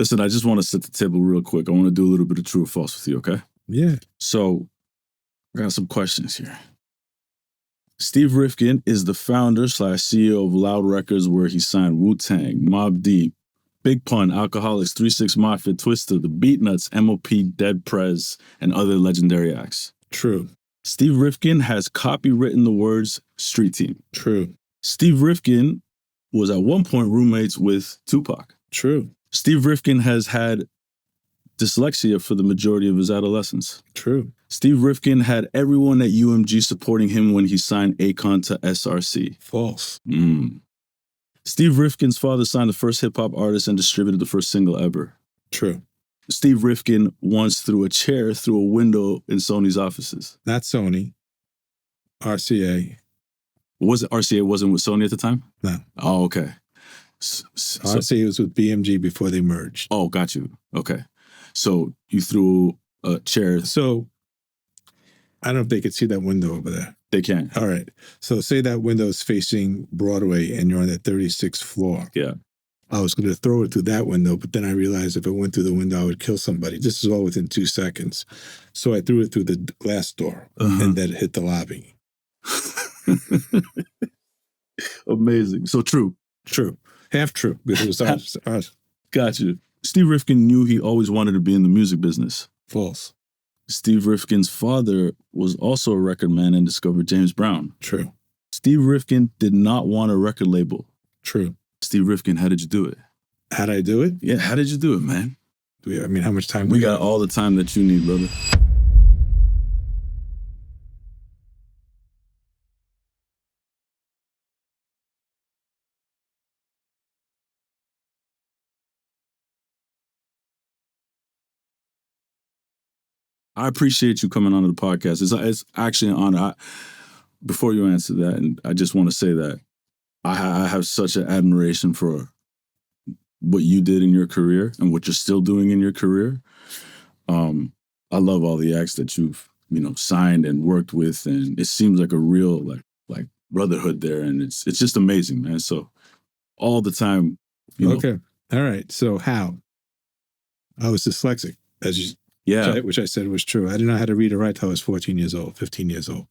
Listen, I just want to set the table real quick. I want to do a little bit of true or false with you, okay? Yeah. So, I got some questions here. Steve Rifkind is the founder / CEO of Loud Records, where he signed Wu-Tang, Mobb Deep, Big Pun, Alcoholics, 3-6 Mafia, Twista, The Beatnuts, M.O.P., Dead Prez, and other legendary acts. True. Steve Rifkind has copywritten the words Street Team. True. Steve Rifkind was at one point roommates with Tupac. True. Steve Rifkind has had dyslexia for the majority of his adolescence. True. Steve Rifkind had everyone at UMG supporting him when he signed Akon to SRC. False. Steve Rifkin's father signed the first hip-hop artist and distributed the first single ever. True. Steve Rifkind once threw a chair through a window in Sony's offices. Not Sony. RCA. Was it RCA wasn't with Sony at the time? No. Oh, okay. RCA was with BMG before they merged. Oh, got you. Okay. So you threw a chair. So I don't know if they could see that window over there. They can. All right. So say that window is facing Broadway and you're on the 36th floor. Yeah. I was going to throw it through that window, but then I realized if it went through the window, I would kill somebody. This is all within 2 seconds. So I threw it through the glass door and then it hit the lobby. Amazing. So true. True. Half true. Because it was ours. Got you. Steve Rifkind knew he always wanted to be in the music business. False. Steve Rifkin's father was also a record man and discovered James Brown. True. Steve Rifkind did not want a record label. True. Steve Rifkind, how did you do it? How'd I do it? Yeah, how did you do it, man? I mean, how much time? We got all the time that you need, brother. I appreciate you coming onto the podcast. It's actually an honor. Before you answer that, and I just want to say that I have such an admiration for what you did in your career and what you're still doing in your career. I love all the acts that you've signed and worked with, and it seems like a real like brotherhood there, and it's just amazing, man. So all the time. Okay. All right. So how? I was dyslexic, which I said was true. I didn't know how to read or write till I was 14 years old, 15 years old.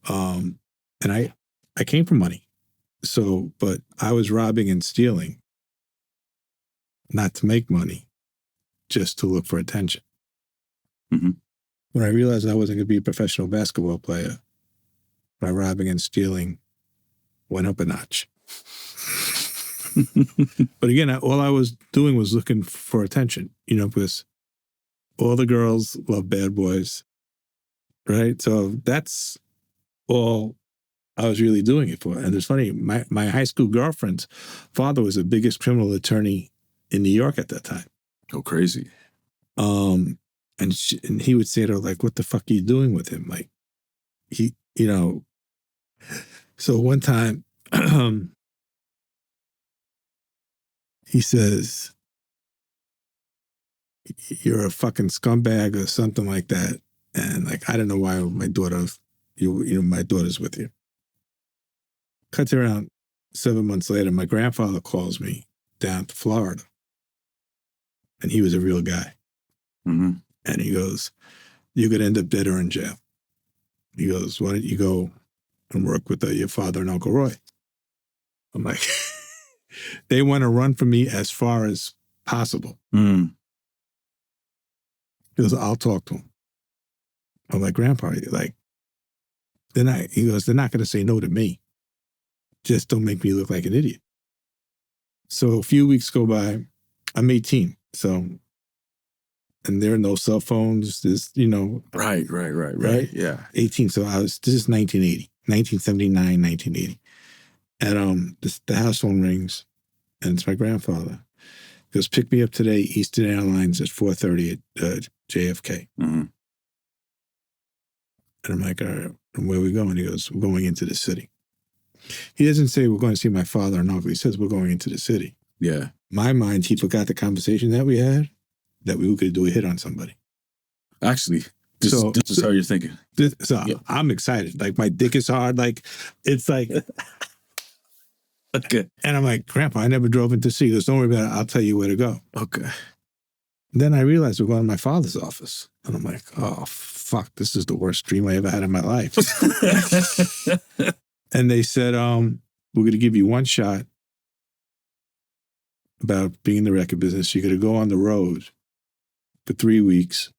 And I came from money. So, but I was robbing and stealing, not to make money, just to look for attention. Mm-hmm. When I realized I wasn't going to be a professional basketball player, my robbing and stealing went up a notch. But again, all I was doing was looking for attention, because all the girls love bad boys, right? So that's all I was really doing it for. And it's funny, my high school girlfriend's father was the biggest criminal attorney in New York at that time. Oh, crazy. And he would say to her, like, what the fuck are you doing with him? Like, so one time, he says, you're a fucking scumbag or something like that. And like, I don't know why my daughter's with you. Cuts around 7 months later, my grandfather calls me down to Florida. And he was a real guy. Mm-hmm. And he goes, you're going to end up dead or in jail. He goes, why don't you go and work with your father and Uncle Roy? I'm like, they want to run from me as far as possible. Mm. He goes, I'll talk to him. I'm like, Grandpa, like, he goes, they're not going to say no to me. Just don't make me look like an idiot. So a few weeks go by. I'm 18. So, and there are no cell phones. There's, Right. Yeah. 18. So this is 1980, 1979, 1980. And the house phone rings and it's my grandfather. He goes, pick me up today, Eastern Airlines at 4:30 at JFK. Mm-hmm. And I'm like, all right, and where are we going? He goes, we're going into the city. He doesn't say we're going to see my father and uncle. He says we're going into the city. Yeah. My mind, he forgot the conversation that we had, that we could do a hit on somebody. Actually, this is how you're thinking. I'm excited. Like, my dick is hard. Like, it's like, Okay. And I'm like, Grandpa, I never drove in to see. He goes, don't worry about it. I'll tell you where to go. Okay. Then I realized we're going to my father's office. And I'm like, oh, fuck, this is the worst dream I ever had in my life. And they said, we're going to give you one shot about being in the record business. You're going to go on the road for 3 weeks.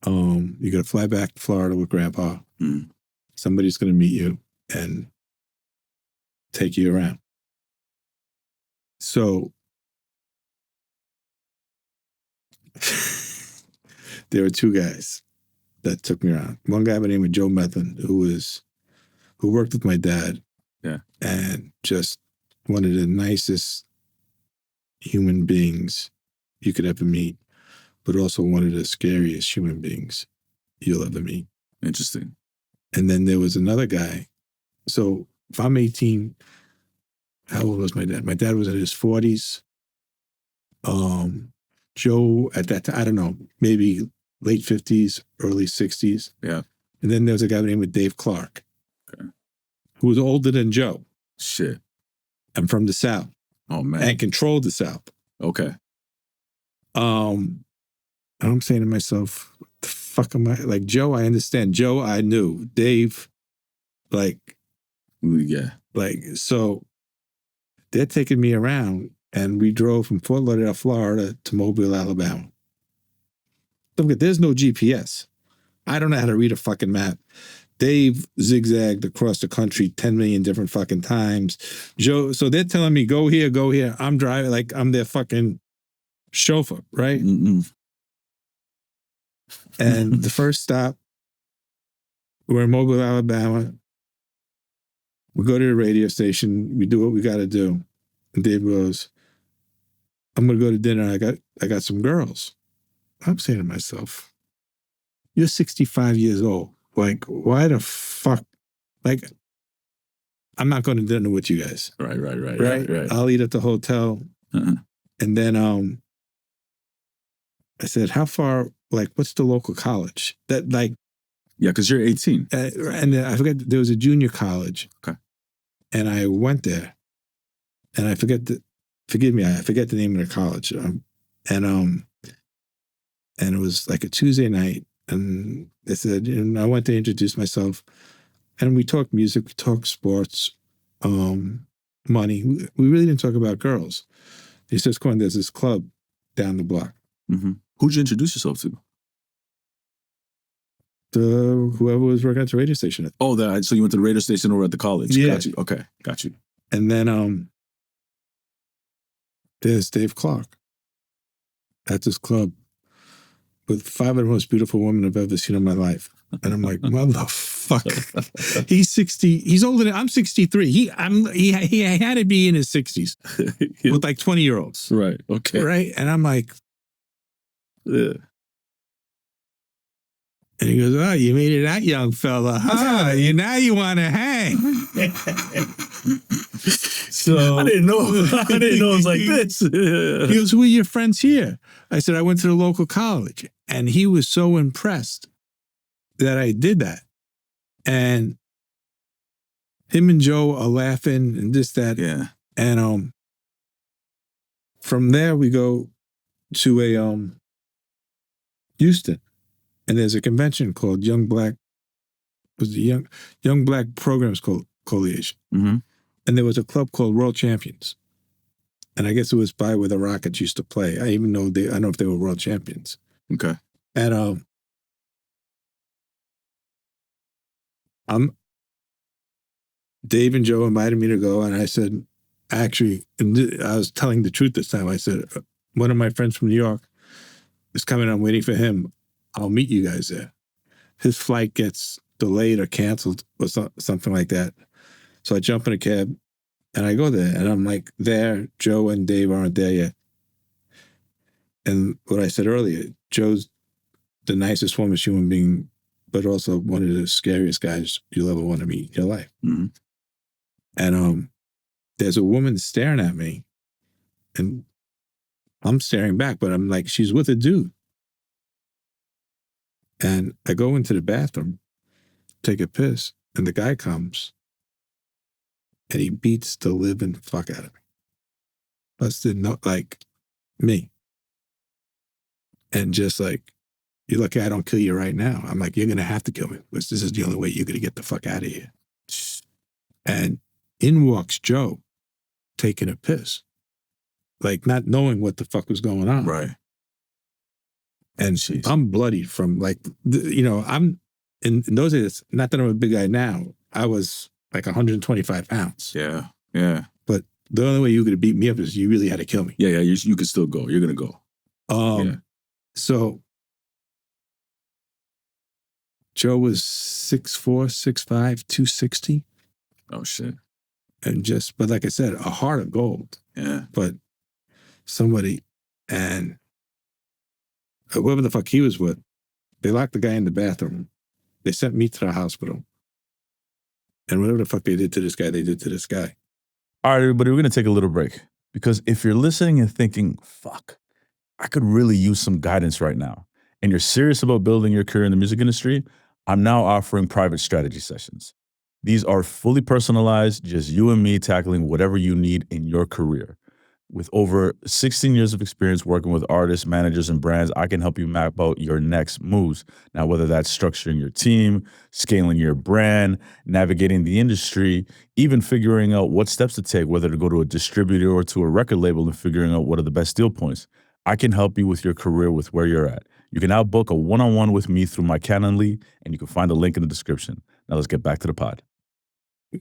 You're going to fly back to Florida with Grandpa. Mm. Somebody's going to meet you and take you around. So there were two guys that took me around. One guy by the name of Joe Method, who worked with my dad. Yeah. And just one of the nicest human beings you could ever meet, but also one of the scariest human beings you'll ever meet. Interesting. And then there was another guy. So if I'm 18, how old was my dad? My dad was in his 40s. Joe at that time, I don't know, maybe late 50s, early 60s. Yeah. And then there was a guy named Dave Clark, okay, who was older than Joe. Shit. And from the South. Oh, man. And controlled the South. Okay. And I'm saying to myself, what the fuck am I? Like, Joe, I understand. Joe, I knew. Dave, like, yeah. Like, so they're taking me around, and we drove from Fort Lauderdale, Florida to Mobile, Alabama. Don't forget, there's no GPS. I don't know how to read a fucking map. Dave zigzagged across the country 10 million different fucking times. Joe, so they're telling me, go here, go here. I'm driving like I'm their fucking chauffeur, right? Mm-mm. And the first stop, we're in Mobile, Alabama. We go to the radio station. We do what we got to do. And Dave goes, I'm going to go to dinner. I got some girls. I'm saying to myself, you're 65 years old. Like, why the fuck? Like, I'm not going to dinner with you guys. Right. I'll eat at the hotel. Uh-huh. And then I said, how far, like, what's the local college? That, like, yeah, because you're 18. And I forget, there was a junior college. Okay. And I went there. And I forget the name of the college. And it was like a Tuesday night. And they said, and I went to introduce myself. And we talked music, we talked sports, money. We really didn't talk about girls. He says, come on, there's this club down the block. Mm-hmm. Who'd you introduce yourself to? Whoever was working at the radio station. Oh, so you went to the radio station over at the college. Yeah. Got you. Okay, got you. And then there's Dave Clark at this club with 5 of the most beautiful women I've ever seen in my life. And I'm like, motherfucker. He's 60. He's older than I'm 63. He had to be in his 60s with like 20-year-olds. Right. Okay. Right. And I'm like, yeah. And he goes, oh, you made it that young fella. Huh? Now you want to hang. So I didn't know it was like this. He goes, who are your friends here? I said, I went to the local college. And he was so impressed that I did that. And him and Joe are laughing and this, that. Yeah. And from there we go to a Houston. And there's a convention called Young Black Programs Coalition. Mm-hmm. And there was a club called World Champions. And I guess it was by where the Rockets used to play. I don't know if they were world champions. Okay. And Dave and Joe invited me to go, and I said, actually, I was telling the truth this time. I said, one of my friends from New York is coming. I'm waiting for him. I'll meet you guys there. His flight gets delayed or canceled or something like that. So I jump in a cab and I go there, and I'm like, there, Joe and Dave aren't there yet. And what I said earlier, Joe's the nicest, warmest human being, but also one of the scariest guys you'll ever want to meet in your life. Mm-hmm. And there's a woman staring at me, and I'm staring back, but I'm like, she's with a dude. And I go into the bathroom, take a piss, and the guy comes. and he beats the living fuck out of me. Busted like me. And just like, you're lucky I don't kill you right now. I'm like, you're going to have to kill me because this is the only way you're going to get the fuck out of here. And in walks Joe taking a piss, like not knowing what the fuck was going on. Right. And Jeez. I'm bloody from like, I'm in those days, not that I'm a big guy now, I was like 125 pounds. Yeah. Yeah. But the only way you could beat me up is you really had to kill me. Yeah. You could still go. You're going to go. Yeah. So Joe was 6'4", 6'5", 260. Oh, shit. And but like I said, a heart of gold. Yeah. But somebody, and whoever the fuck he was with, they locked the guy in the bathroom. They sent me to the hospital. And whatever the fuck they did to this guy, they did to this guy. All right, everybody, we're going to take a little break. Because if you're listening and thinking, fuck, I could really use some guidance right now, and you're serious about building your career in the music industry, I'm now offering private strategy sessions. These are fully personalized, just you and me tackling whatever you need in your career. With over 16 years of experience working with artists, managers, and brands, I can help you map out your next moves. Now, whether that's structuring your team, scaling your brand, navigating the industry, even figuring out what steps to take, whether to go to a distributor or to a record label and figuring out what are the best deal points, I can help you with your career with where you're at. You can now book a one-on-one with me through my Calendly, and you can find the link in the description. Now let's get back to the pod.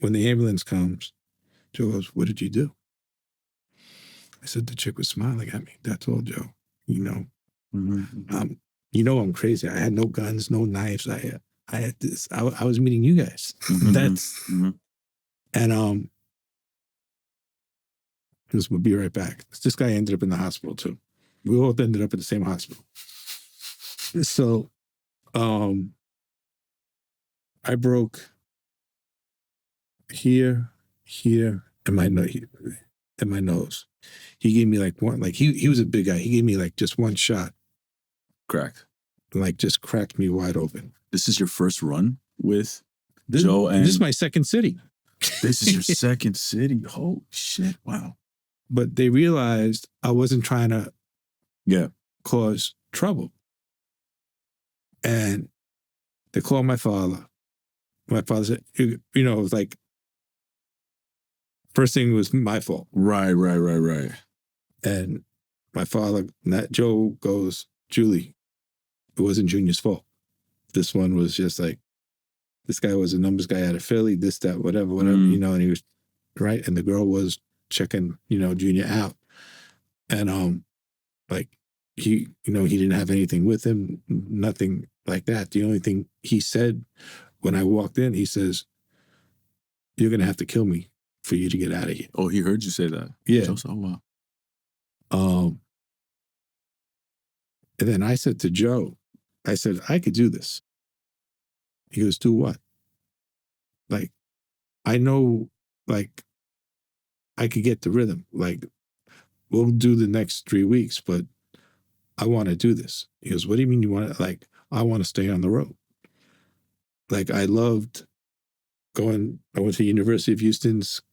When the ambulance comes, Joe goes, "What did you do?" I said, the chick was smiling at me. That's all, Joe. I'm crazy. I had no guns, no knives. I had this. I was meeting you guys. And he goes, "We'll be right back." This guy ended up in the hospital too. We all ended up in the same hospital. So, I broke here, and my nose. He gave me like one, like he was a big guy. He gave me like just one shot. Cracked. Like just cracked me wide open. This is your first run with Joe, and this is my second city. This is your second city. Oh shit! Wow. But they realized I wasn't trying to cause trouble. And they called my father. My father said, it was like, first thing was my fault. Right. And my father, Joe goes, "Julie, it wasn't Junior's fault. This one was just like, this guy was a numbers guy out of Philly, this, that, whatever, and he was, right? And the girl was checking, Junior out. And like, he didn't have anything with him, nothing like that. The only thing he said when I walked in, he says, "You're going to have to kill me for you to get out of here." Oh, he heard you say that. Yeah. Oh, wow. And then I said to Joe, I said, "I could do this." He goes, "Do what?" Like, I know, like, I could get the rhythm. Like, we'll do the next 3 weeks, but I want to do this. He goes, "What do you mean you want to?" Like, I want to stay on the road. Like, I loved I went to the University of Houston's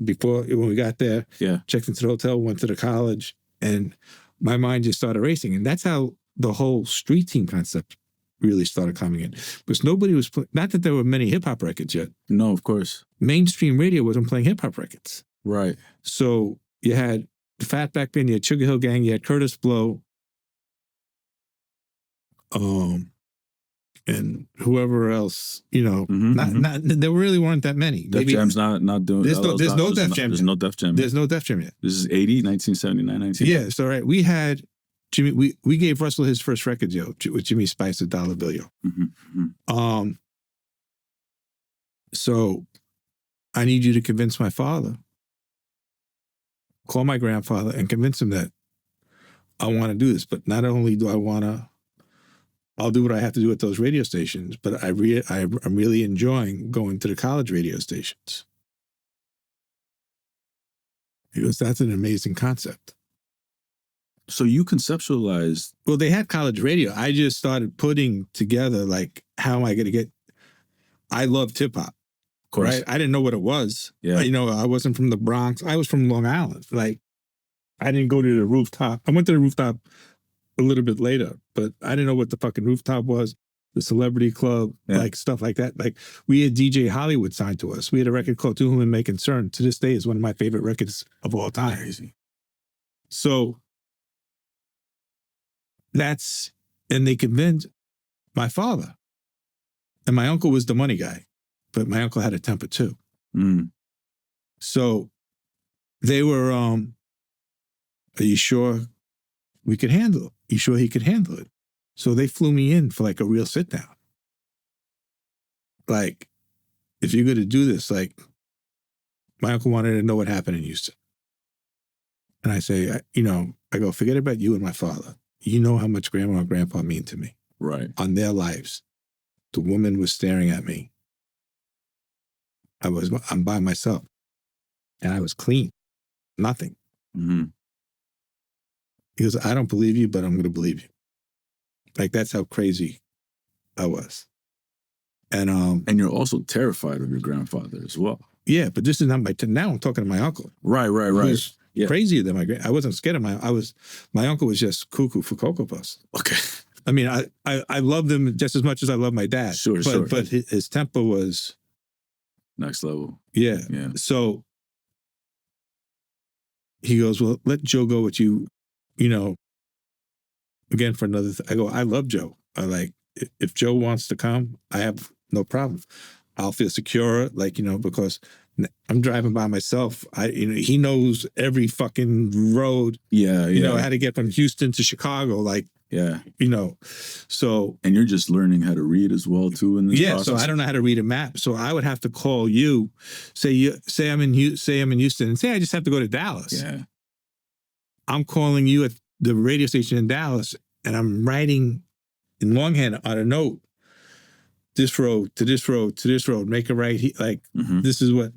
before, when we got there, checked into the hotel, went to the college, and my mind just started racing. And that's how the whole street team concept really started coming in. Because nobody was, not that there were many hip-hop records yet. No, of course. Mainstream radio wasn't playing hip-hop records. Right. So you had the Fatback Band, you had Sugar Hill Gang, you had Curtis Blow, and whoever else, there really weren't that many. Def Jam's not doing. There's no Def Jam. There's no Def Jam. There's no Def Jam yet. This is 1979. Yeah, so right. We had Jimmy. We gave Russell his first record, with Jimmy Spice, $1 Bill, So I need you to convince my father. Call my grandfather and convince him that I want to do this. But not only do I want to, I'll do what I have to do at those radio stations, but I'm really enjoying going to the college radio stations. He goes, "That's an amazing concept." So you conceptualized. Well, they had college radio. I just started putting together, like, how am I going to get, I loved hip hop. Of course. right? I didn't know what it was. Yeah. You know, I wasn't from the Bronx. I was from Long Island. Like, I didn't go to the rooftop. I went to the rooftop a little bit later, but I didn't know what the fucking rooftop was, the celebrity club, like stuff like that. Like, we had DJ Hollywood signed to us. We had a record called To Whom It May Concern. To this day is one of my favorite records of all time. Crazy. So and they convinced my father. And my uncle was the money guy, but my uncle had a temper too. Mm. So they were, are you sure we could handle it? You sure he could handle it? So they flew me in for like a real sit down. Like, if you're going to do this, like, my uncle wanted to know what happened in Houston. And I say, I go, forget about you and my father. You know how much grandma and grandpa mean to me. Right. On their lives. The woman was staring at me. I'm by myself. And I was clean. Nothing. Mm-hmm. He goes, I don't believe you, but I'm going to believe you. Like, that's how crazy I was. And you're also terrified of your grandfather as well. Yeah, but this is not now I'm talking to my uncle. Right. Who's crazier than I wasn't scared of my uncle was just cuckoo for Cocoa Puffs. Okay. I mean, I loved him just as much as I love my dad. Sure. But his temper was next level. Yeah. Yeah. So he goes, well, let Joe go with you, again for another I go, I love Joe. I like, if Joe wants to come, I have no problem. I'll feel secure, because I'm driving by myself. He knows every fucking road. Yeah. I had to get from Houston to Chicago, so. And you're just learning how to read as well, too, in this process? So I don't know how to read a map. So I would have to call you, say I'm in Houston, and say I just have to go to Dallas. Yeah. I'm calling you at the radio station in Dallas, and I'm writing in longhand on a note, this road to this road to this road, make a right. This is what.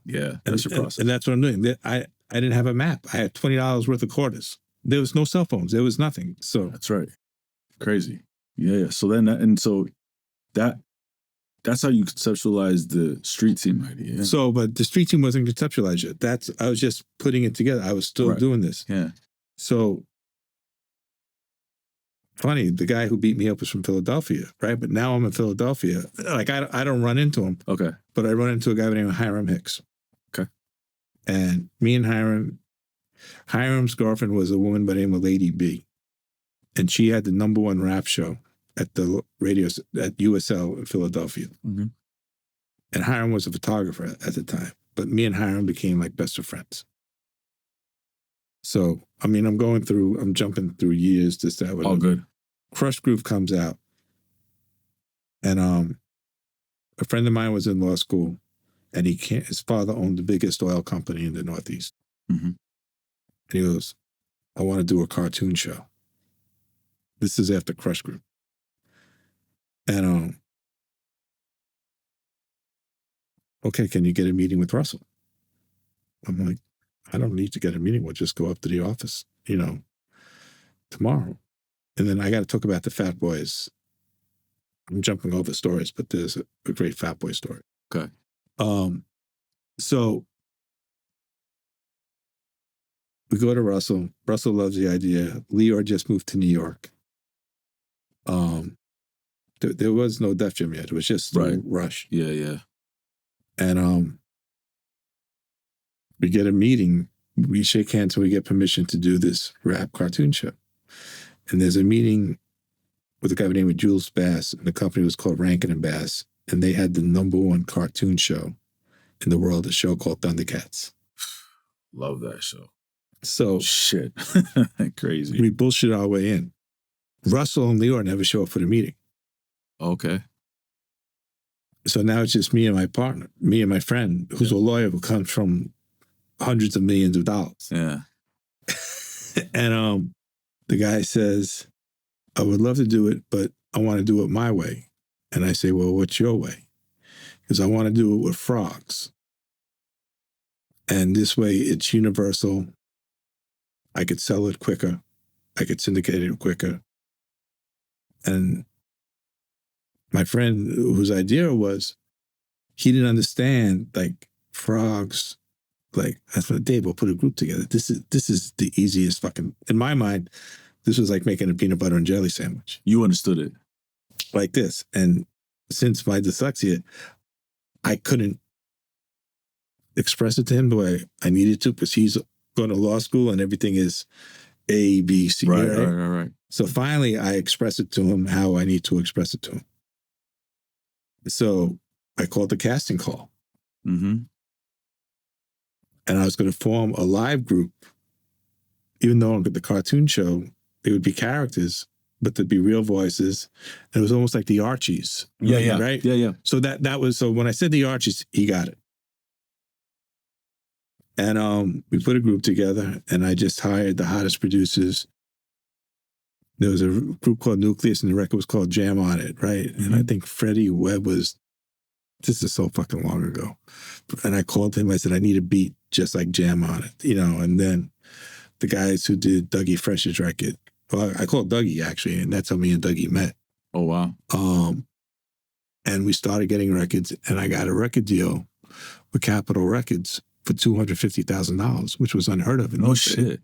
Yeah, that's your process. And that's what I'm doing. I didn't have a map. I had $20 worth of quarters. There was no cell phones. There was nothing. So that's right. Crazy. Yeah. So then, that's how you conceptualize the street team idea. Yeah? So, but the street team wasn't conceptualized yet. I was just putting it together. I was still doing this. Yeah. So funny, the guy who beat me up was from Philadelphia, right? But now I'm in Philadelphia. Like, I don't run into him. Okay. But I run into a guy named Hiram Hicks. Okay. And me and Hiram's girlfriend was a woman by the name of Lady B. And she had the #1 rap show at the radio, at USL in Philadelphia. Mm-hmm. And Hiram was a photographer at the time. But me and Hiram became like best of friends. So, I mean, I'm jumping through years, this, that, whatever. All good. Crush Groove comes out. And a friend of mine was in law school, and his father owned the biggest oil company in the Northeast. Mm-hmm. And he goes, I want to do a cartoon show. This is after Crush Groove. And okay, can you get a meeting with Russell? I'm like, I don't need to get a meeting. We'll just go up to the office, tomorrow. And then I got to talk about the Fat Boys. I'm jumping over stories, but there's a great Fat Boy story. Okay. So we go to Russell. Russell loves the idea. Leor just moved to New York. There was no Def Jam yet. It was just Rush. Yeah. And we get a meeting. We shake hands and we get permission to do this rap cartoon show. And there's a meeting with a guy named Jules Bass, and the company was called Rankin and Bass, and they had the #1 cartoon show in the world, a show called Thundercats. Love that show. So shit, crazy. We bullshit our way in. Russell and Leor never show up for the meeting. Okay. So now it's just me and my partner, me and my friend, who's a lawyer who comes from hundreds of millions of dollars. Yeah. And the guy says, I would love to do it, but I want to do it my way. And I say, well, what's your way? Because I want to do it with frogs. And this way it's universal. I could sell it quicker. I could syndicate it quicker. And my friend, whose idea was, he didn't understand, like, frogs. Like, I said, Dave, we'll put a group together. This is the easiest fucking, in my mind, this was like making a peanut butter and jelly sandwich. You understood it. Like this. And since my dyslexia, I couldn't express it to him the way I needed to, because he's going to law school and everything is A, B, C. Right. So finally, I expressed it to him how I need to express it to him. So I called the casting call. Mm-hmm. And I was going to form a live group, even though on the cartoon show, it would be characters, but there'd be real voices. And it was almost like the Archies. Yeah. Right? Yeah. So that was, so when I said the Archies, he got it. And we put a group together, and I just hired the hottest producers. There was a group called Nucleus, and the record was called Jam on It, right? Mm-hmm. And I think Freddie Webb was, this is so fucking long ago. And I called him, I said, I need a beat just like Jam on It, and then the guys who did Dougie Fresh's record, well, I called Dougie actually, and that's how me and Dougie met. Oh, wow. And we started getting records, and I got a record deal with Capitol Records for $250,000, which was unheard of in those days.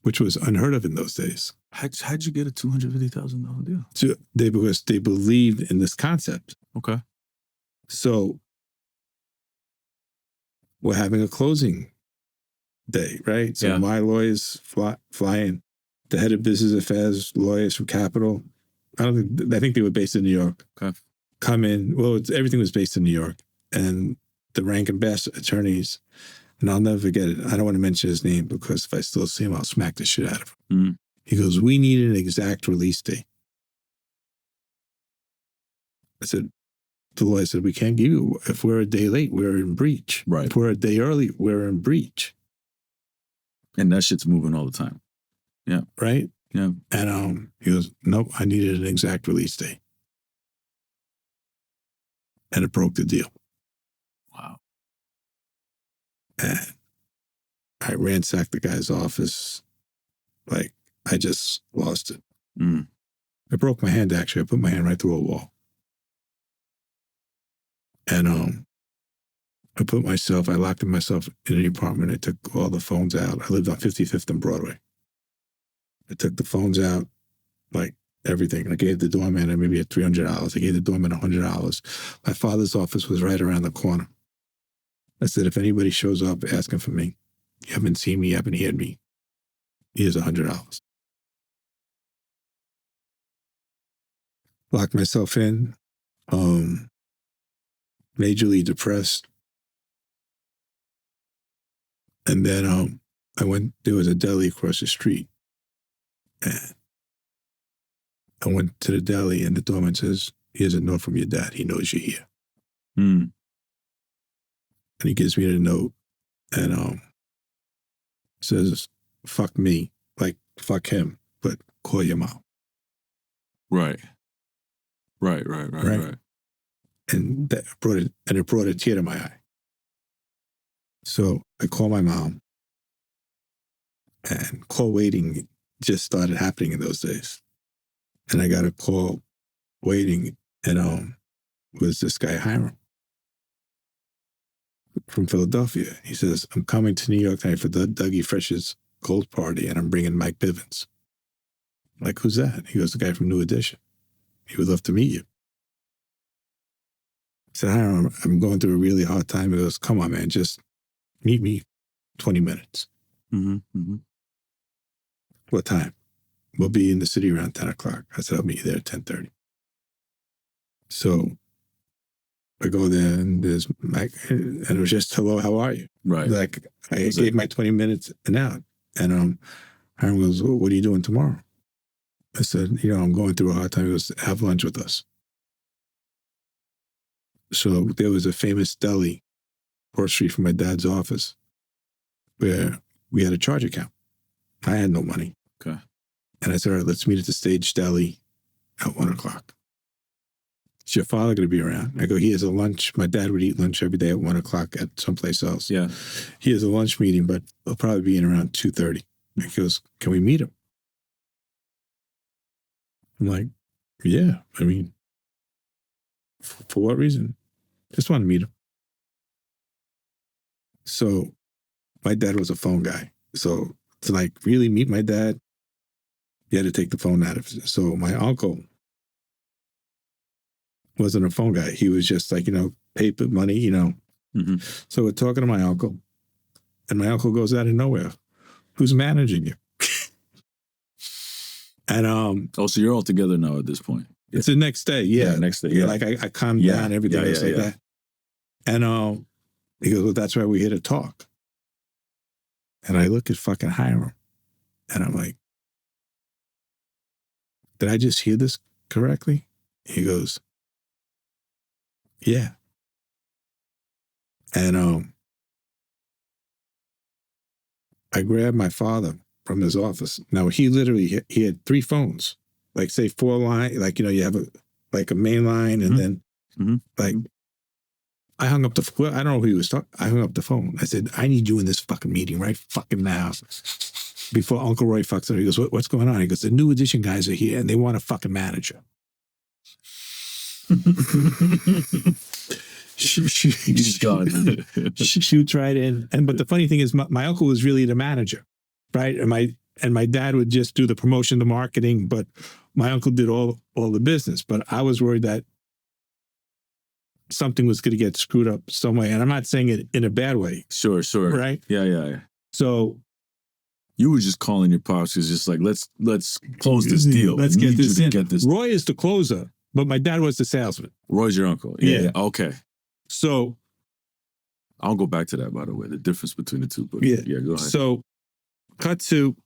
Which was unheard of in those days. How'd you get a $250,000 deal? So because they believed in this concept. Okay. So we're having a closing day, right? So my lawyers fly in. The head of business affairs lawyers from Capitol, I think they were based in New York. Okay. Come in. Well, everything was based in New York. And the rank and best attorneys, and I'll never forget it. I don't want to mention his name because if I still see him, I'll smack the shit out of him. Mm. He goes, we need an exact release date. I said, the lawyer said, we can't give you, if we're a day late, we're in breach. Right. If we're a day early, we're in breach. And that shit's moving all the time. Yeah. Right? Yeah. And he goes, nope, I needed an exact release date. And it broke the deal. Wow. And I ransacked the guy's office. Like, I just lost it. Mm. I broke my hand, actually. I put my hand right through a wall. And I locked myself in an apartment. I took all the phones out. I lived on 55th and Broadway. I took the phones out, like everything. I gave the doorman maybe $300. I gave the doorman $100. My father's office was right around the corner. I said, if anybody shows up asking for me, you haven't seen me, you haven't heard me, here's $100. Locked myself in, majorly depressed. And then there was a deli across the street. And I went to the deli, and the doorman says, here's a note from your dad. He knows you're here. Mm. And he gives me the note and says, fuck me, like fuck him, but call your mom. Right. And that brought a tear to my eye. So I call my mom, and call waiting just started happening in those days. And I got a call waiting, and was this guy Hiram from Philadelphia. He says, I'm coming to New York tonight for Dougie Fresh's Gold Party, and I'm bringing Mike Bivens. I'm like, who's that? He goes, the guy from New Edition. He would love to meet you. I said, Hiram, I'm going through a really hard time. He goes, come on, man, just meet me 20 minutes. Mm-hmm. Mm-hmm. What time? We'll be in the city around 10 o'clock. I said, I'll meet you there at 10:30. So I go there, and there's Mike, and it was just, hello, how are you? Right. Like, I gave my 20 minutes and out. And Hiram goes, well, what are you doing tomorrow? I said, I'm going through a hard time. He goes, have lunch with us. So there was a famous deli across the street from my dad's office where we had a charge account. I had no money. Okay. And I said, all right, let's meet at the Stage Deli at 1 o'clock. Is your father going to be around? I go, he has a lunch. My dad would eat lunch every day at 1 o'clock at someplace else. Yeah. He has a lunch meeting, but he'll probably be in around 2:30. He goes, can we meet him? I'm like, yeah. I mean, for what reason? Just want to meet him. So my dad was a phone guy. So to like really meet my dad, you had to take the phone out of it. So my uncle wasn't a phone guy. He was just like, paper, money, Mm-hmm. So we're talking to my uncle, and my uncle goes out of nowhere. Who's managing you? And Oh, so you're all together now at this point. it's the next day. Yeah. Next day. Yeah. Like I calmed down, everything else like that. And he goes, well, that's why we're here to talk. And I look at fucking Hiram, and I'm like, did I just hear this correctly? He goes, yeah. And I grabbed my father from his office. Now he literally he had 3 phones, like say 4 line, like you have a main line, and then like I hung up the. Well, I don't know who he was talking. I hung up the phone. I said, I need you in this fucking meeting right fucking now, before Uncle Roy fucks up. He goes, what's going on? He goes, the New Edition guys are here and they want a fucking manager. He's gone. Shoots right in. But the funny thing is, my uncle was really the manager, right? And my dad would just do the promotion, the marketing, but my uncle did all the business. But I was worried that something was going to get screwed up some way, and I'm not saying it in a bad way. Sure. Right? Yeah. So you were just calling your pops because just like let's close this deal. Let's get this in. Get this. Roy is the closer, but my dad was the salesman. Roy's your uncle. Yeah. Okay. So I'll go back to that, by the way, the difference between the two. But yeah, go ahead. So cut to,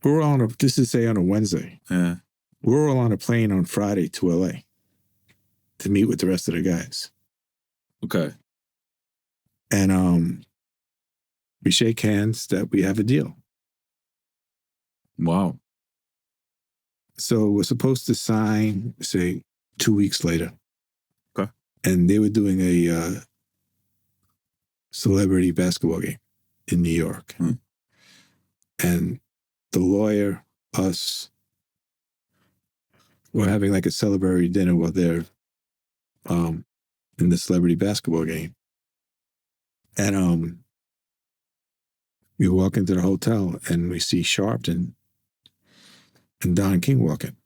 we're on a Wednesday. Yeah. We're all on a plane on Friday to LA to meet with the rest of the guys. Okay. And we shake hands that we have a deal. Wow. So we're supposed to sign, say, 2 weeks later. Okay. And they were doing a celebrity basketball game in New York. Hmm. And the lawyer, us, were having like a celebratory dinner while they're in the celebrity basketball game. And we walk into the hotel and we see Sharpton and Don King walking.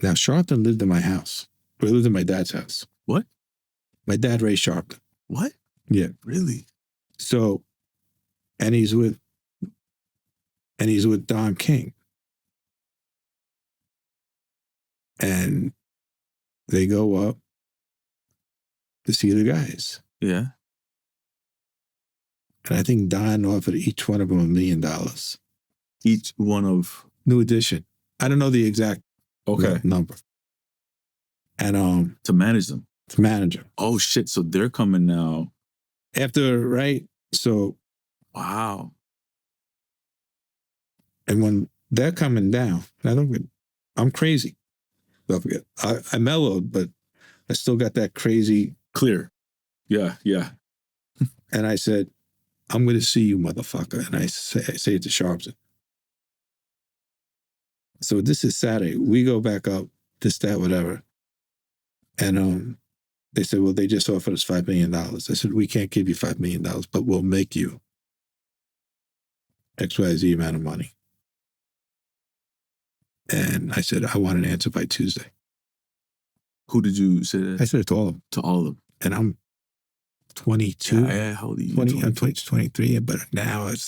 Now, Sharpton lived in my house. Or lived in my dad's house. What? My dad raised Sharpton. What? Yeah. Really? So, and he's with Don King. And they go up to see the guys. Yeah. And I think Don offered each one of them $1 million. Each one of New Edition. I don't know the exact number. And to manage them. to manage them. Oh shit! So they're coming now. After, right? So, Wow. and when they're coming down, now don't forget, I'm crazy. Don't forget, I mellowed, but I still got that crazy. Clear. Yeah. And I said, I'm going to see you, motherfucker. And I say it to Sharpton. So this is Saturday. We go back up, this, that, whatever. And they said, well, they just offered us $5 million. I said, we can't give you $5 million, but we'll make you XYZ amount of money. And I said, I want an answer by Tuesday. Who did you say that? I said it to all of them. To all of them. And I'm 22. Yeah, how old are you? 20, I'm 23, but now it's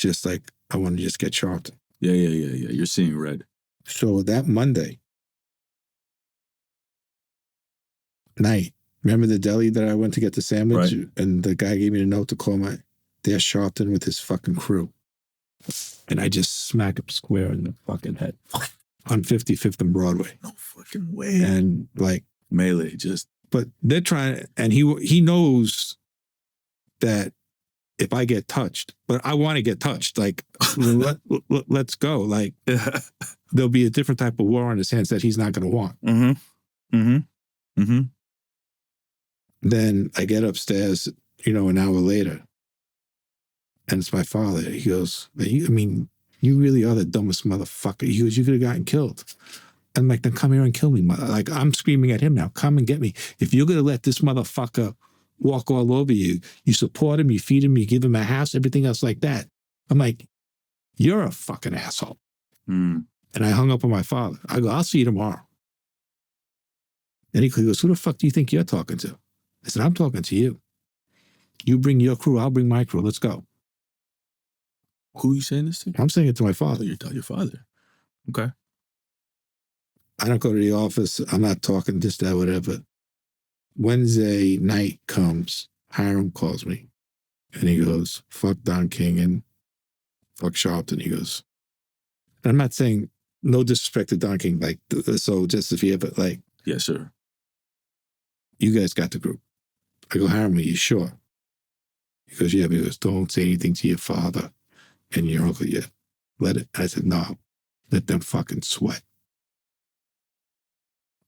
just like, I want to just get Sharpton. Yeah. You're seeing red. So that Monday night, remember the deli that I went to get the sandwich? Right. And the guy gave me a note to call there's Sharpton with his fucking crew. And I just smack him square in the fucking head on 55th and Broadway. No fucking way. And like, melee, just. but they're trying, and he knows that if I get touched, but I want to get touched, like, let's go. Like, there'll be a different type of war on his hands that he's not going to want. Then I get upstairs, an hour later, and it's my father. He goes, you really are the dumbest motherfucker. He goes, you could have gotten killed. I'm like, then come here and kill me. Like, I'm screaming at him now, come and get me. If you're going to let this motherfucker walk all over you, you support him, you feed him, you give him a house, everything else like that. I'm like, you're a fucking asshole. Mm. And I hung up on my father. I go, I'll see you tomorrow. And he goes, who the fuck do you think you're talking to? I said, I'm talking to you. You bring your crew, I'll bring my crew. Let's go. Who are you saying this to? I'm saying it to my Oh, father. you're telling your father. Okay. I don't go to the office. I'm not talking this, that, whatever. Wednesday night comes. Hiram calls me. And he goes, fuck Don King and fuck Sharpton. He goes, and I'm not saying no disrespect to Don King. Like, so just if you ever, like, Yes, sir. you guys got the group. I go, Hiram, are you sure? He goes, yeah. But he goes, don't say anything to your father and your uncle yet. Let it. I said, no, let them fucking sweat.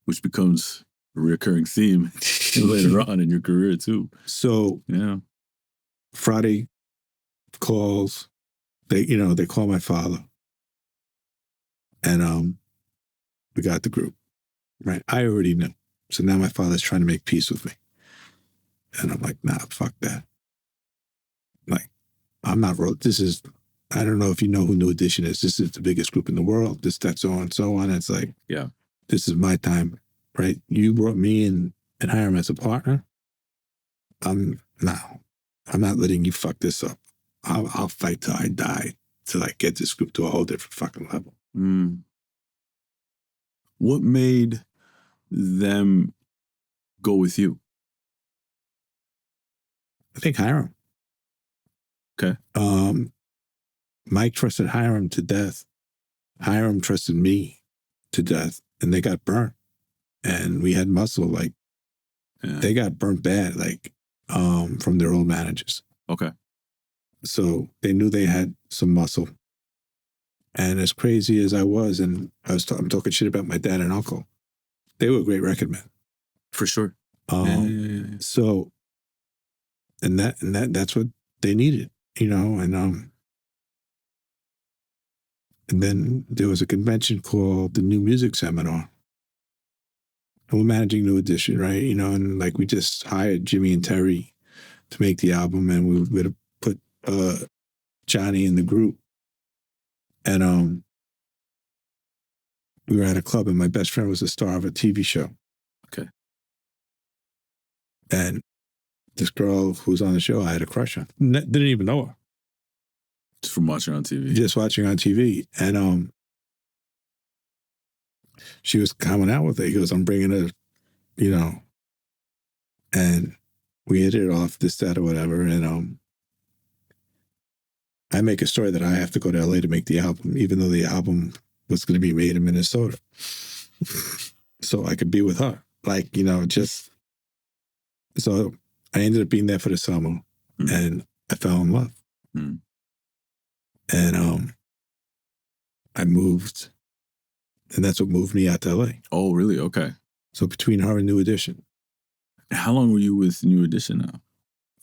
Which becomes a recurring theme later on in your career too. So Yeah. Friday calls, they call my father. And we got the group. Right. I already knew. So now my father's trying to make peace with me. And I'm like, nah, fuck that. Like, I'm not, this is, I don't know if you know who New Edition is. This is the biggest group in the world. This, that, so on, so on. It's like, Yeah. This is my time, right? You brought me and Hiram as a partner. I'm not letting you fuck this up. I'll fight till I die till I get this group to a whole different fucking level. Mm. What made them go with you? I think Hiram. Okay. Mike trusted Hiram to death. Hiram trusted me to death, and they got burnt. And we had muscle, like, they got burnt bad, like, from their old managers. Okay. So they knew they had some muscle. And as crazy as I was, and I'm talking shit about my dad and uncle, they were a great record men. For sure. So, and that's what they needed, and then there was a convention called the New Music Seminar. And we're managing New Edition, right? And like we just hired Jimmy and Terry to make the album, and we were going to put Johnny in the group. And we were at a club, and my best friend was the star of a TV show. Okay. And this girl who was on the show, I had a crush on. Didn't even know her. Just from watching on TV. Just watching on TV. And she was coming out with it. He goes, I'm bringing her, and we hit it off, this, that, or whatever. And I make a story that I have to go to LA to make the album, even though the album was going to be made in Minnesota. So I could be with her. Like, just, so I ended up being there for the summer, and I fell in love. Mm. And I moved, and that's what moved me out to LA. Oh, really? Okay. So between her and New Edition. How long were you with New Edition now?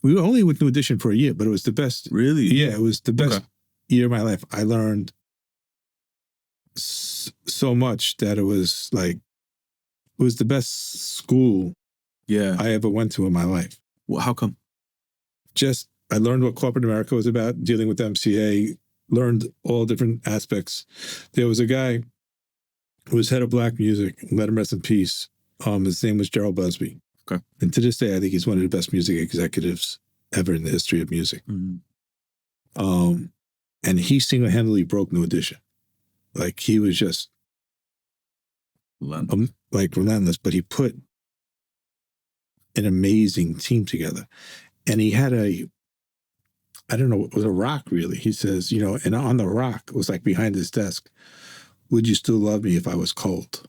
We were only with New Edition for a year, but it was the best. Really? Yeah, it was the best year of my life. I learned so much that it was like, it was the best school I ever went to in my life. Well, how come? Just, I learned what corporate America was about, dealing with MCA, learned all different aspects. There was a guy who was head of black music, let him rest in peace. His name was Gerald Busby. Okay. And to this day, I think he's one of the best music executives ever in the history of music. Mm-hmm. And he single-handedly broke New Edition. Like, he was just relentless, but he put an amazing team together. And he had it was a rock, really. He says, and on the rock, it was like behind his desk, would you still love me if I was cold?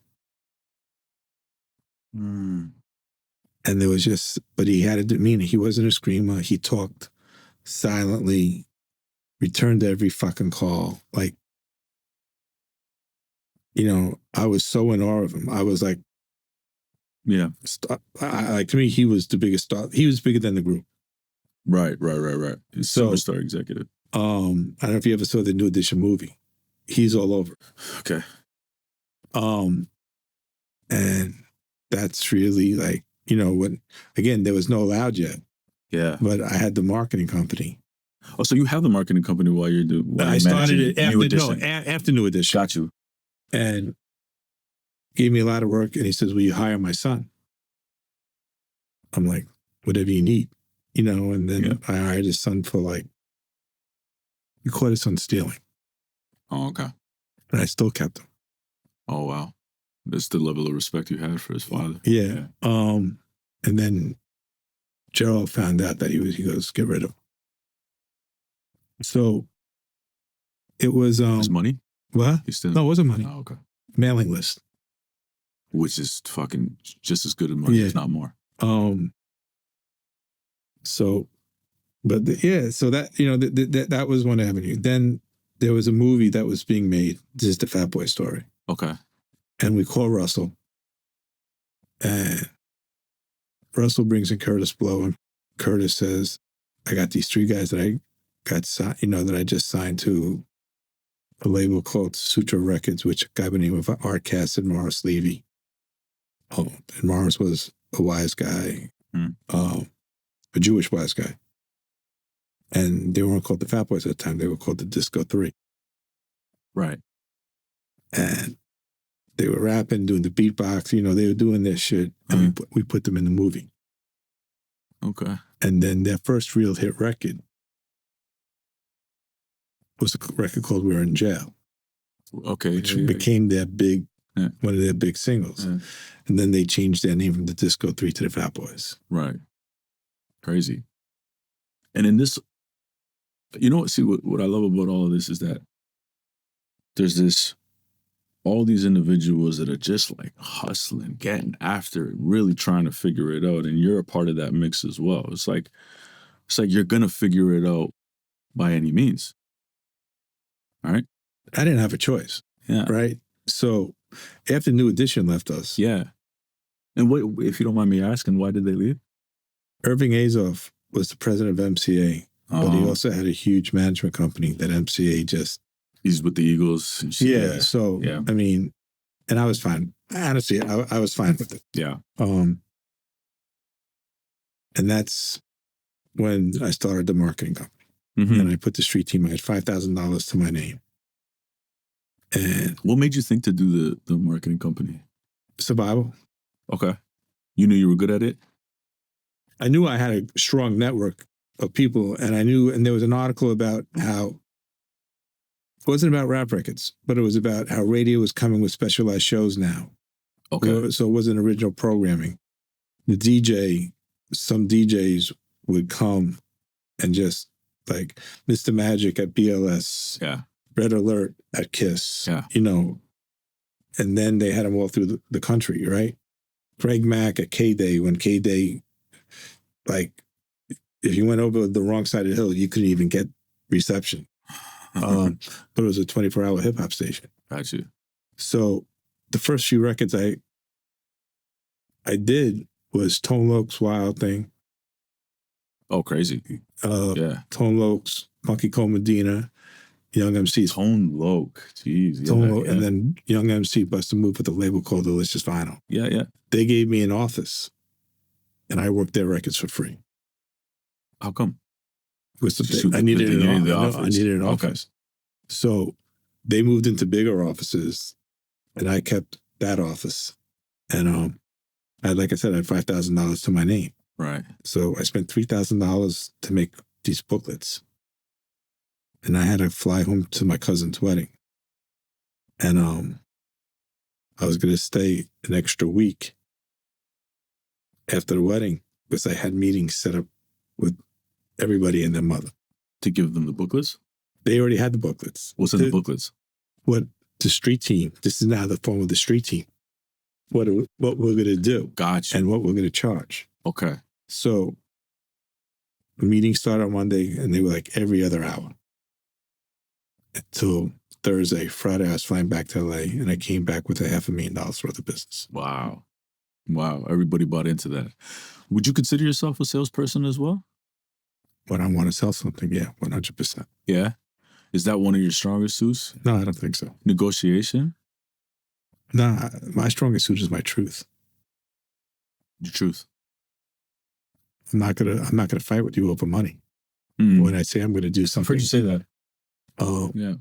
Mm. And there was just, but he had a demeanor. He wasn't a screamer. He talked silently, returned every fucking call. Like, I was so in awe of him. I was like, to me, he was the biggest star. He was bigger than the group. Right. He's So, superstar executive. I don't know if you ever saw the New Edition movie. He's all over. Okay. And that's really like, when, again, there was no Loud yet, Yeah. but I had the marketing company. Oh, so you have the marketing company while you're doing. I started it after New Edition. after New Edition. Got you. And gave me a lot of work. And he says, will you hire my son? I'm like, whatever you need, and then I hired his son for like, he caught his son stealing. Oh, okay. And I still kept him. Oh, wow. That's the level of respect you had for his father. Yeah. And then Gerald found out that he goes, get rid of him. So it was his money? What? No, it wasn't money. Oh, okay. Mailing list. Which is fucking just as good as money, if not more. So, but so that that was one avenue. Then there was a movie that was being made. This is the Fat Boy story. Okay. And we call Russell. And Russell brings in Curtis Blow, and Curtis says, I got these 3 guys that I got signed, that I just signed to a label called Sutra Records, which a guy by the name of Art Cass and Morris Levy. Oh, and Morris was a wise guy, a Jewish wise guy. And they weren't called the Fat Boys at the time. They were called the Disco 3. Right. And they were rapping, doing the beatbox. They were doing their shit. And we put them in the movie. Okay. And then their first real hit record was a record called We're in Jail. Okay. Which became their big, one of their big singles. Yeah. And then they changed their name from the Disco 3 to the Fat Boys. Right. Crazy. And in this, what I love about all of this is that there's all these individuals that are just like hustling, getting after it, really trying to figure it out. And you're a part of that mix as well. It's like you're going to figure it out by any means. All right. I didn't have a choice. Yeah. Right. So after New Edition left us. Yeah. And what, if you don't mind me asking, why did they leave? Irving Azoff was the president of MCA, but he also had a huge management company that MCA just. He's with the Eagles. And shit. Yeah. So, I mean, and I was fine. Honestly, I was fine with it. Yeah. And that's when I started the marketing company. Mm-hmm. And I put the street team, I had $5,000 to my name. And what made you think to do the marketing company? Survival. Okay. You knew you were good at it? I knew I had a strong network of people, and and there was an article about how it wasn't about rap records, but it was about how radio was coming with specialized shows now. Okay. So it wasn't original programming. Some DJs would come and just like Mr. Magic at BLS. Yeah. Red Alert at KISS. Yeah. And then they had them all through the country, right? Greg Mack at K-Day, when K-Day, like, if you went over the wrong side of the hill, you couldn't even get reception. But it was a 24-hour hip-hop station. Got you. So the first few records I did was Tone Loc's Wild Thing. Oh, crazy. Yeah. Tone Loc's, Funky Cole Medina, Young MC's. Tone Loc. Jeez. Tone Loc, and then Young MC busted a move with a label called Delicious Vinyl. Yeah, yeah. They gave me an office, and I worked their records for free. How come? I needed an office. I needed an office. Okay. So they moved into bigger offices, and I kept that office. And like I said, I had $5,000 to my name. Right. So I spent $3,000 to make these booklets. And I had to fly home to my cousin's wedding. And I was going to stay an extra week after the wedding because I had meetings set up with everybody and their mother. To give them the booklets? They already had the booklets. What's in the booklets? What the street team, this is now the form of the street team. What we're going to do. Gotcha. And what we're going to charge. Okay. So the meeting started on Monday, and they were like every other hour. Until Thursday. Friday, I was flying back to LA, and I came back with $500,000 worth of business. Wow. Wow. Everybody bought into that. Would you consider yourself a salesperson as well? When I want to sell something, yeah, 100%. Yeah? Is that one of your strongest suits? No, I don't think so. Negotiation? Nah, my strongest suit is my truth. Your truth. I'm not gonna fight with you over money. Mm. When I say I'm gonna do I've something, heard you say that. oh, Yeah.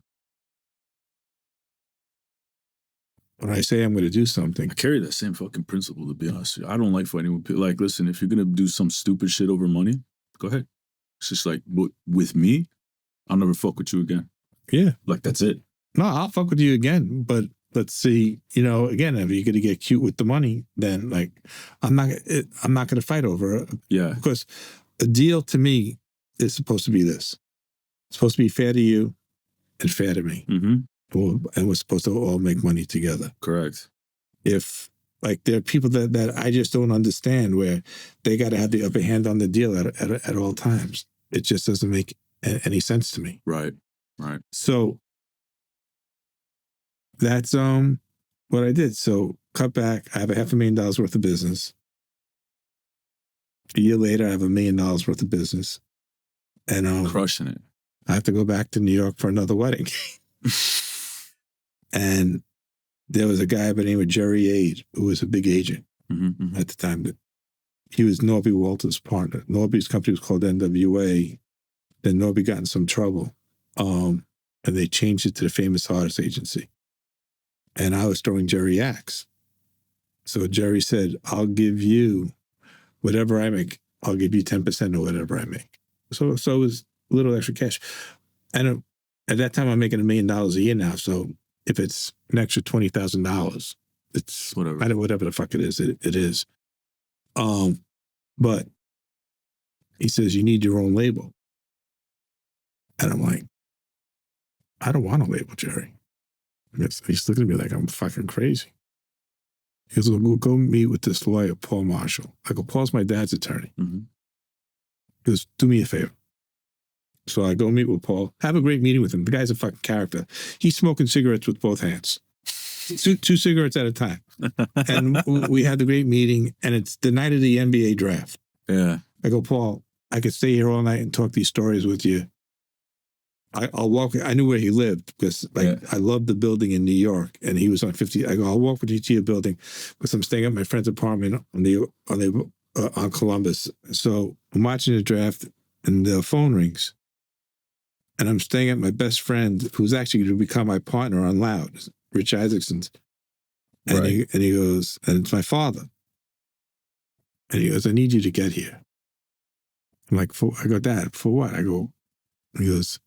when I say I'm gonna do something, I carry that same fucking principle, to be honest with you. I don't like fighting with people. Like, listen, if you're going to do some stupid shit over money, go ahead. It's just like, with me, I'll never fuck with you again. yeah. Like, that's it. No, I'll fuck with you again, but let's see, again, if you're gonna get cute with the money, then like I'm not gonna fight over it. Yeah. Because a deal to me is supposed to be this. It's supposed to be fair to you and fair to me. Mm-hmm. And we're supposed to all make money together. Correct. If like there are people that I just don't understand where they got to have the upper hand on the deal at all times. It just doesn't make any sense to me. Right. Right. So that's what I did. So cut back. I have $500,000 worth of business. A year later, I have $1 million worth of business, and Crushing it. I have to go back to New York for another wedding. And there was a guy by the name of Jerry Ade, who was a big agent at the time. That he was Norby Walters' partner. Norby's company was called NWA. Then Norby got in some trouble, and they changed it to the Famous Artist Agency. And I was throwing Jerry Axe. So Jerry said, I'll give you whatever I make. I'll give you 10% of whatever I make. So it was a little extra cash. And at that time, I'm making $1 million a year now. So if it's an extra $20,000, it's whatever the fuck it is. It is. But he says, you need your own label. And I'm like, I don't want a label, Jerry. He's looking at me like I'm fucking crazy. He goes, well, go meet with this lawyer, Paul Marshall. I go, Paul's my dad's attorney. Mm-hmm. He goes, do me a favor. So I go meet with Paul, have a great meeting with him. The guy's a fucking character. He's smoking cigarettes with both hands, two cigarettes at a time. And we had the great meeting, and it's the night of the NBA draft. Yeah. I go, Paul, I could stay here all night and talk these stories with you. I'll walk. I knew where he lived because I loved the building in New York, and he was on 50. I go, I'll walk with you to your building because I'm staying at my friend's apartment on Columbus. So I'm watching the draft, and the phone rings, and I'm staying at my best friend, who's actually going to become my partner on Loud, Rich Isaacson's, and he goes, and it's my father, and he goes, I need you to get here. I'm like, I go, Dad, for what? I go, he goes,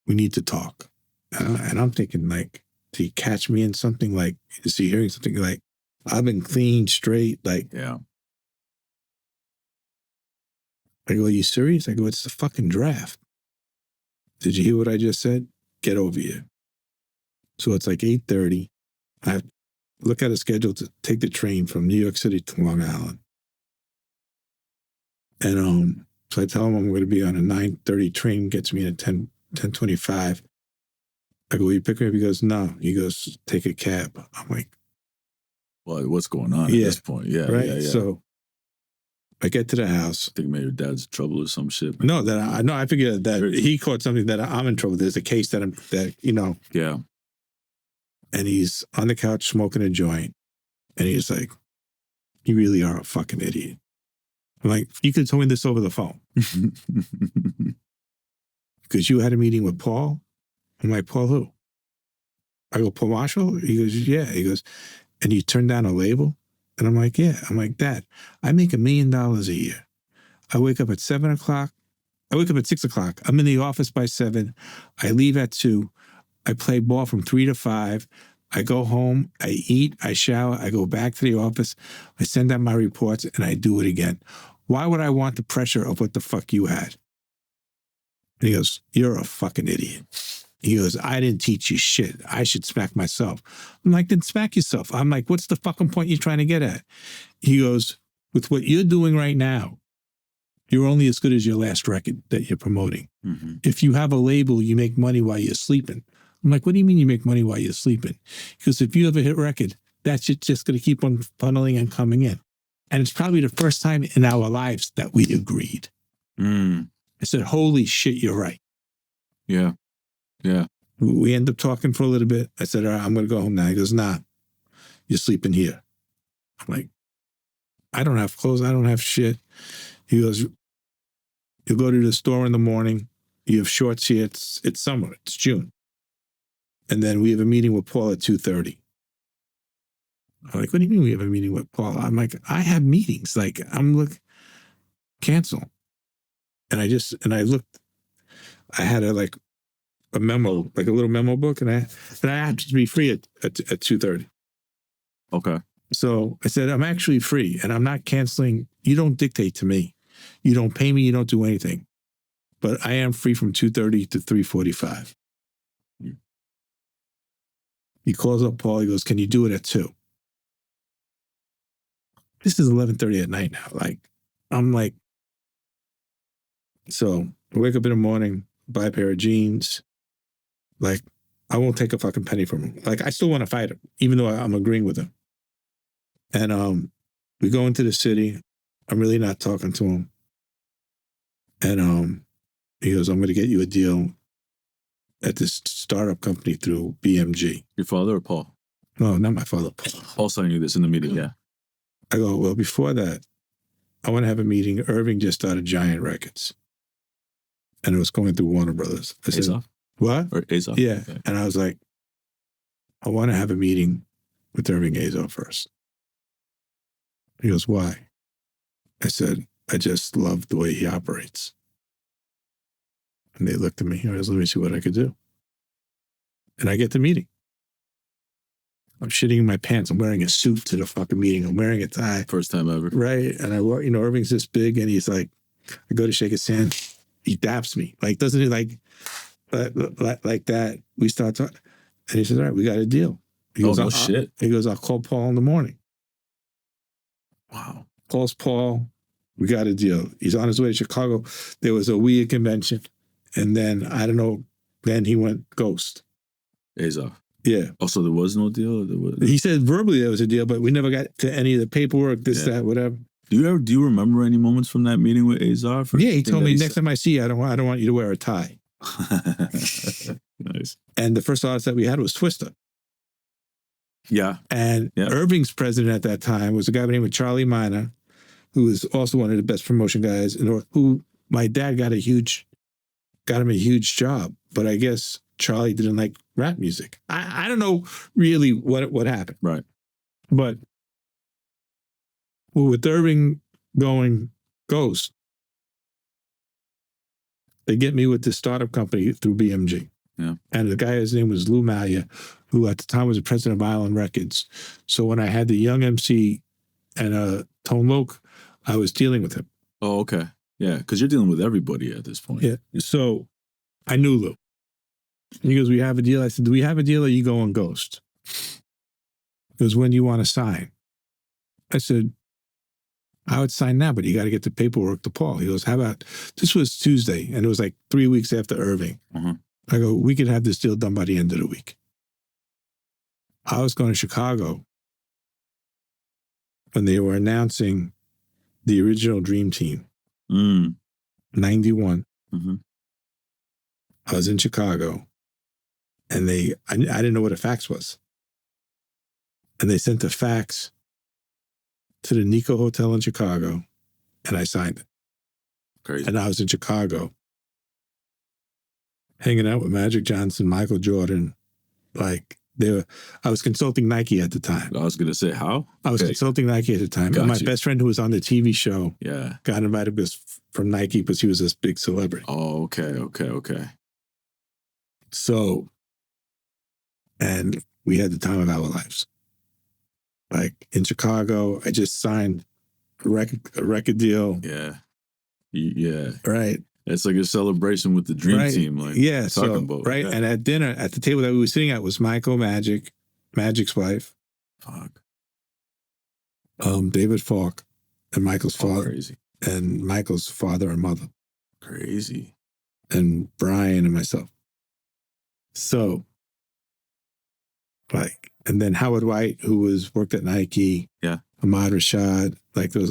we need to talk. And I'm thinking, like, did he catch me in something? Like, is he hearing something? Like, I've been clean, straight. Like, yeah. I go, are you serious? I go, it's the fucking draft. Did you hear what I just said? Get over here. So it's like 8:30. I have to look at a schedule to take the train from New York City to Long Island. And so I tell him I'm going to be on a 9:30 train, gets me at 10:25. I go, will you pick me up? He goes, no. He goes, take a cab. I'm like, well, what's going on at this point? Yeah, right. Yeah. So I get to the house. I think maybe your dad's in trouble or some shit. No, I figured that he caught something that I'm in trouble. There's a case that Yeah. And he's on the couch smoking a joint, and he's like, you really are a fucking idiot. I'm like, you could have told me this over the phone. Because you had a meeting with Paul. I'm like, Paul who? I go, Paul Marshall? He goes, yeah. He goes, and you turned down a label? And I'm like, yeah. I'm like, Dad, I make $1 million a year. I wake up at 7 o'clock. I wake up at 6 o'clock. I'm in the office by 7. I leave at 2. I play ball from 3 to 5. I go home. I eat. I shower. I go back to the office. I send out my reports, and I do it again. Why would I want the pressure of what the fuck you had? And he goes, you're a fucking idiot. He goes, I didn't teach you shit. I should smack myself. I'm like, then smack yourself. I'm like, what's the fucking point you're trying to get at? He goes, with what you're doing right now, you're only as good as your last record that you're promoting. Mm-hmm. If you have a label, you make money while you're sleeping. I'm like, what do you mean you make money while you're sleeping? Because if you have a hit record, that shit's just going to keep on funneling and coming in. And it's probably the first time in our lives that we agreed. Mm. I said, holy shit, you're right. Yeah. Yeah. We end up talking for a little bit. I said, all right, I'm going to go home now. He goes, nah, you're sleeping here. I'm like, I don't have clothes. I don't have shit. He goes, you go to the store in the morning. You have shorts here. It's summer. It's June. And then we have a meeting with Paul at 2:30. I'm like, what do you mean we have a meeting with Paul? I'm like, I have meetings. Like, cancel. And I looked, I had a memo, like a little memo book, and I had to be free at 2:30. Okay. So I said, I'm actually free and I'm not canceling. You don't dictate to me. You don't pay me. You don't do anything. But I am free from 2:30 to 3:45. He calls up Paul. He goes, can you do it at 2? This is 11:30 at night now. I'm like, so I wake up in the morning, buy a pair of jeans. Like, I won't take a fucking penny from him. Like, I still want to fight him, even though I'm agreeing with him. And we go into the city. I'm really not talking to him. And he goes, I'm going to get you a deal at this startup company through BMG. Your father or Paul? No, not my father. Paul's telling you this in the meeting, yeah. I go, well, before that, I want to have a meeting. Irving just started Giant Records. And it was going through Warner Brothers. I said, Azov? what? Or Azov? Yeah. Okay. And I was like, I want to have a meeting with Irving Azov first. He goes, why? I said, I just love the way he operates. And they looked at me. He goes, let me see what I could do. And I get the meeting. I'm shitting in my pants. I'm wearing a suit to the fucking meeting. I'm wearing a tie. First time ever. Right. And I walk, Irving's this big and he's like, I go to shake his hand. He daps me. Like, doesn't he like that? We start talking. And he says, all right, we got a deal. He goes, no shit. He goes, I'll call Paul in the morning. Wow. Calls Paul. We got a deal. He's on his way to Chicago. There was a weird convention. And then, I don't know, then he went ghost. Azov. Yeah. Oh, so there was no deal? He said verbally there was a deal, but we never got to any of the paperwork, that, whatever. Do you remember any moments from that meeting with Azov? Yeah, he told me, next time I see you, I don't want you to wear a tie. Nice. And the first artist that we had was Twister. Yeah. And Irving's president at that time was a guy by the name of Charlie Miner, who was also one of the best promotion guys, who my dad got him a huge job. But I guess Charlie didn't like rap music. I don't know really what happened. Right. But with Irving going ghost, they get me with this startup company through BMG. Yeah. And the guy, his name was Lou Malia, who at the time was the president of Island Records. So when I had the Young MC and Tone Loc, I was dealing with him. Oh, okay. Yeah, because you're dealing with everybody at this point. Yeah. So I knew Lou. He goes, we have a deal. I said, do we have a deal or you go on ghost? He goes, when do you want to sign? I said, I would sign now, but you got to get the paperwork to Paul. He goes, how about, this was Tuesday, and it was like 3 weeks after Irving. Uh-huh. I go, we could have this deal done by the end of the week. I was going to Chicago when they were announcing the original Dream Team. 91. Mm-hmm. I was in Chicago, and I didn't know what a fax was. And they sent a fax to the Nico Hotel in Chicago, and I signed it. Crazy. And I was in Chicago, hanging out with Magic Johnson, Michael Jordan. I was consulting Nike at the time. I was going to say, how? I was consulting Nike at the time. And my best friend who was on the TV show got invited from Nike because he was this big celebrity. Oh, okay. So, and we had the time of our lives. Like in Chicago, I just signed a record deal. Yeah. Yeah. Right. It's like a celebration with the Dream Team. Like, talking about. Right. And at dinner, at the table that we were sitting at was Michael, Magic's wife. Fuck. David Falk and Michael's father. Crazy. And Michael's father and mother. Crazy. And Brian and myself. So, and then Howard White, who worked at Nike. Yeah. Ahmad Rashad. Like, there was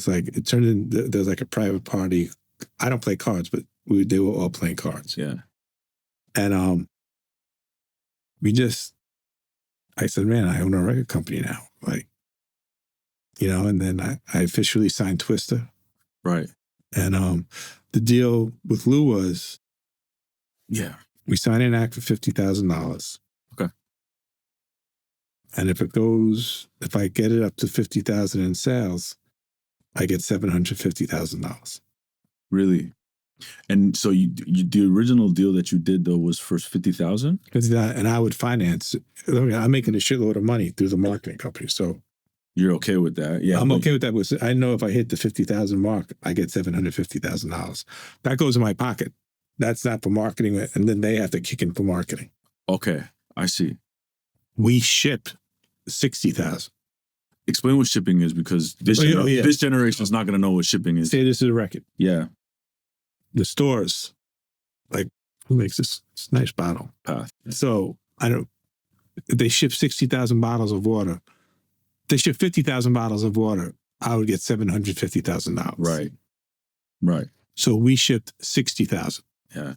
it turned in, there was like a private party. I don't play cards, but they were all playing cards. Yeah. And I said, man, I own a record company now. Like, you know, and then I officially signed Twista. Right. And the deal with Lou was we sign an act for $50,000. Okay. And if I get it up to 50,000 in sales, I get $750,000. Really? And so the original deal that you did though was for 50,000? And I would finance. I'm making a shitload of money through the marketing company. So you're okay with that? Yeah. I'm okay with that because I know if I hit the 50,000 mark, I get $750,000. That goes in my pocket. That's not for marketing. And then they have to kick in for marketing. Okay. I see. We ship 60,000. Explain what shipping is, because this generation is not going to know what shipping is. Say this is a record. Yeah. The stores, like, who makes this nice bottle? Path. So they ship 60,000 bottles of water. They ship 50,000 bottles of water. I would get $750,000. Right. Right. So we shipped 60,000. Yeah.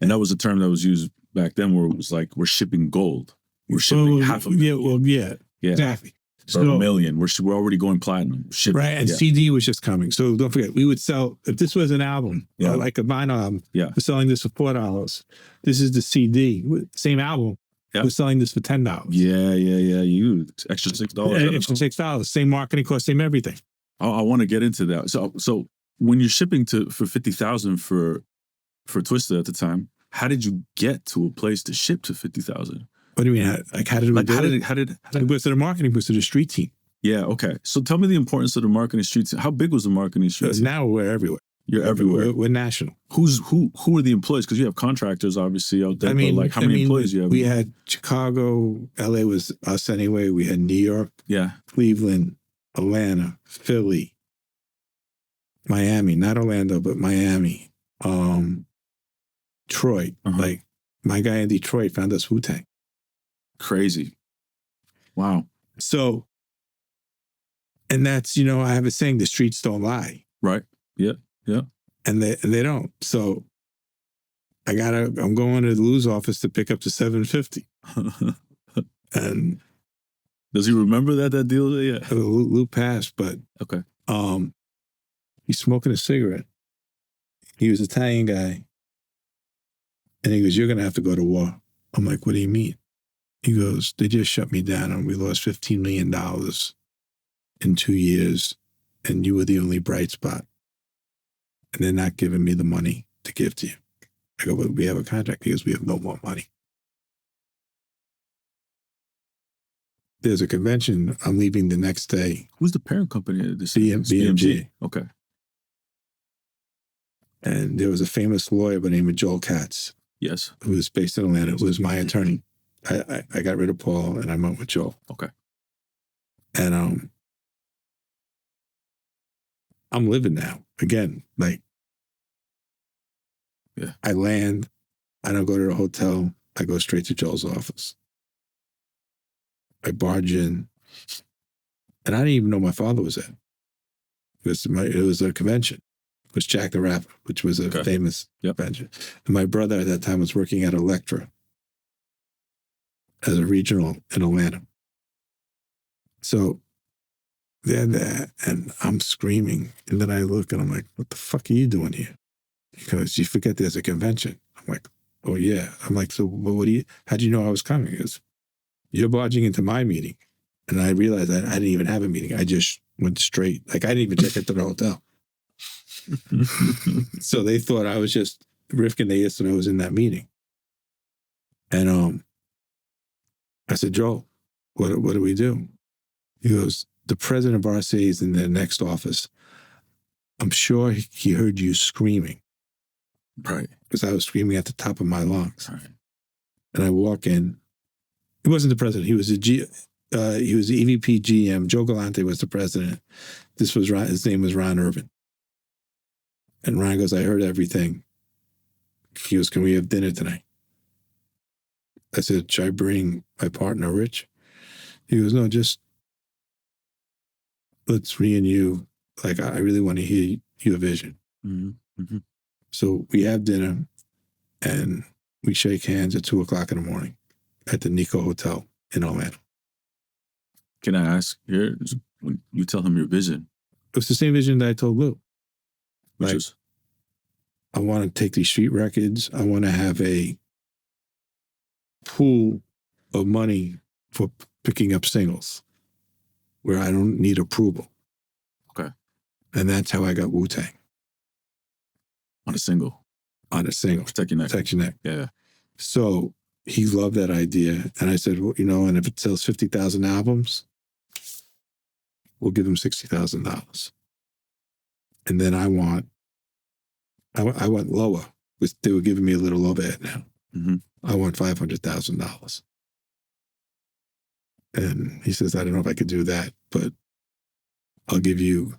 And that was a term that was used back then where it was like, we're shipping gold. We're shipping half a million. Yeah, exactly. So, a million. We're already going platinum. Shipping. Right. And CD was just coming. So don't forget, we would sell, if this was an album, or like a vinyl album, we're selling this for $4. This is the CD. Same album. Yep. We're selling this for $10. Yeah. You extra $6. Extra $6. Same marketing cost, same everything. I want to get into that. So when you're shipping for 50,000 for Twista at the time, how did you get to a place to ship to 50,000? What do you mean? How did we do it? How did it was to the marketing, was to the street team. Yeah. Okay. So tell me the importance of the marketing street team. How big was the marketing street team? Now we're everywhere. You're everywhere. We're national. Who are the employees? Because you have contractors obviously out there. But like, how many employees do you have? We had Chicago, LA was us anyway. We had New York, Cleveland, Atlanta, Philly, Miami, not Orlando, but Miami, Detroit. Like, my guy in Detroit found us Wu-Tang. Crazy. Wow. So, and that's, I have a saying, the streets don't lie. Right. Yeah. And they don't. So I'm going to Lou's office to pick up the $750. And does he remember that deal? Yeah. Lou passed, but okay. He's smoking a cigarette. He was an Italian guy. And he goes, "You're going to have to go to war." I'm like, "What do you mean?" He goes, "They just shut me down and we lost $15 million in 2 years. And you were the only bright spot. And they're not giving me the money to give to you." I go, "But we have a contract." He goes, "We have no more money." There's a convention. I'm leaving the next day. Who's the parent company of this? BMG. Okay. And there was a famous lawyer by the name of Joel Katz. Yes. Who was based in Atlanta. Who was my attorney. I got rid of Paul and I went with Joel. Okay. And I'm living now. Again, like, I land, I don't go to the hotel, I go straight to Joel's office. I barge in, and I didn't even know my father was there. It was a convention. It was Jack the Rapper, which was a famous convention. And my brother at that time was working at Elektra as a regional in Atlanta. So they're there, and I'm screaming. And then I look, and I'm like, "What the fuck are you doing here?" Because you forget there's a convention. I'm like, "Oh, yeah." I'm like, "So how'd you know I was coming?" He goes, "You're barging into my meeting." And I realized I didn't even have a meeting. I just went straight. Like, I didn't even check into the hotel. So they thought I was just Rifkind. They asked when I was in that meeting. And I said, "Joel, what do we do?" He goes, "The president of RCA is in the next office. I'm sure he heard you screaming." Right. Because I was screaming at the top of my lungs. Right. And I walk in. He wasn't the president. He was the EVP GM. Joe Galante was the president. His name was Ron Irvin. And Ron goes, "I heard everything." He goes, "Can we have dinner tonight?" I said, "Should I bring my partner, Rich?" He goes, "No, just let's me and you. Like, I really want to hear your vision." Mm-hmm. Mm-hmm. So we have dinner and we shake hands at 2:00 in the morning at the Nico Hotel in Orlando. Can I ask here? When you tell him your vision, It was the same vision that I told Lou. which Like, is I want to take these street records. I want to have a pool of money for picking up singles where I don't need approval. Okay. And that's how I got Wu-Tang on a single. on a single. Protect your neck. Protect Your Neck. Yeah. So he loved that idea. And I said, well, you know, and if it sells 50,000 albums, we'll give him $60,000. And then I went lower. They were giving me a little overhead now. Mm-hmm. I want $500,000. And he says, I don't know if I could do that, but I'll give you,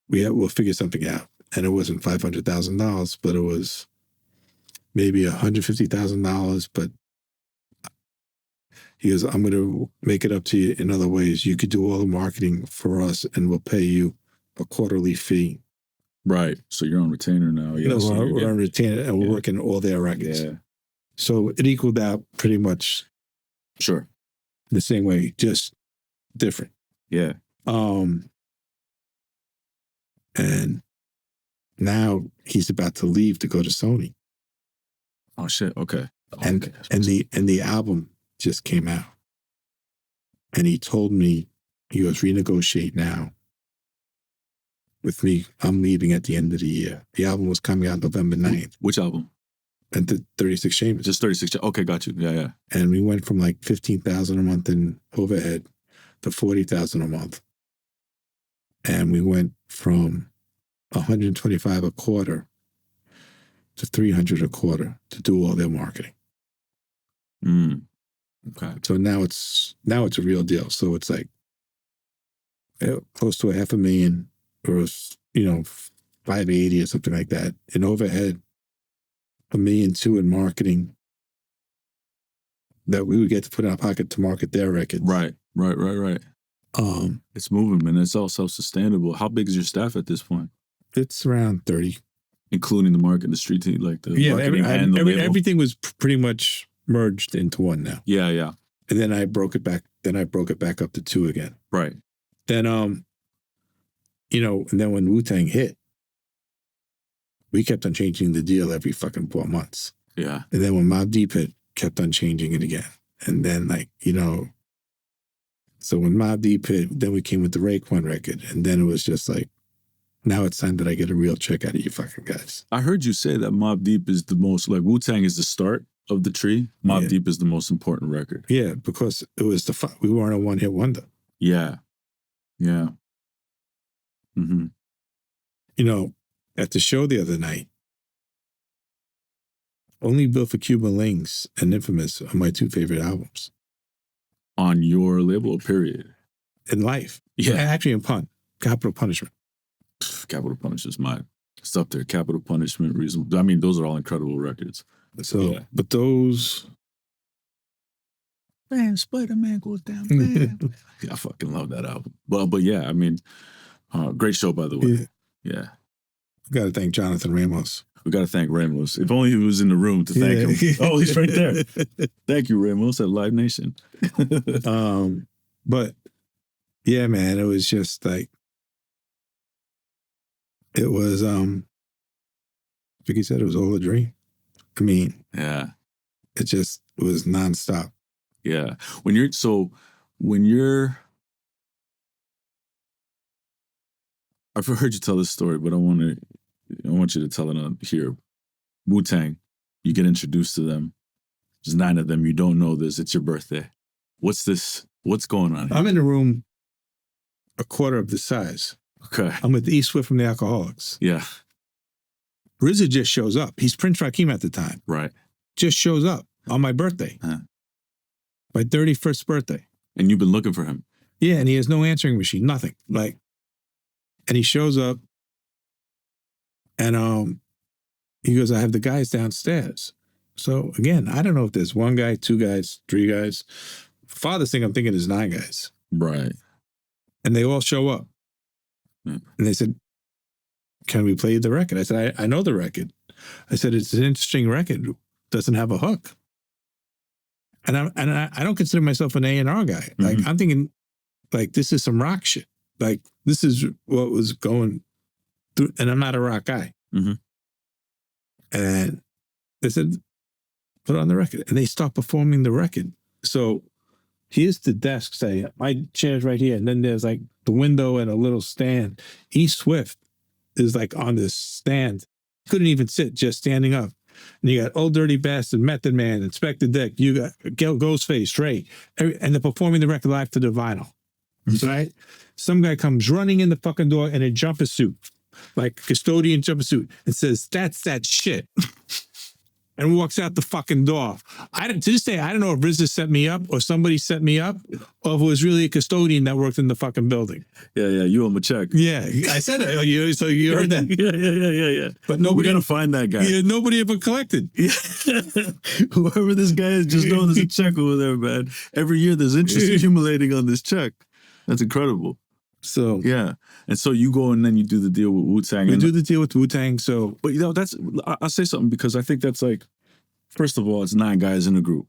we'll figure something out. And it wasn't $500,000, but it was maybe $150,000. But he goes, I'm going to make it up to you in other ways. You could do all the marketing for us and we'll pay you a quarterly fee. Right. So you're on retainer now. Yeah. No, so we're on retainer and we're working all their records. Yeah. So it equaled out pretty much Sure. the same way, just different. Yeah. And now he's about to leave to go to Sony. Oh shit. Okay. And the album just came out. And he told me, he goes, renegotiate now with me. I'm leaving at the end of the year. The album was coming out November 9th. Which album? And the 36 Chambers. Just 36. Okay, got you. Yeah, yeah. And we went from like $15,000 a month in overhead to $40,000 a month. And we went from $125 a quarter to $300 a quarter to do all their marketing. Okay. So now it's a real deal. So it's like close to $500,000 or, you know, 580 or something like that in overhead, $1.2 million in marketing that we would get to put in our pocket to market their records. Right. It's moving, man. It's all self-sustainable. How big is your staff at this point? It's around 30. Including the market, the street team, like the marketing and the label? Everything was pretty much merged into one now. Yeah, yeah. And then I broke it back. Then I broke it back up to 2 again. Right. Then, you know, and then when Wu-Tang hit, we kept on changing the deal every fucking 4 months. Yeah. And then when Mobb Deep hit, kept on changing it again. And then, like, you know, so when Mobb Deep hit, then we came with the Rifkind record. And then it was just like, now it's time that I get a real check out of you fucking guys. I heard you say that Mobb Deep is the most, like, Wu-Tang is the start of the tree. Mobb Deep is the most important record. Yeah, because it was we weren't a one-hit wonder. Yeah. Yeah. Mm-hmm. You know, at the show the other night, Only Built for Cuban Links and Infamous are my 2 favorite albums. On your label, period. In life. Yeah. Actually in Capital Punishment. Capital Punishment is mine. It's up there. Capital Punishment, Reasonable. I mean, those are all incredible records. So, but those... Man, Spider-Man goes down, man. I fucking love that album. But yeah, I mean, great show, by the way. Yeah. We got to thank Jonathan Ramos. We got to thank Ramos. If only he was in the room to thank him. Oh, he's right there. Thank you, Ramos, at Live Nation. But yeah, man, it was just like, it was, Vicky said it was all a dream. I mean, yeah, it was nonstop. Yeah. When you're, I've heard you tell this story, but I want you to tell it on here. Wu-Tang, you get introduced to them. There's 9 of them. You don't know this. It's your birthday. What's this? What's going on here? I'm in the room a quarter of the size. Okay. I'm with E Swift from the Alcoholics. Yeah. RZA just shows up. He's Prince Rakim at the time. Right. Just shows up on my birthday. My 31st birthday. And you've been looking for him. Yeah, and he has no answering machine, nothing. Like, and he shows up and he goes, I have the guys downstairs. So again, I don't know if there's 1 guy, 2 guys, 3 guys. Farthest thing I'm thinking is 9 guys. Right. And they all show up. And they said, can we play the record? I said, I know the record. I said, it's an interesting record. Doesn't have a hook. I don't consider myself an A&R guy. Like I'm thinking, like this is some rock shit. Like this is what was going through, and I'm not a rock guy. And they said, put it on the record, and they start performing the record. So here's the desk, say my chair's right here, and then there's like the window and a little stand. E Swift is like on this stand, couldn't even sit, just standing up. And you got Old Dirty Bastard, Method Man, Inspector Deck, you got Ghostface, Dre, and they're performing the record live to the vinyl. Right? Some guy comes running in the fucking door in a jumper suit, like custodian jumper suit, and says, "That's that shit." And walks out the fucking door. To this day, I don't know if RZA set me up or somebody set me up, or if it was really a custodian that worked in the fucking building. Yeah, you owe him a check. Yeah, I said it. So you heard that. Yeah. But nobody, we gotta find that guy. Yeah, nobody ever collected. Whoever this guy is, just know there's a check over there, man. Every year there's interest accumulating on this check. That's incredible. So yeah, and so you go and then you do the deal with Wu-Tang. We do the deal with Wu-Tang. So, but I'll say something, because I think that's like, first of all, it's 9 guys in a group.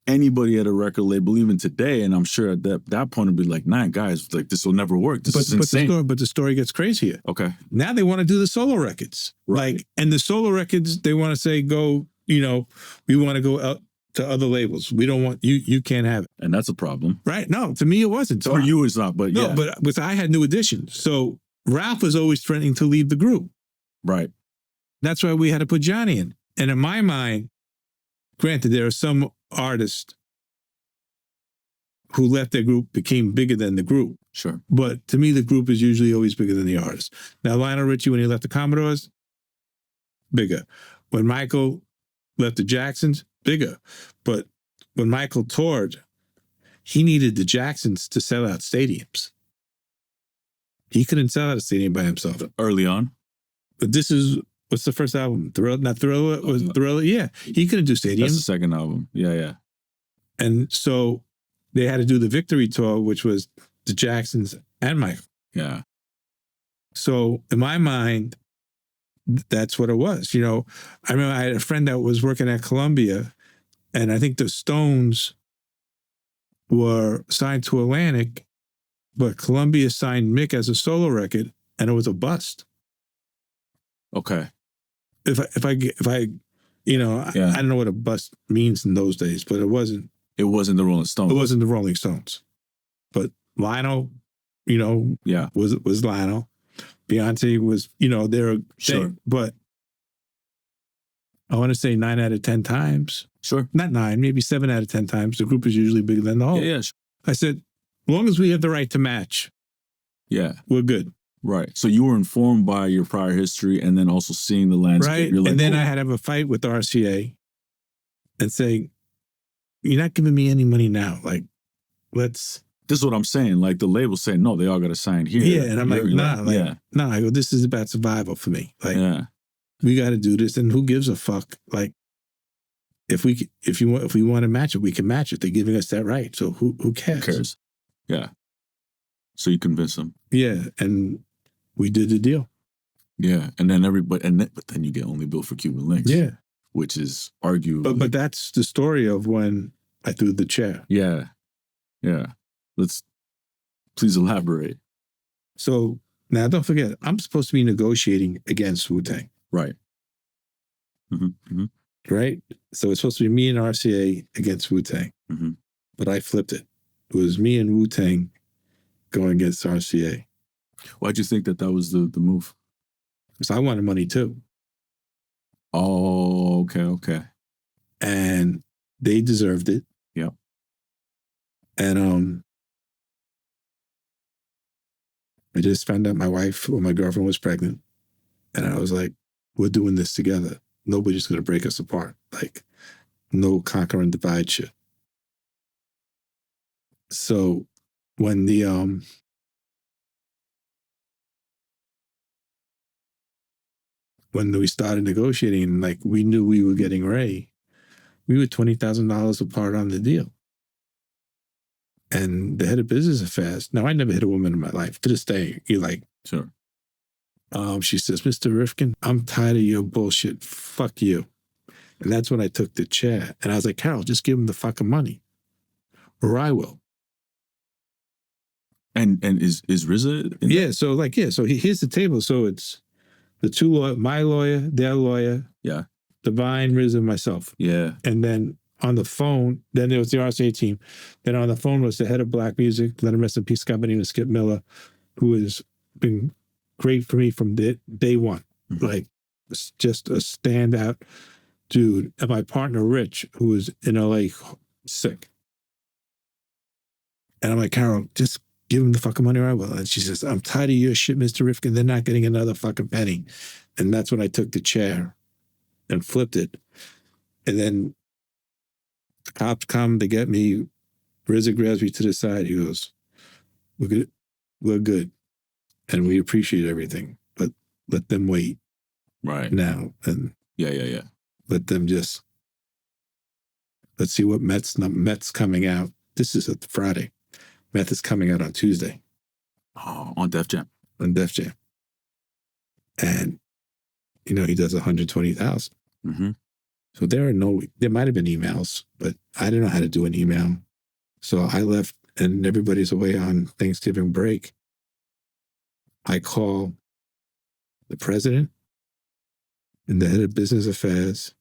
Anybody at a record label, even today, and I'm sure at that point would be like, 9 guys, like this will never work. This is insane. But the story gets crazier. Okay. Now they want to do the solo records. Right. Like, and the solo records, they want to say, go, we want to go out to other labels. We don't want you can't have it. And that's a problem. Right. No, to me it wasn't. So for you it's not, but no, yeah. But with I had New Edition. So Ralph was always threatening to leave the group. Right. That's why we had to put Johnny in. And in my mind, granted, there are some artists who left their group, became bigger than the group. Sure. But to me, the group is usually always bigger than the artist. Now, Lionel Richie, when he left the Commodores, bigger. When Michael left the Jacksons, bigger. But when Michael toured, he needed the Jacksons to sell out stadiums. He couldn't sell out a stadium by himself. Early on? But what's the first album? Thriller? Was Thriller? Yeah. He couldn't do stadiums. That's the second album. Yeah. And so they had to do the Victory Tour, which was the Jacksons and Michael. Yeah. So in my mind, that's what it was. I remember I had a friend that was working at Columbia, and I think the Stones were signed to Atlantic, but Columbia signed Mick as a solo record, and it was a bust. Okay. If I I don't know what a bust means in those days, but it wasn't. It wasn't the Rolling Stones. It wasn't the Rolling Stones, but Lionel, was Lionel. Beyonce was, they're sure, but I want to say 9 out of 10 times. Sure, not 9, maybe 7 out of 10 times. The group is usually bigger than the whole. Yeah. Sure. I said, as long as we have the right to match, we're good. Right. So you were informed by your prior history, and then also seeing the landscape. Right. You're like, and then I had to have a fight with the RCA and say, "You're not giving me any money now. Like, let's." This is what I'm saying. Like the label saying, no, they all got to sign here. Yeah, and I'm like, nah, nah. I go, this is about survival for me. Like, we got to do this, and who gives a fuck? Like, if we want to match it, we can match it. They're giving us that right, so who cares? Who cares? Yeah. So you convince them. Yeah, and we did the deal. Yeah, and then but then you get only billed for Cuban Links. Yeah, which is arguably. But that's the story of when I threw the chair. Yeah. Let's please elaborate. So now don't forget, I'm supposed to be negotiating against Wu-Tang. Right. Mm-hmm. Right? So it's supposed to be me and RCA against Wu-Tang. Mm-hmm. But I flipped it. It was me and Wu-Tang going against RCA. Why'd you think that was the move? Because I wanted money too. Oh, okay. And they deserved it. Yeah. And I just found out my girlfriend was pregnant. And I was like, we're doing this together. Nobody's going to break us apart. Like, no conquer and divide shit. So when when we started negotiating, like we knew we were getting Ray, we were $20,000 apart on the deal. And the head of business affairs. Now, I never hit a woman in my life. To this day, you're like, sure. She says, Mr. Rifkind, I'm tired of your bullshit. Fuck you. And that's when I took the chair. And I was like, Carol, just give him the fucking money, or I will. And is RZA in Yeah, that? so like, yeah, so here's the table. So it's the two lawyers, my lawyer, their lawyer, Yeah. Divine, RZA, myself. Yeah. And then on the phone, then there was the RCA team. Then on the phone was the head of Black Music, let him rest in peace, Scott Benny, with Skip Miller, who has been great for me from day one. Mhm. Like, it's just a standout dude. And my partner, Rich, who was in LA sick. And I'm like, Carol, just give him the fucking money or I will. And she says, I'm tired of your shit, Mr. Rifkind. They're not getting another fucking penny. And that's when I took the chair and flipped it. And then the cops come to get me. RZA grabs me to the side. He goes, we're good. And we appreciate everything. But let them wait Right. now. And Yeah. let them just, let's see what Met's coming out. This is a Friday. Meth is coming out on Tuesday. Oh, on Def Jam. On Def Jam. And, you know, he does 120,000. Mm-hmm. So there might have been emails, but I didn't know how to do an email. So I left and everybody's away on Thanksgiving break. I call the president and the head of business affairs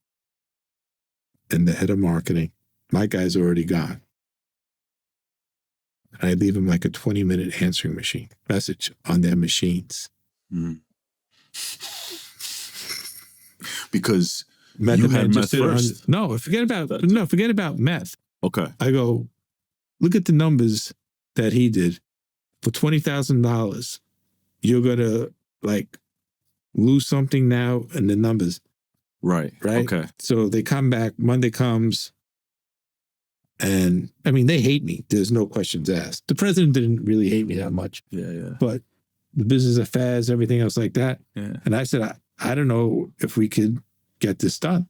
and the head of marketing. My guy's already gone. I leave him like a 20-minute answering message on their machines. Mm-hmm. Because Meth you Man had just meth did first. forget about meth. Okay. I go, look at the numbers that he did. For $20,000, you're gonna like lose something now in the numbers. Right. Right. Okay. So they come back, Monday comes, and I mean, they hate me. There's no questions asked. The president didn't really hate me that much. Yeah. But the business affairs, everything else like that. Yeah. And I said, I don't know if we could get this done.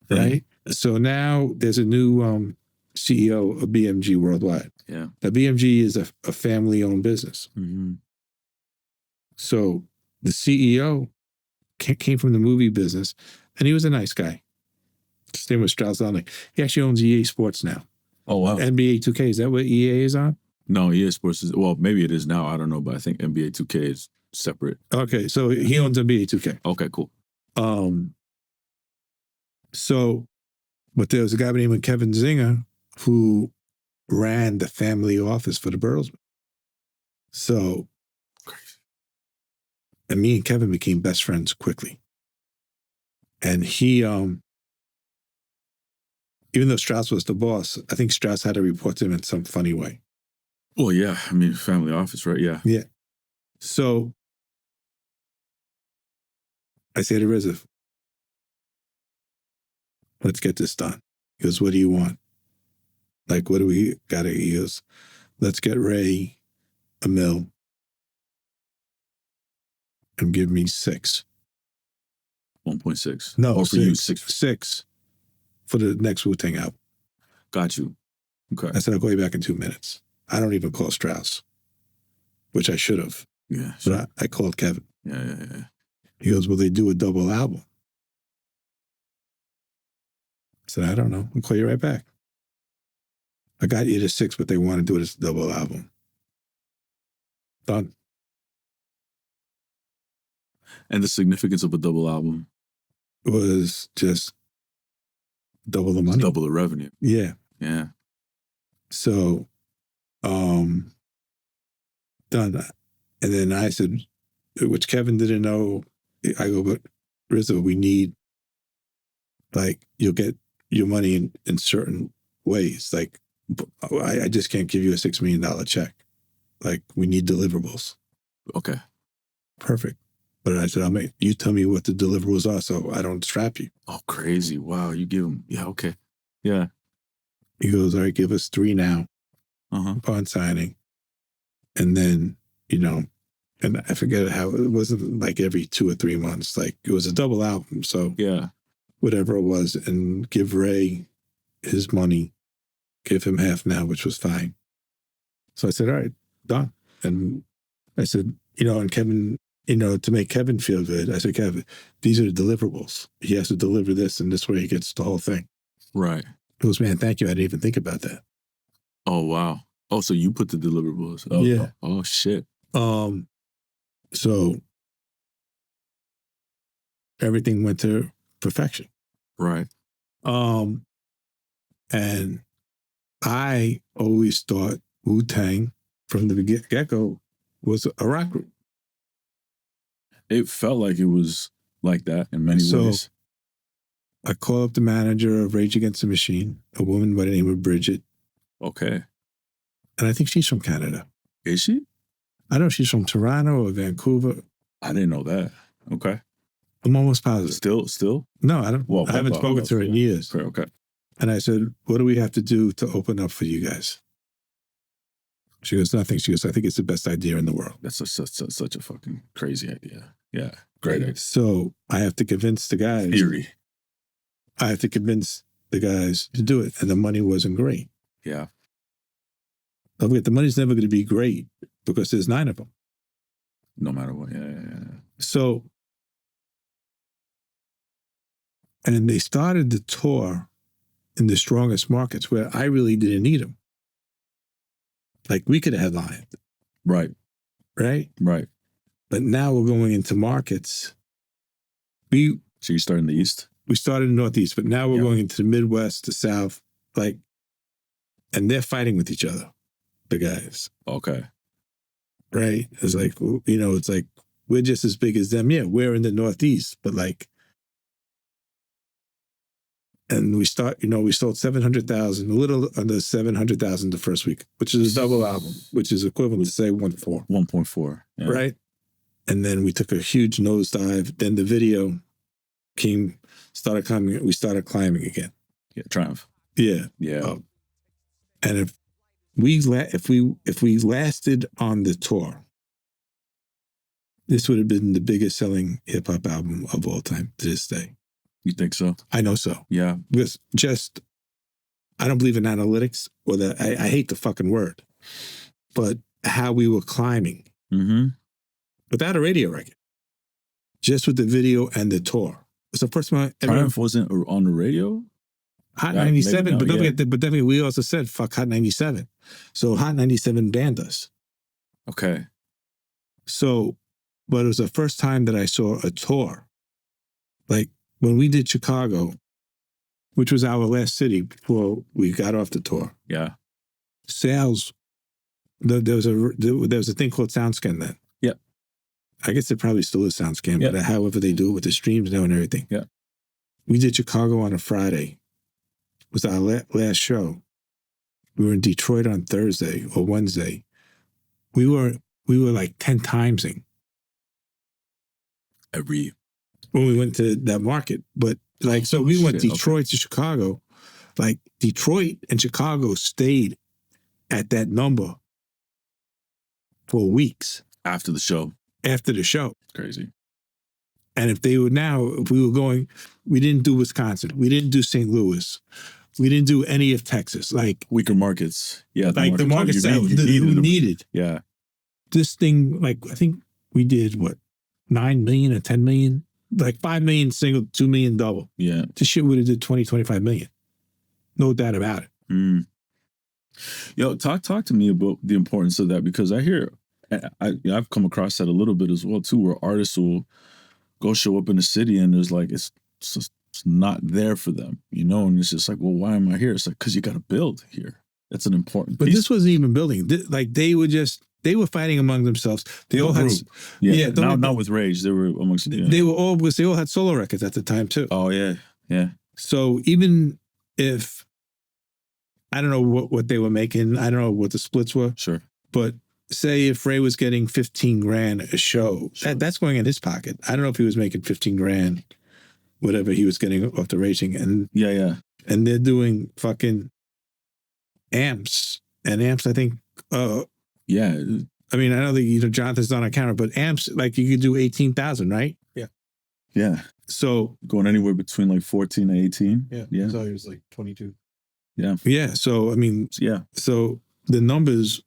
Right. So now there's a new CEO of BMG Worldwide. Yeah. Now, BMG is a family-owned business. Mm-hmm. So the CEO came from the movie business, and he was a nice guy. His name was Strauss Zelnick. He actually owns EA Sports now. Oh, wow. NBA 2K, is that what EA is on? No, EA Sports is, well, maybe it is now. I don't know, but I think NBA 2K is separate. Okay, so he owns NBA 2K. Okay, cool. So, but there was a guy by the name of Kevin Zinger who ran the family office for the Bertelsmann. So, and me and Kevin became best friends quickly. And he, even though Strauss was the boss, I think Strauss had to report to him in some funny way. Well, yeah. I mean, family office, right? Yeah. Yeah. So I say to RZA, let's get this done. He goes, what do you want? Like, what do we got to, he goes, let's get Ray a mill and give me 6. 1.6. No, or for you, 6. 6. 6 for the next Wu-Tang album. Got you. Okay. I said, I'll call you back in 2 minutes. I don't even call Strauss, which I should have. Yeah. Sure. But I called Kevin. Yeah. He goes, will they do a double album? I said, I don't know. I'll call you right back. I got you to 6, but they want to do it as a double album. Done. And the significance of a double album? It was just double the money. Double the revenue. Yeah. Yeah. So, done. And then I said, which Kevin didn't know, I go, but RZA, we need, like, you'll get your money in certain ways. Like, I just can't give you a $6 million check. Like, we need deliverables. Okay. Perfect. But I said, you tell me what the deliverables are so I don't strap you. Oh, crazy. Wow. You give him, yeah, okay. Yeah. He goes, all right, give us 3 now upon signing. And then, and I forget how, it wasn't like every 2 or 3 months. Like, it was a double album. So yeah, whatever it was, and give Ray his money, give him half now, which was fine. So I said, all right, done. And I said, and Kevin to make Kevin feel good, I said, Kevin, these are the deliverables. He has to deliver this, and this way he gets the whole thing. Right. He goes, man, thank you. I didn't even think about that. Oh, wow. Oh, so you put the deliverables. Oh, Yeah. Oh, shit. So everything went to perfection. Right. And I always thought Wu-Tang from the get-go was a rock group. It felt like it was like that in many ways. I called up the manager of Rage Against the Machine, a woman by the name of Bridget. Okay. And I think she's from Canada. Is she? I don't know if she's from Toronto or Vancouver. I didn't know that. Okay. I'm almost positive. Still? No, I don't. Well, I haven't spoken to her in years. Okay. And I said, what do we have to do to open up for you guys? She goes, nothing. She goes, I think it's the best idea in the world. That's such a fucking crazy idea. Yeah. Great idea. So I have to convince the guys. Theory. I have to convince the guys to do it. And the money wasn't great. Yeah. Don't forget, the money's never going to be great because there's 9 of them. No matter what. Yeah. So, and they started the tour in the strongest markets where I really didn't need them. Like, we could have headlined. Right. Right? Right. But now we're going into markets. So you started in the East? We started in the Northeast, but now we're going into the Midwest, the South, and they're fighting with each other, the guys. Okay. Right? It's like, it's like, we're just as big as them. Yeah, we're in the Northeast, but and we sold 700,000, a little under 700,000 the first week, which is a double album, which is equivalent to say 1.4. 1.4. Yeah. Right? And then we took a huge nosedive. Then the video started climbing. We started climbing again. Yeah, Triumph. Yeah. Yeah. And if we lasted on the tour, this would have been the biggest selling hip hop album of all time to this day. You think so? I know so. Yeah. Because I don't believe in analytics, or I hate the fucking word, but how we were climbing without a radio record, just with the video and the tour. It was the first time Triumph wasn't on the radio? Hot 97, but definitely we also said fuck Hot 97. So Hot 97 banned us. Okay. So, but it was the first time that I saw a tour. Like when we did Chicago, which was our last city before we got off the tour. Yeah. Sales, there was a thing called SoundScan then. Yep. I guess it probably still is SoundScan, but however they do it with the streams now and everything. Yeah. We did Chicago on a Friday. It was our last show. We were in Detroit on Thursday or Wednesday. We were like 10 timesing when we went to that market. But so we went Detroit to Chicago. Like Detroit and Chicago stayed at that number for weeks. After the show. Crazy. And if we were going, we didn't do Wisconsin. We didn't do St. Louis. We didn't do any of Texas. Like weaker markets. Yeah. The markets that we needed. Yeah. This thing, I think we did 9 million or 10 million? Like 5 million single, 2 million double. Yeah. This shit would have did 20, 25 million. No doubt about it. Mm. Yo, talk to me about the importance of that, because I hear, I've come across that a little bit as well too, where artists will go show up in the city and there's it's just not there for them, and it's just like, well, why am I here? It's like, because you got to build here. That's an important piece. But this wasn't even building. They were fighting among themselves. They all had, not with Rage. They were amongst. They were all because they all had solo records at the time too. Oh yeah. So even if I don't know what they were making, I don't know what the splits were. Sure. But say if Ray was getting 15 grand a show, that's going in his pocket. I don't know if he was making 15 grand, whatever he was getting off the racing, and and they're doing fucking amps, I think. Yeah. I mean, I know that Jonathan's not on camera, but amps, you could do 18,000, right? Yeah. Yeah. So going anywhere between 14 to 18. Yeah. Yeah. So he was 22. Yeah. Yeah. So I mean, So the numbers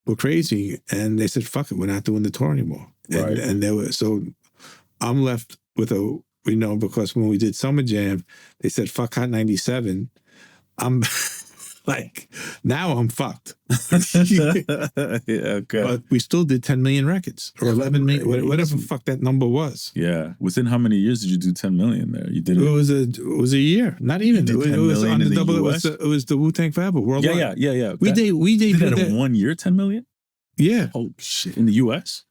were crazy, and they said, "Fuck it, we're not doing the tour anymore." Right. And there was, so I'm left with a, because when we did Summer Jam, they said, fuck Hot 97. I'm like, now I'm fucked. Yeah, okay. But we still did 10 million records or 11 million, whatever the fuck that number was. Yeah. Within how many years did you do 10 million there? You did it. It was a year, not even. You did It 10 was million on the in the double. US? It was the Wu-Tang Forever worldwide. Yeah. We did that that in 1 year, 10 million? Yeah. Oh shit. In the US?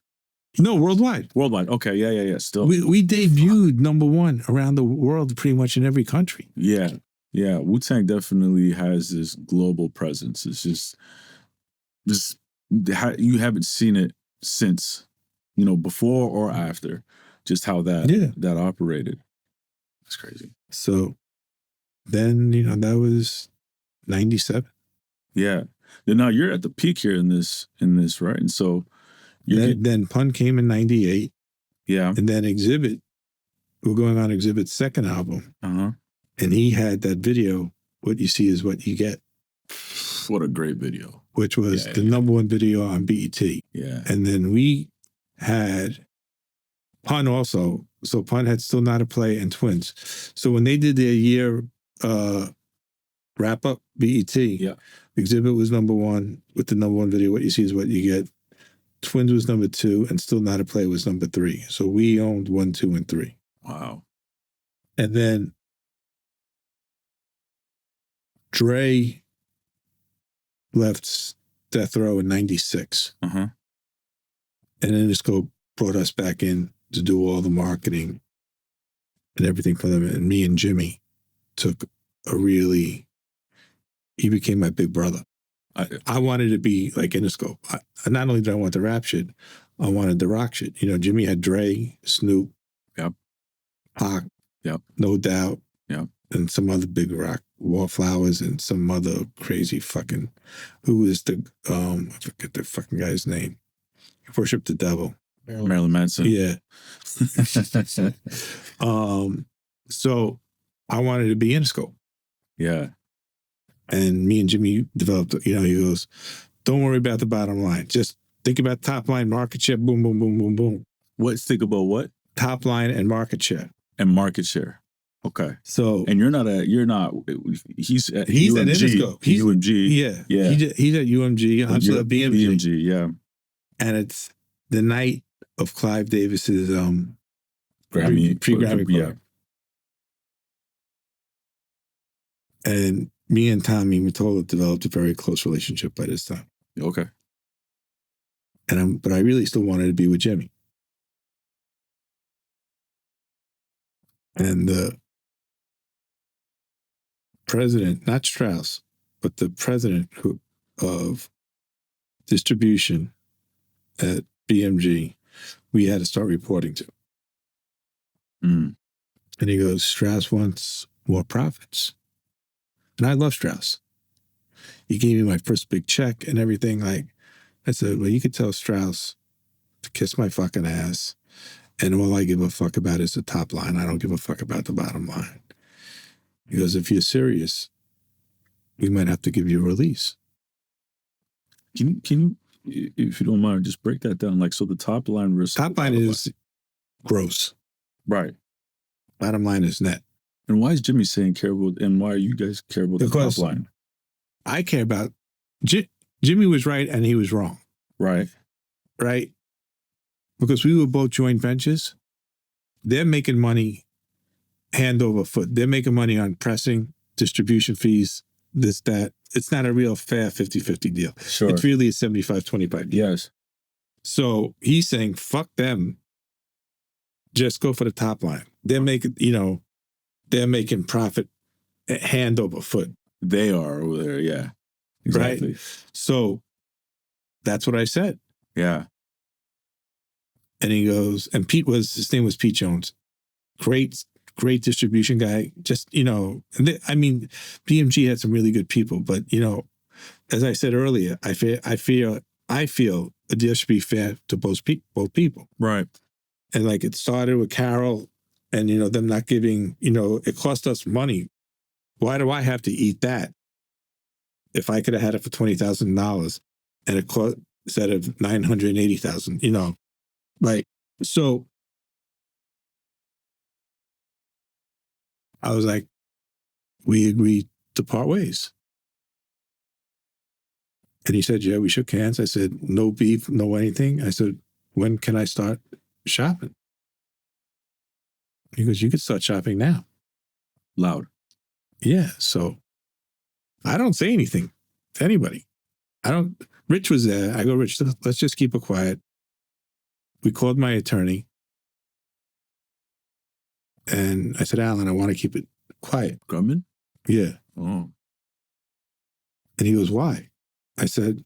No, worldwide. Worldwide. Okay. Yeah. Still. We debuted number one around the world, pretty much in every country. Yeah. Wu-Tang definitely has this global presence. It's just you haven't seen it since, before or after, just how that operated. It's crazy. So then, that was 97. Yeah. Now you're at the peak here in this, right? And so Then Pun came in 98. Yeah. And then Exhibit, we're going on Exhibit's second album. Uh-huh. And he had that video, What You See Is What You Get. What a great video. Which was the number one video on BET. Yeah. And then we had Pun also. So Pun had Still Not a Play and Twins. So when they did their year wrap up, BET, Exhibit was number one with the number one video, What You See Is What You Get. Twins was number 2, and Still Not a Play was number 3. So we owned 1, 2, and 3. Wow. And then Dre left Death Row in 96. Uh-huh. And Interscope brought us back in to do all the marketing and everything for them. And me and Jimmy took he became my big brother. I wanted to be like Interscope. Not only did I want the rap shit, I wanted the rock shit. Jimmy had Dre, Snoop, Pac, No Doubt, and some other big rock, Wallflowers, and some other crazy fucking, who is the, I forget the fucking guy's name. Worship the Devil. Marilyn Manson. Yeah. So I wanted to be Interscope. Yeah. And me and Jimmy developed, he goes, don't worry about the bottom line. Just think about top line, market share, boom, boom, boom, boom, boom. Think about what? Top line and market share. And market share. Okay. So, and he's at Interscope. He's UMG. Yeah. He's at UMG. I'm still at BMG. BMG, yeah. And it's the night of Clive Davis's Grammy. Pre-Grammy party. Yeah. And me and Tommy Mottola developed a very close relationship by this time. Okay. But I really still wanted to be with Jimmy. And the president, not Strauss, but the president of distribution at BMG, we had to start reporting to. Mm. And he goes, Strauss wants more profits. And I love Strauss. He gave me my first big check and everything. I said, well, you could tell Strauss to kiss my fucking ass. And all I give a fuck about is the top line. I don't give a fuck about the bottom line. He goes, if you're serious, we might have to give you a release. Can you, if you don't mind, just break that down? Like, so the top line versus... Top line is gross. Right. Bottom line is net. And why is Jimmy saying care about, and why are you guys care about the top line? I care about... Jimmy was right and he was wrong. Right. Right? Because we were both joint ventures. They're making money hand over foot. They're making money on pressing, distribution fees, this, that. It's not a real fair 50-50 deal. Sure. It's really a 75-25 deal. Yes. So he's saying, fuck them. Just go for the top line. They're making, they're making profit hand over foot. They are over there, yeah. Exactly. Right? So that's what I said. Yeah. And he goes, and his name was Pete Jones. Great distribution guy. Just, BMG had some really good people, but, as I said earlier, I feel a deal should be fair to both people. Right. And like it started with Carol and, them not giving, it cost us money. Why do I have to eat that? If I could have had it for $20,000 and it cost instead of $980,000, Like, so I was like, we agreed to part ways. And he said, yeah, we shook hands. I said, no beef, no anything. I said, when can I start shopping? He goes, you can start shopping now. Loud. Yeah. So I don't say anything to anybody. Rich was there. I go, Rich, let's just keep it quiet. We called my attorney. And I said, Alan, I want to keep it quiet. Grumman? Yeah. Oh. And he goes, why? I said,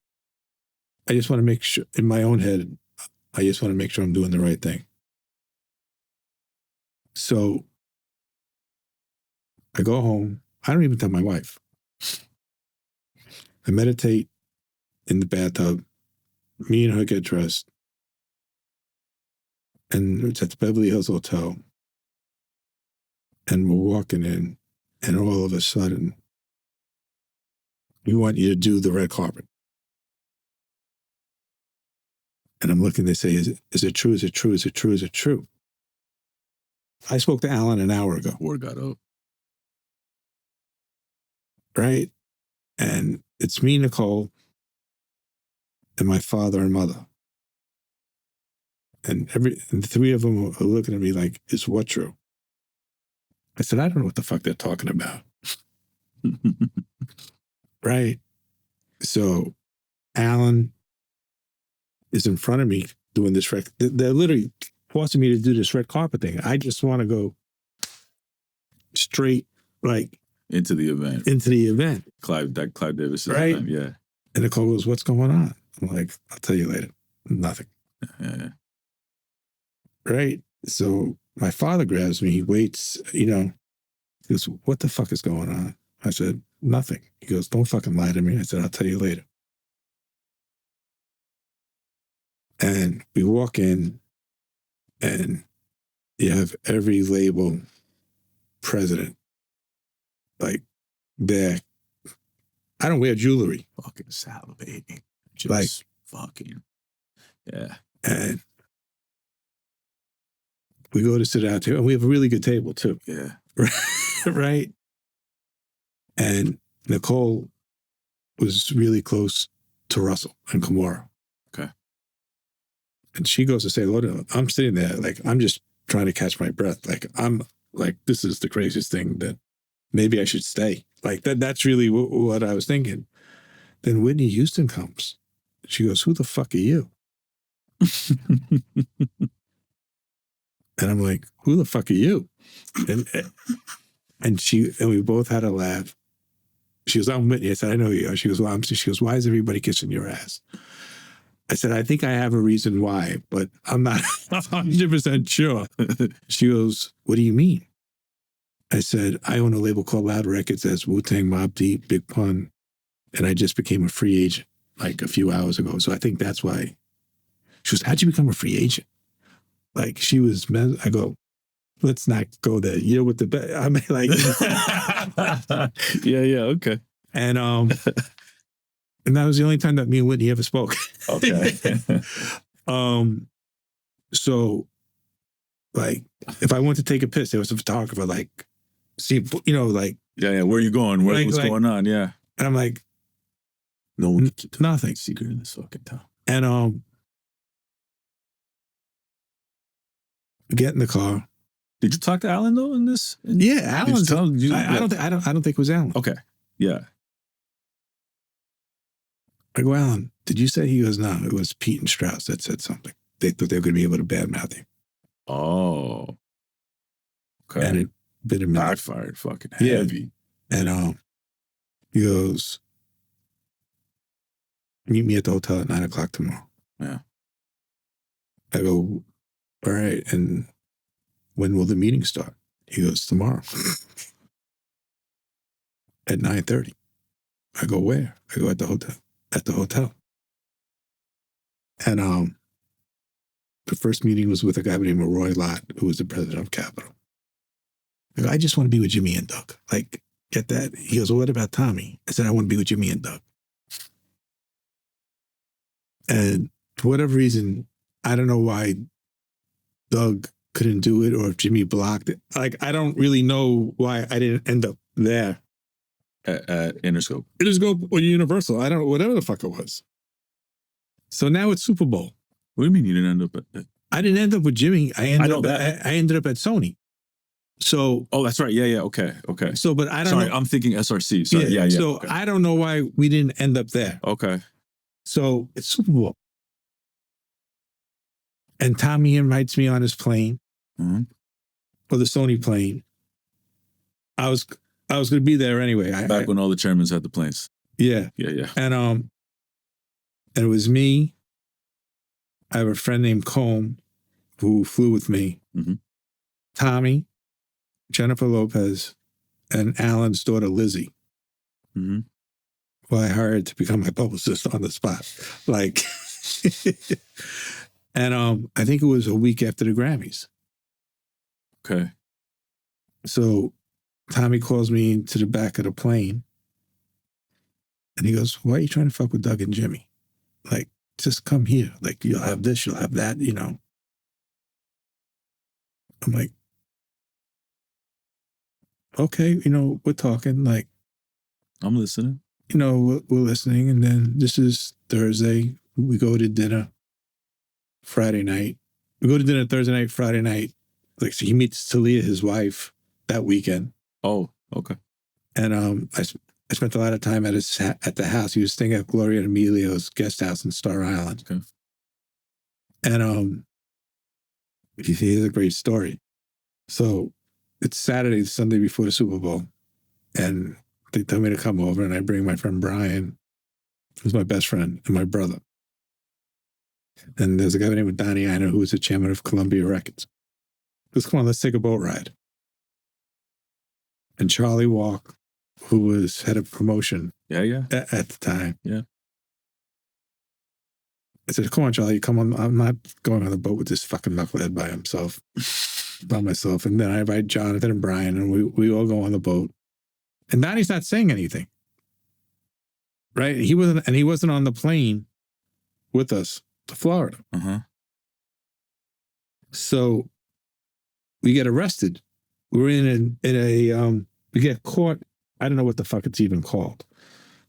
I just want to make sure, in my own head, I just want to make sure I'm doing the right thing. So I go home. I don't even tell my wife. I meditate in the bathtub. Me and her get dressed. And it's at the Beverly Hills Hotel. And we're walking in. And all of a sudden, we want you to do the red carpet. And I'm looking, they say, is it true? Is it true? Is it true? Is it true? I spoke to Alan an hour ago. Word got up. Right? And it's me, Nicole, and my father and mother. And the three of them are looking at me like, is what true? I said, I don't know what the fuck they're talking about. Right? So Alan is in front of me doing this they're literally forcing me to do this red carpet thing. I just want to go straight, like, into the event. Clive Davis' right? event, yeah. And Nicole goes, what's going on? I'm like, I'll tell you later. Nothing. Yeah. Right? So my father grabs me. He waits, he goes, what the fuck is going on? I said, nothing. He goes, don't fucking lie to me. I said, I'll tell you later. And we walk in, and you have every label president, like, there. I don't wear jewelry. Fucking salivating. Just like, fucking, yeah. And we go to sit down too, and we have a really good table too. Yeah. Right? And Nicole was really close to Russell and Kimura. Okay. And she goes to say, Lord, I'm sitting there, like, I'm just trying to catch my breath. Like, I'm like, this is the craziest thing that maybe I should stay. Like, that's really what I was thinking. Then Whitney Houston comes. She goes, who the fuck are you? And I'm like, who the fuck are you? And we both had a laugh. She goes, I'm Whitney. I said, I know you are. She goes, well, she goes, why is everybody kissing your ass? I said, I think I have a reason why, but I'm not 100% sure. She goes, what do you mean? I said, I own a label called Loud Records as Wu-Tang, Mobb Deep, Big Pun, and I just became a free agent like a few hours ago. So I think that's why. She goes, how'd you become a free agent? Like, she was, I go, let's not go there. You're with the, I mean, like. Yeah, okay. And that was the only time that me and Whitney ever spoke. Okay. So, like, if I wanted to take a piss, there was a photographer, like, see, like. Yeah, where are you going? What's like, going on? Yeah. And I'm like, no one can keep nothing. Secret in this fucking town. And get in the car. Did you talk to Alan though in this? Yeah, Alan's. I don't think it was Alan. Okay. Yeah. I go, Alan, did you say? He goes, no, it was Pete and Strauss that said something. They thought they were going to be able to badmouth you. Oh. Okay. And it bit him backfired fucking heavy. And he goes, meet me at the hotel at 9:00 tomorrow. Yeah. I go, all right. And when will the meeting start? He goes, tomorrow. At 9:30. I go, where? I go, at the hotel. At the hotel. And the first meeting was with a guy named Roy Lott, who was the president of Capitol. I go, I just want to be with Jimmy and Doug. Like, get that? He goes, well, what about Tommy? I said, I want to be with Jimmy and Doug. And for whatever reason, I don't know why Doug couldn't do it or if Jimmy blocked it. Like, I don't really know why I didn't end up there. At Interscope. Interscope or Universal. I don't know, whatever the fuck it was. So now it's Super Bowl. What do you mean you didn't end up at? I didn't end up with Jimmy. I ended know up that. I ended up at Sony. So Oh, that's right. Yeah. Okay. so but I don't Sorry, know. I'm thinking SRC. Sorry. Yeah. So Okay. I don't know why we didn't end up there. Okay. So it's Super Bowl. And Tommy invites me on his plane, Mhm. or the Sony plane. I was going to be there anyway. Back when all the chairmans had the planes. Yeah. Yeah. And it was me. I have a friend named Combe who flew with me. Mhm. Tommy, Jennifer Lopez, and Alan's daughter Lizzie, Mm-hmm. who I hired to become my publicist on the spot. Like, and I think it was a week after the Grammys. Okay. So Tommy calls me into the back of the plane, and he goes, "Why are you trying to fuck with Doug and Jimmy? Like, just come here. Like, you'll have this, you'll have that, you know." I'm like, okay, you know, we're talking. Like, I'm listening. you know, we're listening, and then this is Thursday. We go to dinner Friday night. We go to dinner Thursday night, Friday night. Like, so he meets Talia, his wife, that weekend. Oh, okay. And I spent a lot of time at the house. He was staying at Gloria and Emilio's guest house in Star Island. Okay. And he has a great story. So it's Saturday, Sunday before the Super Bowl, and they tell me to come over, and I bring my friend Brian, who's my best friend, and my brother. And there's a guy named Donnie Iner, who was the chairman of Columbia Records. Let's come on, let's take a boat ride. And Charlie Walk, who was head of promotion Yeah. at the time. Yeah. I said, "Come on, Charlie, come on. I'm not going on the boat with this fucking knucklehead by himself, by myself." And then I invite Jonathan and Brian, and we all go on the boat. And Donnie's not saying anything, right? He wasn't on the plane with us to Florida. Uh-huh. So we get arrested. We're in a we get caught. I don't know what the fuck it's even called,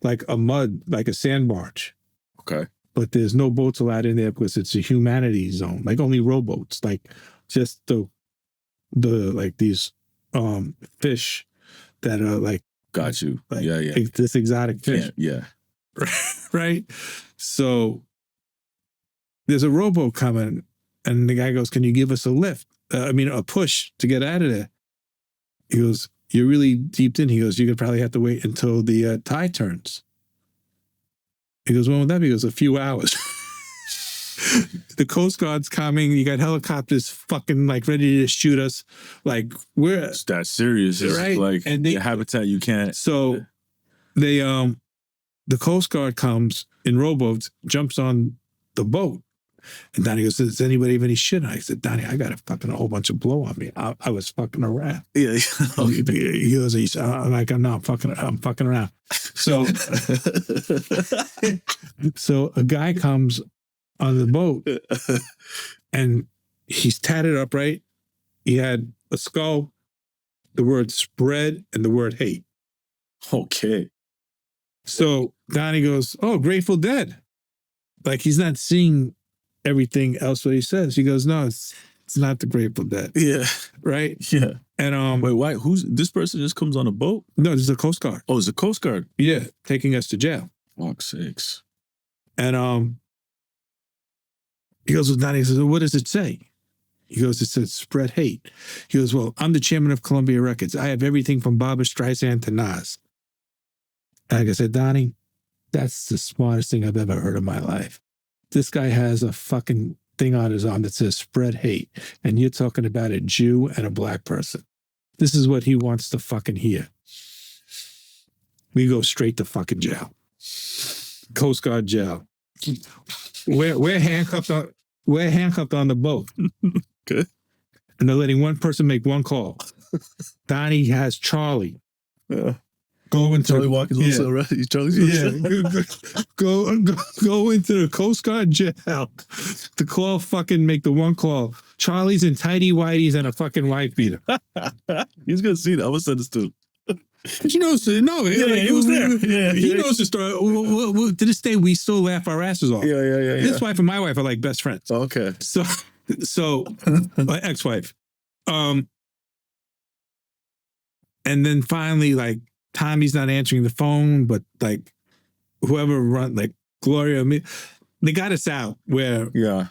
like a sand barge. Okay. But there's no boats allowed in there because it's a humanities zone, like only rowboats, like just the like these fish that are like, Got you. like Yeah. this exotic fish. Yeah. Right? So there's a rowboat coming, and the guy goes, "Can you give us a lift? A push to get out of there?" He goes, "You're really deep in." He goes, "You could probably have to wait until the tide turns." He goes, "When will that be?" He goes, "A few hours." The Coast Guard's coming. You got helicopters fucking like ready to shoot us. Like, we're It's that serious. It's right. like And the habitat you can't. So they the Coast Guard comes in rowboats, jumps on the boat, and Donnie goes, "Does anybody have any shit?" And I said, "Donnie, I got a whole bunch of blow on me. I was fucking around." Yeah. He goes, "I'm like, no, I'm fucking around." So so a guy comes on the boat, and he's tatted up, right? He had a skull, the word spread, and the word hate. Okay. So Donnie goes, "Oh, Grateful Dead." Like, he's not seeing everything else what he says. He goes, "No, it's not the Grateful Dead." Yeah. Right? Yeah. And Wait, why? Who's this person? Just comes on a boat? no, this is the Coast Guard. Oh, it's a Coast Guard. Yeah, taking us to jail. Fuck's sakes. And he goes, "Well, Donnie," he says, "Well, what does it say?" He goes, "It says spread hate." He goes, "Well, I'm the chairman of Columbia Records. I have everything from Barbra Streisand to Nas." And like I said, "Donnie, that's the smartest thing I've ever heard in my life. This guy has a fucking thing on his arm that says spread hate, and you're talking about a Jew and a black person. This is what he wants to fucking hear." We go straight to fucking jail. Coast Guard jail. We're handcuffed on the boat. Good. And they're letting one person make one call. Donnie has Charlie. Yeah. Go into Charlie Walker's also arrested. Charlie's go into the Coast Guard jail to make the one call. Charlie's in tighty whities and a fucking wife beater. He's gonna see that. I was send this to. But he knows, he was there. He knows the story. To this day, we still laugh our asses off. Yeah. His wife and my wife are like best friends. Okay. So my ex-wife. And then finally, like, Tommy's not answering the phone, but like whoever run, like Gloria, they got us out where. Yeah.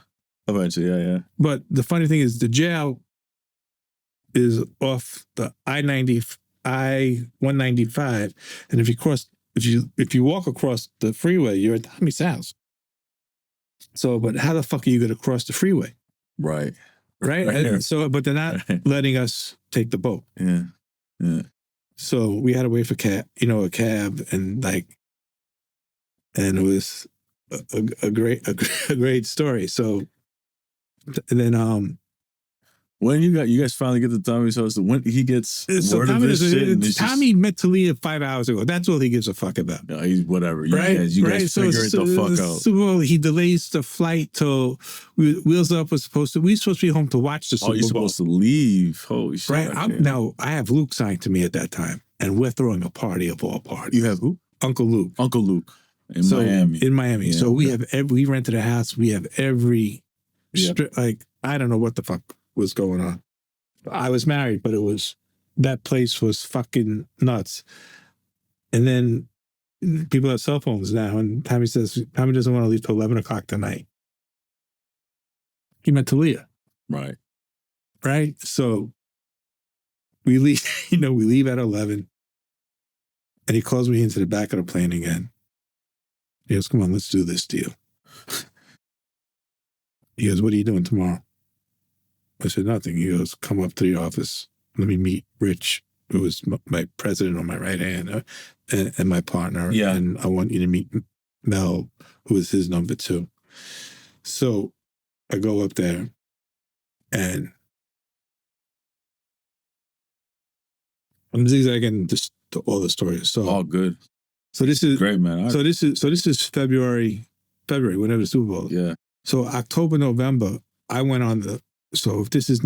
Eventually, yeah. But the funny thing is the jail is off the I-195. And if you walk across the freeway, you're at Tommy's house. So, but how the fuck are you going to cross the freeway? Right. And so, but they're not letting us take the boat. Yeah. So we had to wait for a cab, and it was a great story. So, and then when you guys finally get to Tommy's house, when he gets word of this shit, Tommy met Talia 5 hours ago. That's all he gives a fuck about. No, he's whatever. You guys figure it the fuck out. So he delays the flight till Wheels Up was supposed to. We were supposed to be home to watch the Super Bowl. You're supposed to leave. Holy shit! Right now, I have Luke signed to me at that time, and we're throwing a party of all parties. You have who? Uncle Luke. Uncle Luke in Miami. In Miami. Yeah, so we rented a house. We have every like I don't know what the fuck was going on. I was married, but that place was fucking nuts. And then people have cell phones now, and Tommy says Tommy doesn't want to leave till 11 o'clock tonight. He met Talia. Right? So we leave, we leave at 11. And he calls me into the back of the plane again. He goes, come on, let's do this deal. He goes, what are you doing tomorrow? I said, nothing. He goes, come up to the office. Let me meet Rich, who was my president on my right hand, and my partner. Yeah. And I want you to meet Mel, who is his number 2. So I go up there, and I'm zigzagging all the stories. So all good. So this is great, man. So this is February, whenever the Super Bowl. Yeah. So October, November, I went on the. So if this is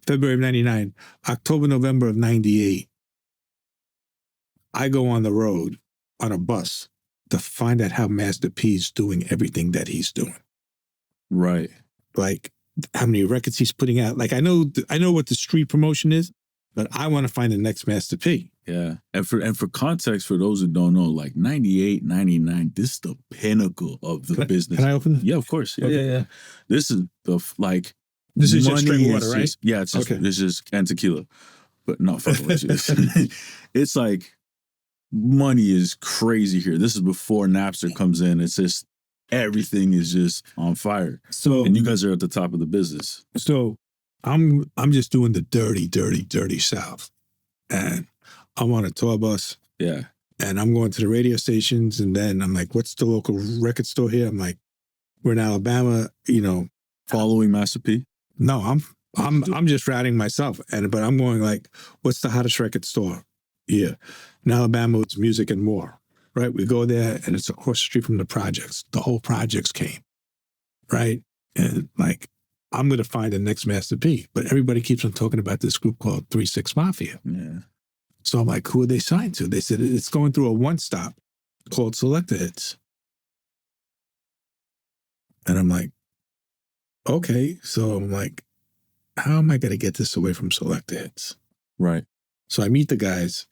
February of 99, October, November of 98, I go on the road on a bus to find out how Master P's doing everything that he's doing. Right. Like how many records he's putting out. Like I know what the street promotion is, but I want to find the next Master P. Yeah. And for context, for those who don't know, like 98, 99, this is the pinnacle of the business. Can I open this? Yeah, of course. Yeah. This is This is just straight water, right? It's just, okay. It's just, and tequila. But no, fuck with you. It's like, money is crazy here. This is before Napster comes in. It's just, everything is just on fire. So, and you guys are at the top of the business. So I'm just doing the dirty South. And I'm on a tour bus. Yeah. And I'm going to the radio stations, and then I'm like, what's the local record store here? I'm like, we're in Alabama, Following Master P? No, I'm just routing myself. But I'm going like, what's the hottest record store? Yeah. In Alabama, it's Music and More. Right? We go there, and it's across the street from the projects. The whole projects came. Right? And like, I'm going to find the next Master P. But everybody keeps on talking about this group called 3-6 Mafia. Yeah. So I'm like, who are they signed to? They said it's going through a one-stop called Selector Hits. And I'm like, okay. So I'm like, how am I going to get this away from Selector Hits? Right. So I meet the guys,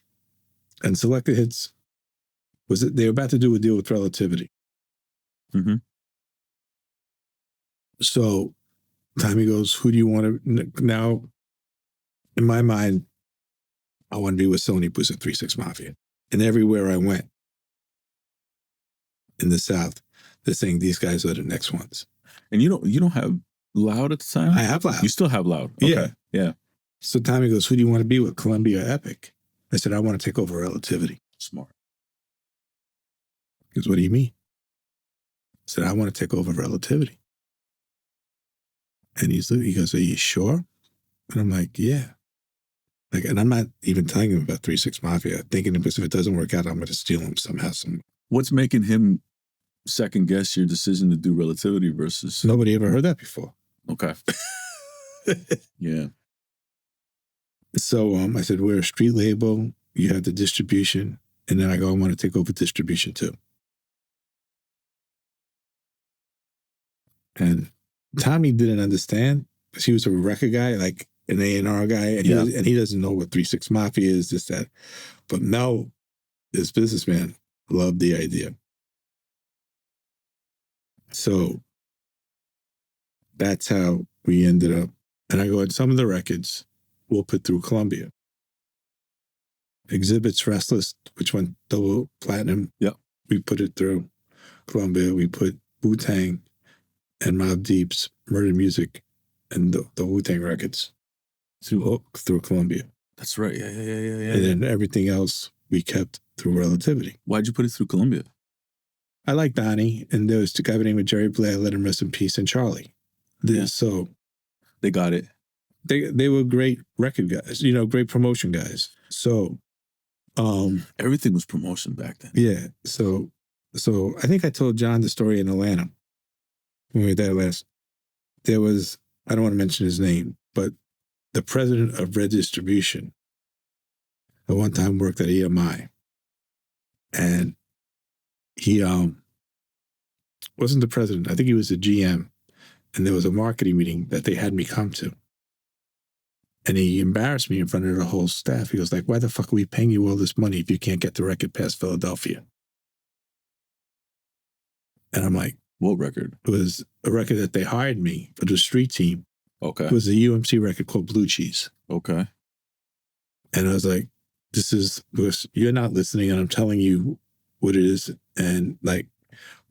and Selector Hits they were about to do a deal with Relativity. Mm-hmm. So Tommy goes, who do you want to, now, in my mind, I want to be with Sony was at 3-6 Mafia. And everywhere I went in the South, they're saying these guys are the next ones. And you don't have Loud at the time? I have Loud. You still have Loud? Okay. Yeah. So Tommy goes, who do you want to be with, Columbia or Epic? I said, I want to take over Relativity. Smart. He goes, what do you mean? I said, I want to take over Relativity. And he goes, are you sure? And I'm like, yeah. Like, and I'm not even telling him about 3-6 Mafia, thinking because if it doesn't work out, I'm going to steal him somehow. What's making him second guess your decision to do Relativity versus? Nobody ever heard that before. Okay. Yeah. So I said, we're a street label. You have the distribution. And then I go, I want to take over distribution too. And Tommy didn't understand because he was a record guy, like an A&R guy. And, he doesn't know what 3-6 Mafia is, this, that. But Mel, this businessman, loved the idea. So that's how we ended up. And I go, and some of the records we'll put through Columbia. Exhibits Restless, which went double platinum. Yeah. We put it through Columbia. We put Wu-Tang and Mobb Deep's Murder Music and the Wu-Tang records through Columbia. That's right. Yeah. And then everything else we kept through Relativity. Why'd you put it through Columbia? I like Donnie, and there was a guy by the name of Jerry Blair, let him rest in peace, and Charlie. So they got it. They were great record guys, great promotion guys. So everything was promotion back then. Yeah. So I think I told John the story in Atlanta when we were there last. There was, I don't want to mention his name, but the president of Red Distribution at one time worked at EMI. And he wasn't the president. I think he was the GM. And there was a marketing meeting that they had me come to. And he embarrassed me in front of the whole staff. He was like, why the fuck are we paying you all this money if you can't get the record past Philadelphia? And I'm like, what record? It was a record that they hired me for the street team. Okay. It was a UMC record called Blue Cheese. Okay. And I was like, you're not listening and I'm telling you what it is. And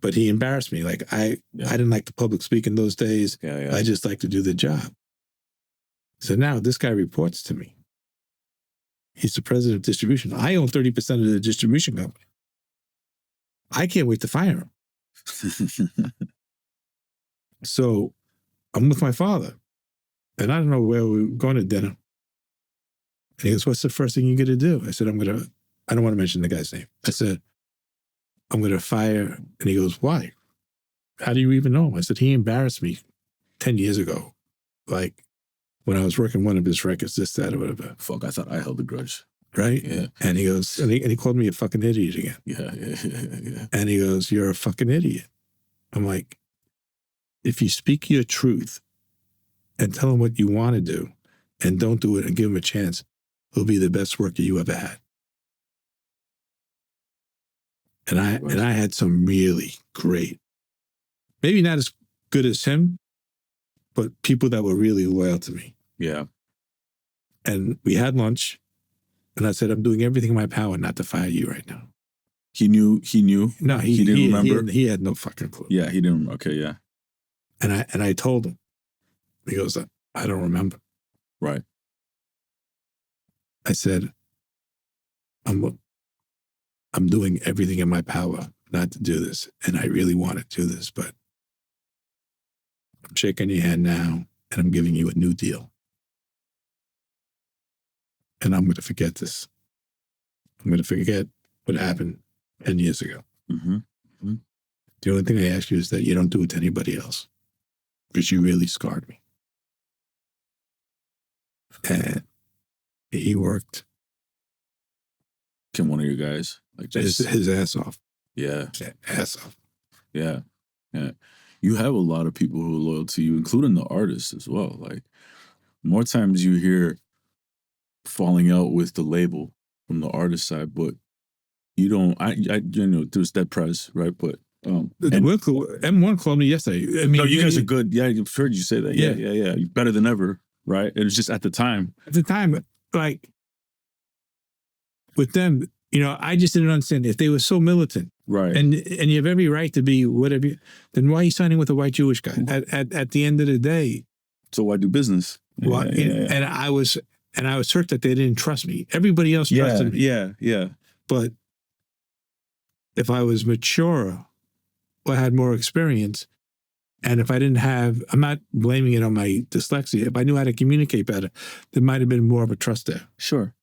but he embarrassed me. Like I didn't like the public speaking those days. Yeah. I just like to do the job. So now this guy reports to me. He's the president of distribution. I own 30% of the distribution company. I can't wait to fire him. So I'm with my father. And I don't know where we were going to dinner. And he goes, what's the first thing you're going to do? I said, I don't want to mention the guy's name. I said, I'm going to fire. And he goes, why? How do you even know him? I said, he embarrassed me 10 years ago. Like, when I was working one of his records, this, that, or whatever. Fuck, I thought I held a grudge. Right? Yeah. And he goes, and he called me a fucking idiot again. Yeah. And he goes, you're a fucking idiot. I'm like, if you speak your truth and tell him what you want to do and don't do it and give him a chance, it'll be the best worker you ever had. And I had some really great, maybe not as good as him, but people that were really loyal to me. Yeah. And we had lunch, and I said, I'm doing everything in my power not to fire you right now. He knew? No, he didn't remember? He had no fucking clue. Yeah, he didn't. Okay, yeah. And I told him. He goes, I don't remember. Right. I said, I'm doing everything in my power not to do this, and I really want to do this, but I'm shaking your hand now, and I'm giving you a new deal. And I'm going to forget this. I'm going to forget what happened 10 years ago. Mm-hmm. Mm-hmm. The only thing I ask you is that you don't do it to anybody else, because you really scarred me. And he worked. Can one of your guys like just his ass off. Yeah. Ass off. Yeah. Yeah. You have a lot of people who are loyal to you, including the artists as well. Like, more times you hear falling out with the label from the artist side, but you don't. There's that press, right? But M1 called me yesterday. I mean, no, you guys are good. Yeah, I've heard you say that. Yeah. You're better than ever, right? It was just at the time. At the time, like with them, I just didn't understand if they were so militant. Right. And you have every right to be whatever. Then why are you signing with a white Jewish guy? At the end of the day. So why do business? Well, and I was hurt that they didn't trust me. Everybody else trusted me. Yeah. But if I was mature or had more experience, and if I didn't have, I'm not blaming it on my dyslexia. If I knew how to communicate better, there might have been more of a trust there. Sure.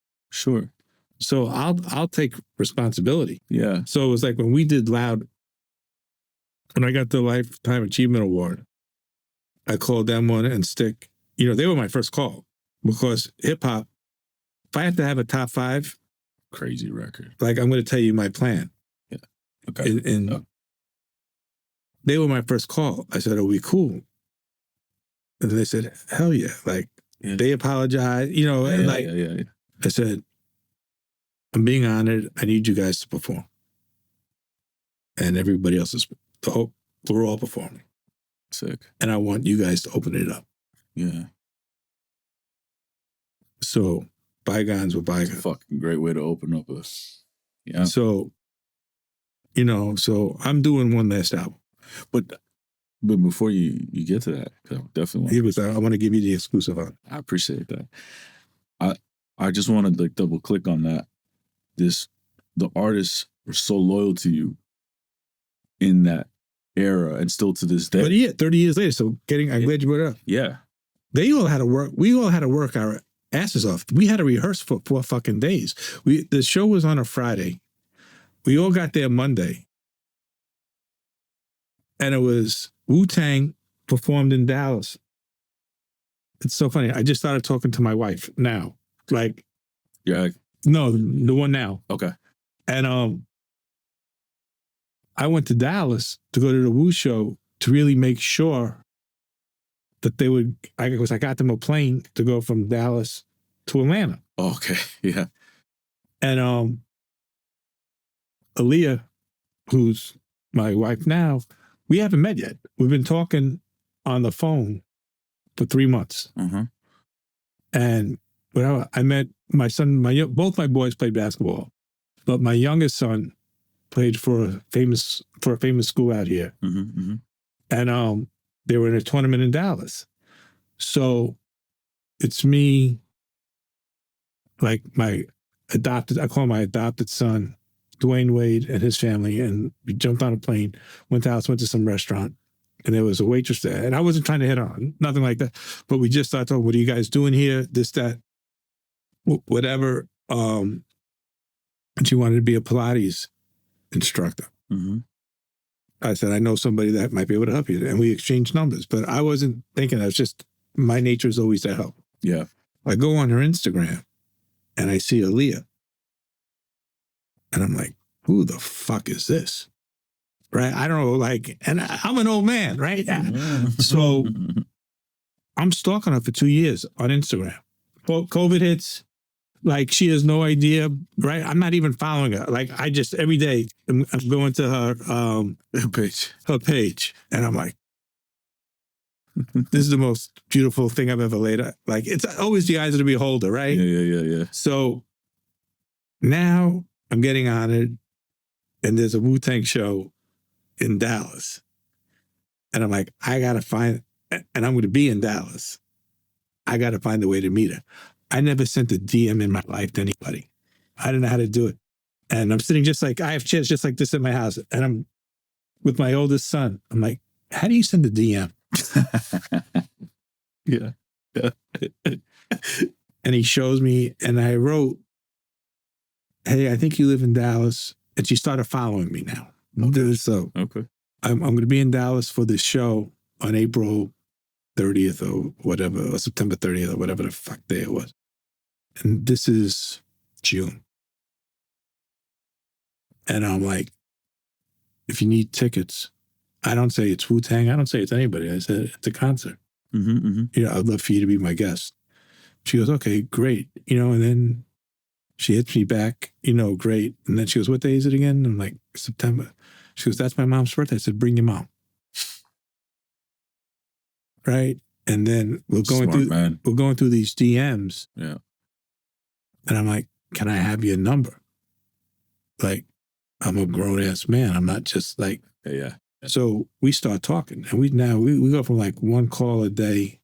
So I'll take responsibility. Yeah. So it was like when we did Loud, when I got the Lifetime Achievement Award, I called M1 and Stick they were my first call because hip hop, if I have to have a top 5, Crazy record. like I'm going to tell you my plan. Yeah. Okay. And they were my first call. I said, are we cool? And they said, hell yeah. Like they apologized, Yeah. I said, I'm being honored. I need you guys to perform. And everybody else we're all performing. Sick. And I want you guys to open it up. Yeah. So bygones were bygones. It's a fucking great way to open up a. Yeah. So, so I'm doing one last album. But before you get to that, 'cause I definitely I want to give you the exclusive on. I appreciate that. I just want to like double click on that. The artists were so loyal to you in that era and still to this day. But yeah, 30 years later. So I'm glad you brought it up. Yeah. They all had to work. We all had to work our asses off. We had to rehearse for 4 fucking days. The show was on a Friday. We all got there Monday. And it was Wu-Tang performed in Dallas. It's so funny. I just started talking to my wife now. Like, Yeah. no, the one now. Okay. And I went to Dallas to go to the Wu show to really make sure that they would, I got them a plane to go from Dallas to Atlanta. Okay. Yeah. And Aaliyah, who's my wife now, we haven't met yet. We've been talking on the phone for 3 months. Uh-huh. And when I met my son, both my boys played basketball, but my youngest son played for a famous school out here. Mm-hmm, mm-hmm. And they were in a tournament in Dallas. So it's me, like I call my adopted son, Dwayne Wade, and his family, and we jumped on a plane, went to Dallas, went to some restaurant, and there was a waitress there. And I wasn't trying to hit on, nothing like that. But we just started talking, what are you guys doing here? This, that, whatever. And she wanted to be a Pilates instructor. Mm-hmm. I said, I know somebody that might be able to help you. And we exchanged numbers. But I wasn't thinking, I was just, my nature is always to help. Yeah. I go on her Instagram and I see Aaliyah. And I'm like, who the fuck is this? Right? I don't know, like, and I'm an old man, right? So I'm stalking her for 2 years on Instagram. COVID hits, like she has no idea, right? I'm not even following her. Like I just, every day I'm going to her page. And I'm like, this is the most beautiful thing I've ever laid out. Like it's always the eyes of the beholder, right? Yeah. So now I'm getting honored, and there's a Wu-Tang show in Dallas. And I'm like, I got to find, and I'm going to be in Dallas. I got to find a way to meet her. I never sent a DM in my life to anybody. I didn't know how to do it. And I'm sitting I have chairs just like this in my house, and I'm with my oldest son. I'm like, how do you send a DM? Yeah. And he shows me, and I wrote, hey, I think you live in Dallas. And she started following me now. Okay. So Okay. I'm going to be in Dallas for this show on April 30th or whatever, or September 30th or whatever the fuck day it was. And this is June. And I'm like, if you need tickets, I don't say it's Wu-Tang. I don't say it's anybody. I said, it's a concert. Mm-hmm, mm-hmm. I'd love for you to be my guest. She goes, okay, great. And then she hits me back, great. And then she goes, what day is it again? I'm like, September. She goes, that's my mom's birthday. I said, bring your mom. Right? And then we're going through these DMs. Yeah. And I'm like, can I have your number? Like, I'm a grown-ass man. I'm not just like... Yeah. So we start talking. And we go from like 1 call a day,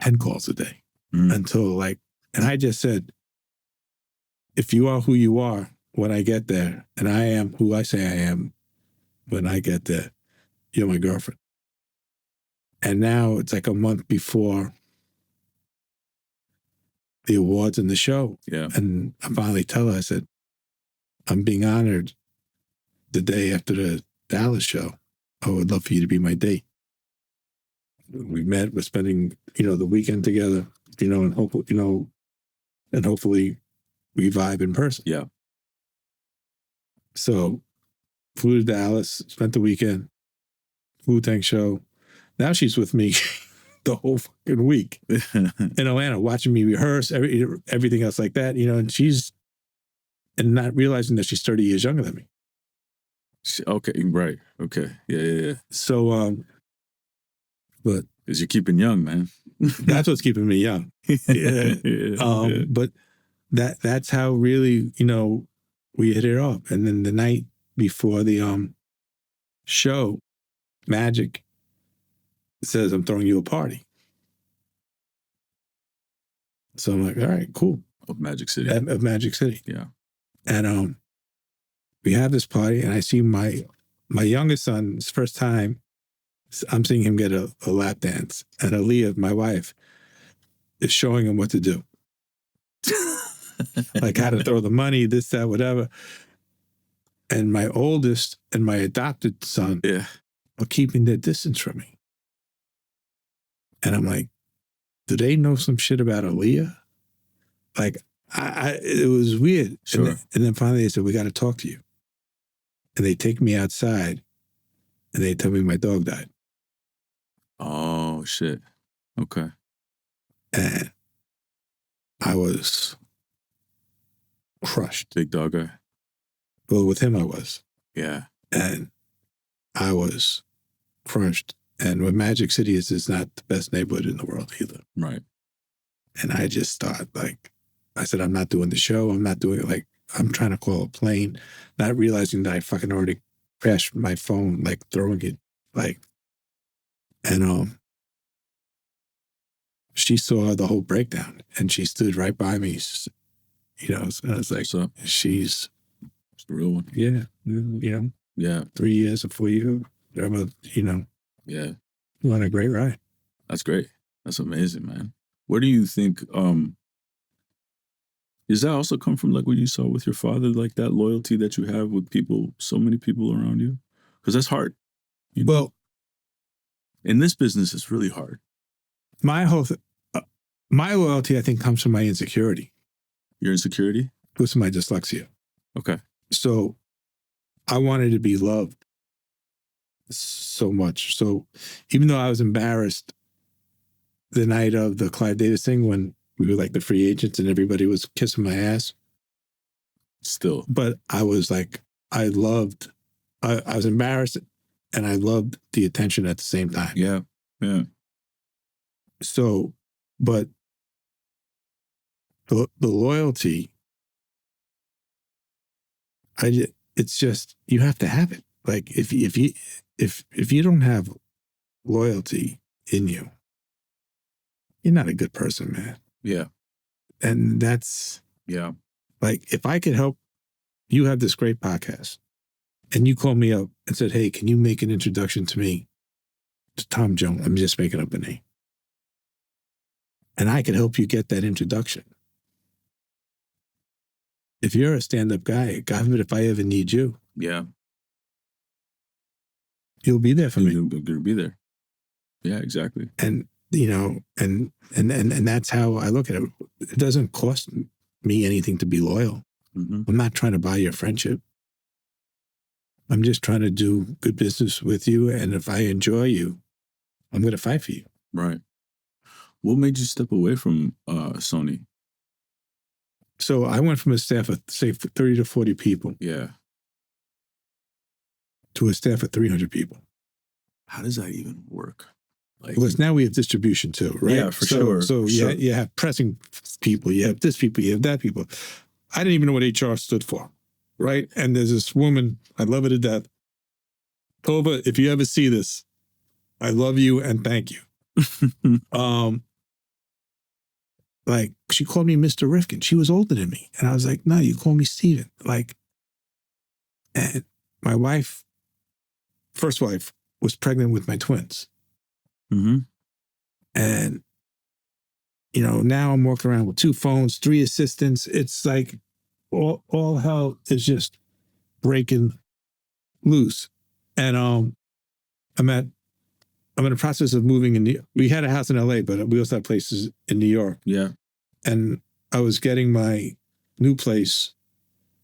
10 calls a day. Until and I just said, if you are who you are when I get there, and I am who I say I am when I get there, you're my girlfriend. And now it's like a month before the awards and the show. Yeah. And I finally tell her, I said, I'm being honored the day after the Dallas show. I would love for you to be my date. we met. We're spending, the weekend together. And hopefully we vibe in person. Yeah. So flew to Dallas, spent the weekend, Wu-Tang show. Now she's with me the whole fucking week in Atlanta, watching me rehearse, everything else like that, and not realizing that she's 30 years younger than me. Okay, right. Okay. Yeah. So, but because you're keeping young, man. That's what's keeping me young. Yeah. But that's how really, we hit it off. And then the night before the show, Magic says, I'm throwing you a party. So I'm like, all right, cool. Of Magic City. Of Magic City. Yeah. And we have this party, and I see my youngest son, his first time, I'm seeing him get a lap dance. And Aaliyah, my wife, is showing him what to do. Like how to throw the money, this, that, whatever. And my oldest and my adopted son are keeping their distance from me. And I'm like, do they know some shit about Aaliyah? Like, it was weird. Sure. And then finally they said, we got to talk to you. And they take me outside and they tell me my dog died. Oh, shit. Okay. And I was crushed. Big dog guy. Well, with him I was. Yeah. And I was crushed. And what Magic City is not the best neighborhood in the world either. Right. And I just thought, I said, I'm not doing the show. I'm not doing it. I'm trying to call a plane, not realizing that I fucking already crashed my phone, throwing it, and she saw the whole breakdown and she stood right by me, so I was like, what's up? She's the real one. Yeah. Yeah. 3 years before you, Yeah. you on a great ride. That's great. That's amazing, man. Where do you think, does that also come from what you saw with your father, that loyalty that you have with people, so many people around you? Because that's hard. Well, in this business, it's really hard. My loyalty, I think, comes from my insecurity. Your insecurity? With my dyslexia. Okay. So I wanted to be loved so much. So even though I was embarrassed the night of the Clive Davis thing when we were the free agents and everybody was kissing my ass. Still. But I was I was embarrassed and I loved the attention at the same time. Yeah. Yeah. So, but the loyalty, it's just, you have to have it. If you don't have loyalty in you, you're not a good person, man. Yeah. And that's, if I could help you have this great podcast and you called me up and said, hey, can you make an introduction to me to Tom Jones? I'm just making up a name. And I could help you get that introduction. If you're a stand-up guy, God forbid if I ever need you. Yeah. You'll be there for me. You're going to be there. Yeah, exactly. And, and that's how I look at it. It doesn't cost me anything to be loyal. Mm-hmm. I'm not trying to buy your friendship. I'm just trying to do good business with you. And if I enjoy you, I'm going to fight for you. Right. What made you step away from Sony? So I went from a staff of, say, 30 to 40 people. Yeah. To a staff of 300 people. How does that even work? Because now we have distribution too, right? Yeah, for sure. So you have pressing people, you have this people, you have that people. I didn't even know what HR stood for, right? And there's this woman, I love her to death. Tova, if you ever see this, I love you and thank you. She called me Mr. Rifkind. She was older than me. And I was like, no, you call me Steven. And my wife, first wife, was pregnant with my twins. Mm-hmm. And, now I'm walking around with 2 phones, 3 assistants. It's all hell is just breaking loose. And I'm at I'm in the process of moving we had a house in LA, but we also had places in New York. Yeah. And I was getting my new place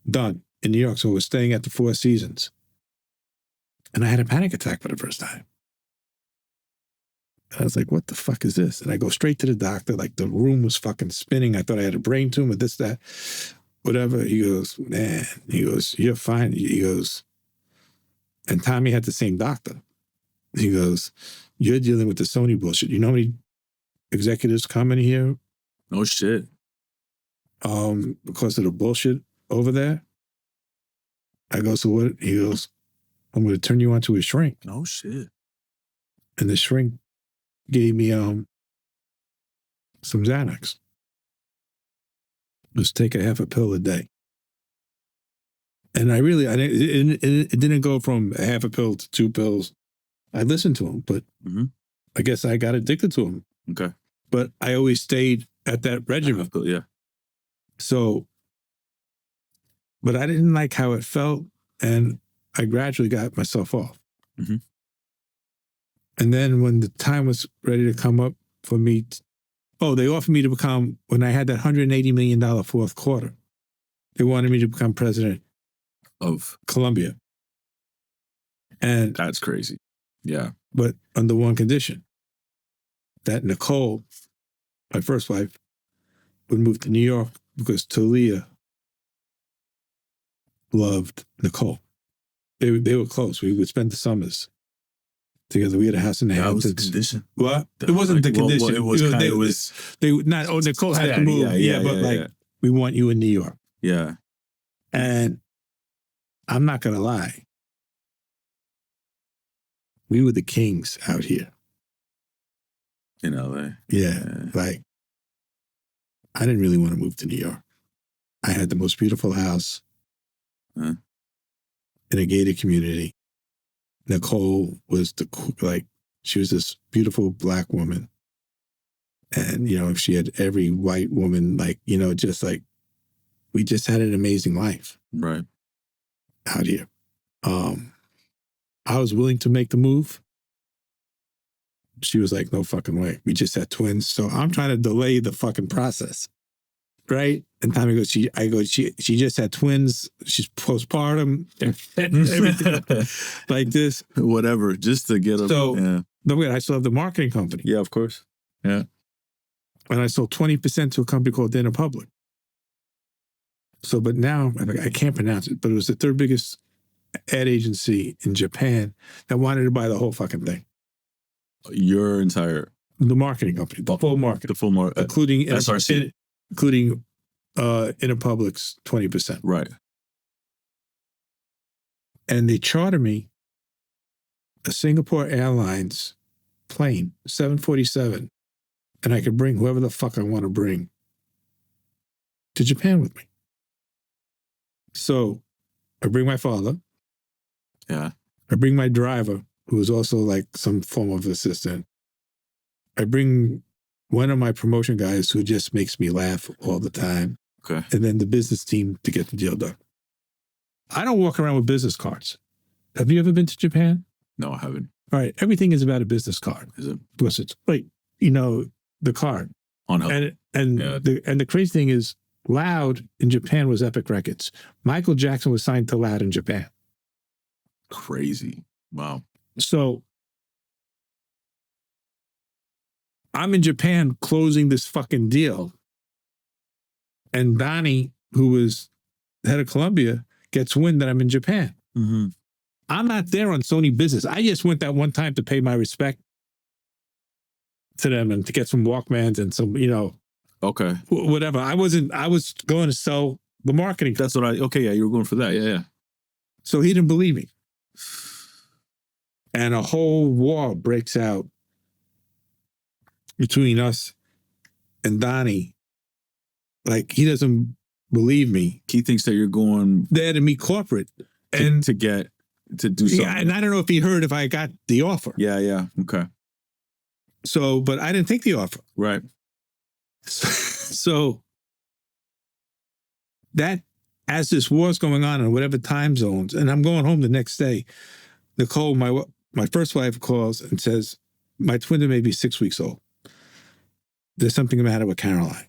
done in New York. So I was staying at the Four Seasons. And I had a panic attack for the first time. And I was like, what the fuck is this? And I go straight to the doctor. Like the room was fucking spinning. I thought I had a brain tumor, this, that, whatever. He goes, man, he goes, you're fine. He goes, and Tommy had the same doctor. He goes, you're dealing with the Sony bullshit. You know how many executives come in here? Oh, shit. Because of the bullshit over there? I go, so what? He goes, I'm going to turn you on to a shrink. Oh, shit. And the shrink gave me some Xanax. Just take a half a pill a day. And it didn't go from a half a pill to 2 pills. I listened to him, but I guess I got addicted to him. Okay. But I always stayed at that regimen. Yeah. So, but I didn't like how it felt, and I gradually got myself off. Mm-hmm. And then when the time was ready to come up for me, they offered me to become, when I had that $180 million fourth quarter, they wanted me to become president of Colombia. And that's crazy. Yeah. But under one condition, that Nicole, my first wife, would move to New York because Talia loved Nicole. They were close. We would spend the summers together. We had a house in the Hamptons. That was the condition. What? It wasn't the condition. Nicole had to move. Yeah, we want you in New York. Yeah. And I'm not going to lie. We were the kings out here. In LA. Yeah. Like, I didn't really want to move to New York. I had the most beautiful house in a gated community. Nicole was she was this beautiful Black woman. And, she had every white woman, we just had an amazing life. Right. Out here. I was willing to make the move. She was like, no fucking way. We just had twins. So I'm trying to delay the fucking process. Right? And Tommy goes, she just had twins. She's postpartum. Everything like this. Whatever. Just to get them. So, don't forget, I still have the marketing company. Yeah, of course. Yeah. And I sold 20% to a company called Dinner Public. So, but now, I can't pronounce it, but it was the third biggest ad agency in Japan that wanted to buy the whole fucking thing. Your entire... The marketing company, the full market. The full market. Including SRC. Including Interpublic's 20%. Right. And they charter me a Singapore Airlines plane, 747, and I could bring whoever the fuck I want to bring to Japan with me. So I bring my father. Yeah. I bring my driver, who is also like some form of assistant. I bring one of my promotion guys who just makes me laugh all the time. Okay. And then the business team to get the deal done. I don't walk around with business cards. Have you ever been to Japan? No, I haven't. All right. Everything is about a business card. Is it? Because it's like, the card. On help. The crazy thing is, Loud in Japan was Epic Records. Michael Jackson was signed to Loud in Japan. Crazy. Wow. So I'm in Japan closing this fucking deal. And Donnie, who was head of Columbia, gets wind that I'm in Japan. Mm-hmm. I'm not there on Sony business. I just went that one time to pay my respect to them and to get some Walkmans and some, okay. Whatever. I was going to sell the marketing. That's what you were going for that. Yeah. So he didn't believe me. And a whole war breaks out between us and Donnie. Like, he doesn't believe me. He thinks that you're going there to meet corporate and to do something. Yeah, and I don't know if he heard if I got the offer. Yeah. Okay. So, but I didn't take the offer. Right. So that, as this war's going on in whatever time zones, and I'm going home the next day, Nicole, my first wife, calls and says, my twin may be 6 weeks old. There's something the matter with Caroline.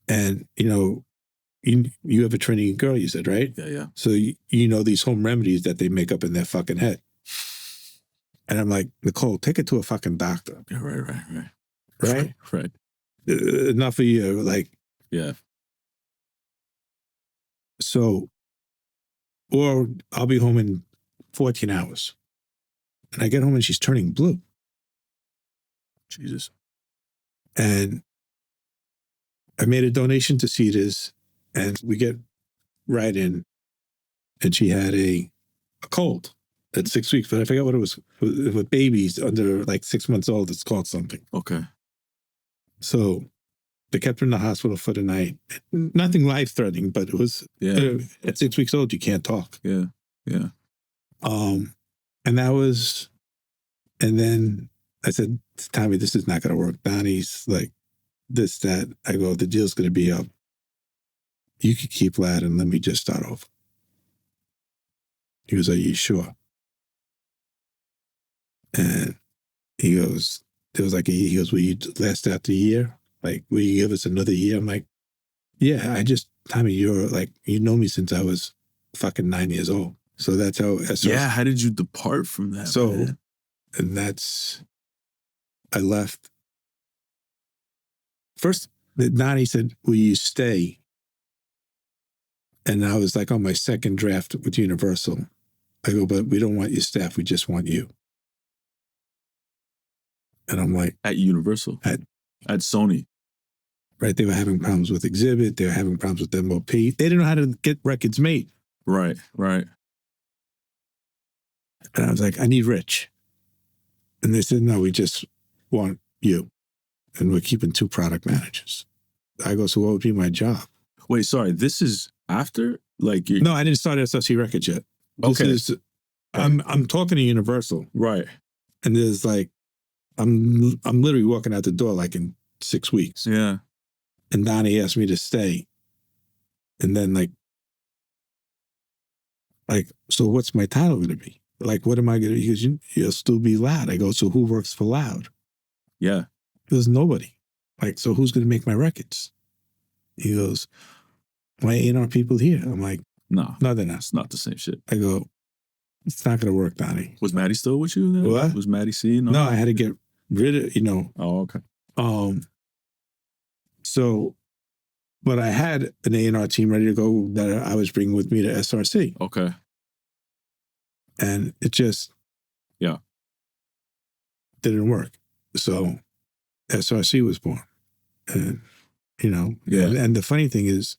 And, you have a Trinity girl, you said, right? Yeah. So you know these home remedies that they make up in their fucking head. And I'm like, Nicole, take it to a fucking doctor. Yeah, right. Right? Enough of you, like. Yeah. So, or I'll be home in 14 hours. And I get home and she's turning blue. Jesus. And I made a donation to Cedars, and we get right in, and she had a cold at 6 weeks, but I forgot what it was. With babies under like 6 months old, it's called something. Okay. So they kept her in the hospital for the night. Nothing life-threatening, but it was, at 6 weeks old, you can't talk. Yeah. And that was, and then I said, Tommy, this is not going to work. Donnie's like, this, that. I go, the deal's going to be up. You could keep Lad and let me just start over. He was like, you sure? And he goes, he goes, will you last out the year? Like, will you give us another year? I'm like, yeah, Tommy, you're like, you know me since I was fucking 9 years old. So that's how. Yeah, how did you depart from that? So, man? And that's, I left. First, Donnie said, will you stay? And I was like on my second draft with Universal. I go, but we don't want your staff. We just want you. And I'm like. At Universal? At Sony? Right. They were having problems with Exhibit. They were having problems with MOP. They didn't know how to get records made. Right. And I was like, I need Rich. And they said, no, we just want you. And we're keeping 2 product managers. I go, so what would be my job? Wait, sorry. This is after? Like No, I didn't start SRC Records yet. I'm talking to Universal. Right. And there's like, I'm literally walking out the door like in 6 weeks. Yeah. And Donnie asked me to stay. And then like, so what's my title going to be? Like, what am I going to, he goes, you'll still be Loud. I go, so who works for Loud? Yeah. There's nobody. Like, so who's going to make my records? He goes, my A&R people here. I'm like, no, they're not. It's not the same shit. I go, it's not going to work, Donnie. Was Maddie still with you then? What? Was Maddie C? No, I had to get rid of, Oh, okay. So, but I had an A&R team ready to go that I was bringing with me to SRC. Okay. And it just didn't work. So SRC was born. And, and the funny thing is,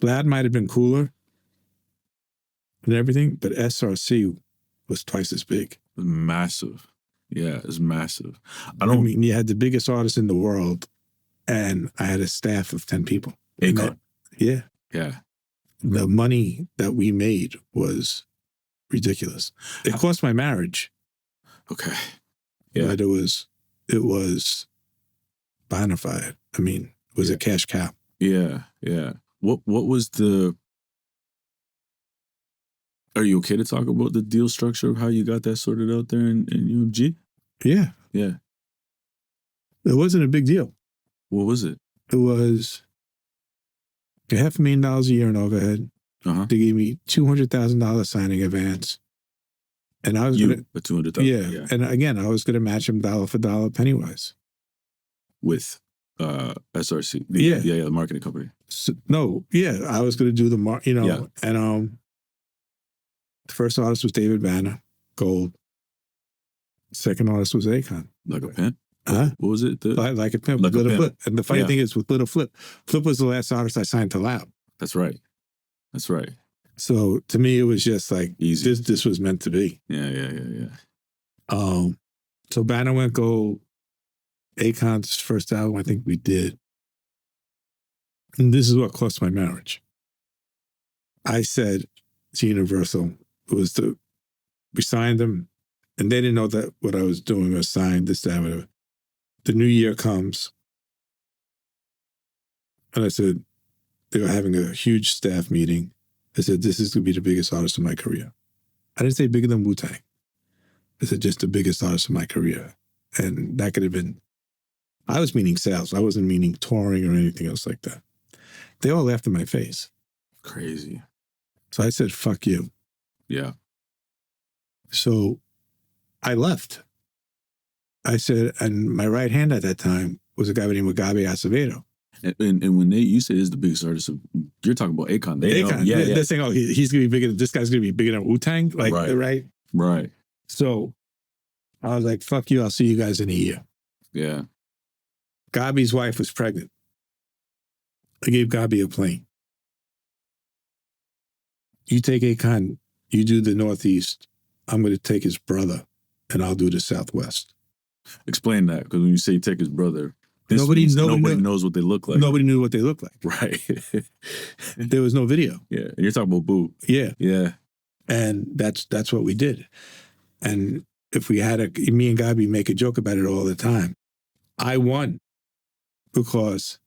Vlad might have been cooler and everything, but SRC was twice as big. It was massive. Yeah, it's massive. I mean, you had the biggest artist in the world, and I had a staff of 10 people. Akon. Yeah. Yeah. The money that we made was ridiculous. It cost my marriage. Okay. Yeah. But it was bona fide. I mean, it was a cash cow. Yeah. What was the... Are you okay to talk about the deal structure of how you got that sorted out there in UMG? Yeah. Yeah. It wasn't a big deal. What was it? It was $500,000 a year in overhead. Uh-huh. They gave me $200,000 signing advance. And I was going to... $200,000. Yeah. And again, I was going to match them dollar for dollar Pennywise. With SRC. The marketing company. So, I was going to do the, and the first artist was David Banner, gold. Second artist was Akon. Like a pimp? Huh? What was it? Like a pimp. Like Little Flip. And the funny thing is with Little Flip was the last artist I signed to Loud. That's right. So to me, it was just like, easy. This was meant to be. Yeah. So Banner went gold. Akon's first album, I think we did. And this is what cost my marriage. I said to Universal, we signed them, and they didn't know that what I was doing was signed this, that, whatever. The new year comes, and I said, they were having a huge staff meeting. I said, this is going to be the biggest artist of my career. I didn't say bigger than Wu-Tang. I said, just the biggest artist of my career. And that could have been, I was meaning sales. I wasn't meaning touring or anything else like that. They all laughed in my face. Crazy. So I said, fuck you. Yeah. So I left. I said, and my right hand at that time was a guy by the name of Gabe Acevedo. And when you say is the biggest artist, you're talking about Akon. Akon. Yeah, They're saying, oh, he's going to be bigger. This guy's going to be bigger than Wu-Tang. Like, right? Right. So I was like, fuck you. I'll see you guys in a year. Yeah. Gabi's wife was pregnant. I gave Gabi a plane. You take Akon, you do the Northeast. I'm going to take his brother, and I'll do the Southwest. Explain that, because when you say take his brother, nobody knows what they look like. Nobody knew what they looked like. Right. There was no video. Yeah. And you're talking about Boo. Yeah. Yeah. And that's what we did. And if we had me and Gabi make a joke about it all the time, I won because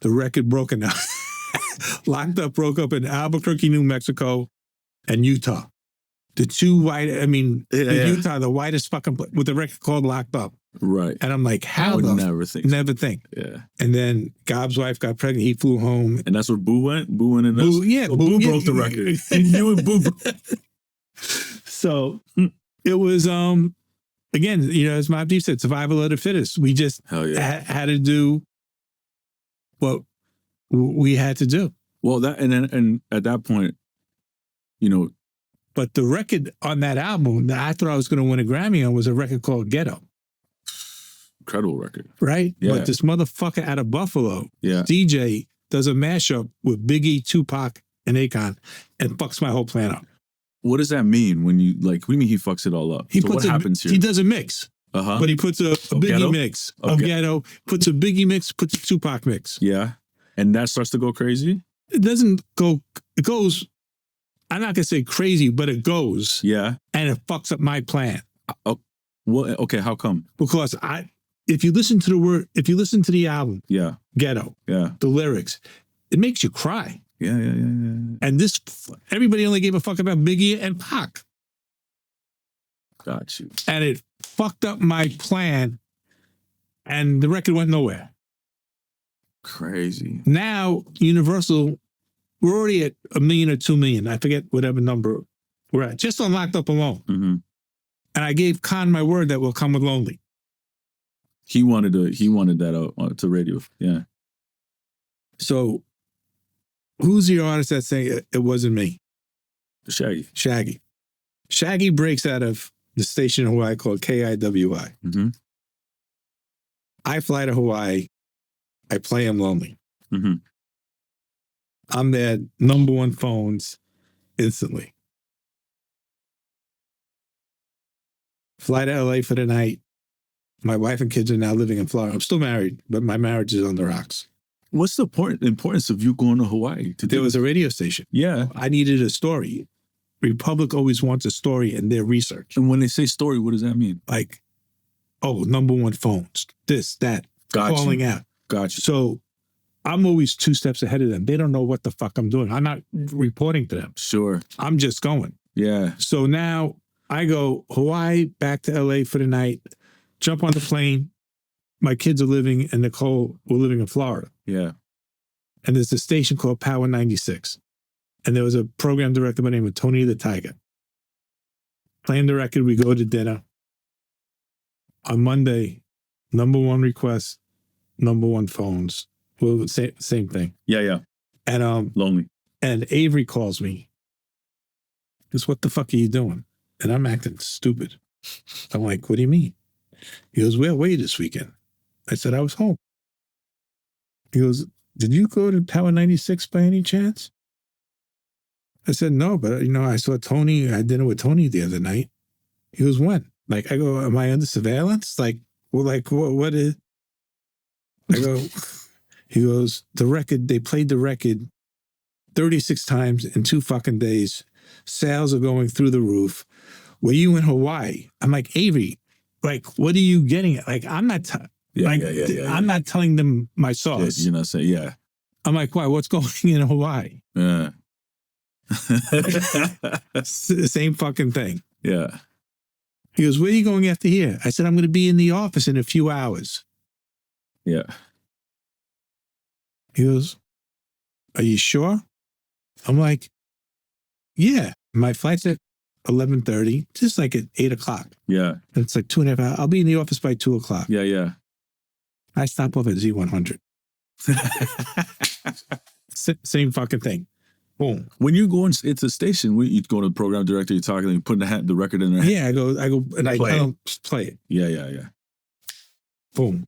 the record broke out. Locked Up broke up in Albuquerque, New Mexico, and Utah. The two white, Utah, the whitest fucking place, with the record called Locked Up. Right. And I'm like, how? I would never think. Never think. Yeah. And then Gob's wife got pregnant. He flew home. And that's where Boo went? Boo went in this? Boo broke the record. And you and Boo broke. So it was, again, as Mobb Deep said, survival of the fittest. We just had to do what we had to do. Well, and at that point, But the record on that album that I thought I was going to win a Grammy on was a record called Ghetto. Incredible record. Right? Yeah. But this motherfucker out of Buffalo, DJ, does a mashup with Biggie, Tupac, and Akon and fucks my whole plan up. What does that mean when you, what do you mean he fucks it all up? What happens here? He does a mix. Uh-huh. But he puts a Biggie Ghetto? mix of Ghetto, puts a Biggie mix, puts a Tupac mix. Yeah. And that starts to go crazy? It doesn't go, it goes, I'm not going to say crazy, but it goes. Yeah. And it fucks up my plan. Okay, how come? Because if you listen to the album, Ghetto, the lyrics, it makes you cry. Yeah. And everybody only gave a fuck about Biggie and Pac. Got you. And it fucked up my plan, and the record went nowhere. Crazy. Now, Universal, we're already at 1 million or 2 million. I forget whatever number we're at, just on Locked Up alone. Mm-hmm. And I gave Khan my word that will come with Lonely. He wanted that out to radio. Yeah. So, who's the artist that say it wasn't me? Shaggy. Shaggy breaks out of the station in Hawaii called KIWI. Mm-hmm. I fly to Hawaii. I play him Lonely. Mm-hmm. I'm their number one phones instantly. Fly to LA for the night. My wife and kids are now living in Florida. I'm still married, but my marriage is on the rocks. What's the importance of you going to Hawaii? There was a radio station. Yeah. I needed a story. Republic always wants a story in their research. And when they say story, what does that mean? Like, number one phones, this, that, calling out. Gotcha. So I'm always 2 steps ahead of them. They don't know what the fuck I'm doing. I'm not reporting to them. Sure. I'm just going. Yeah. So now I go Hawaii, back to LA for the night, jump on the plane. My kids are living, and Nicole, we're living in Florida. Yeah. And there's a station called Power 96. And there was a program director by the name of Tony the Tiger. Playing the record, we go to dinner. On Monday, number one request, number one phones. Well, same thing. Yeah. And Lonely. And Avery calls me. He goes, what the fuck are you doing? And I'm acting stupid. I'm like, what do you mean? He goes, where were you this weekend? I said, I was home. He goes, did you go to Tower 96 by any chance? I said, no, but I saw Tony. I had dinner with Tony the other night. He goes, when? Like, I go, am I under surveillance? Like, well, what is? I go, he goes, the record, they played the record 36 times in 2 fucking days. Sales are going through the roof. Were you in Hawaii? I'm like, Avery, like, what are you getting at? Like, I'm not, I'm not telling them my sauce. You're not saying, yeah. I'm like, why? What's going in Hawaii? Yeah. Same fucking thing. Yeah. He goes, where are you going after here? I said, I'm going to be in the office in a few hours. Yeah. He goes, are you sure? I'm like, yeah. My flight's at 11:30, just like at 8 o'clock. Yeah. And it's like 2.5 hours. I'll be in the office by 2 o'clock. Yeah, yeah. I stop off at Z100. Same fucking thing. Boom. When you go into the station, you go to the program director, you're talking, you put the record in there. Yeah, I go, and I don't play it. Yeah, yeah, yeah. Boom.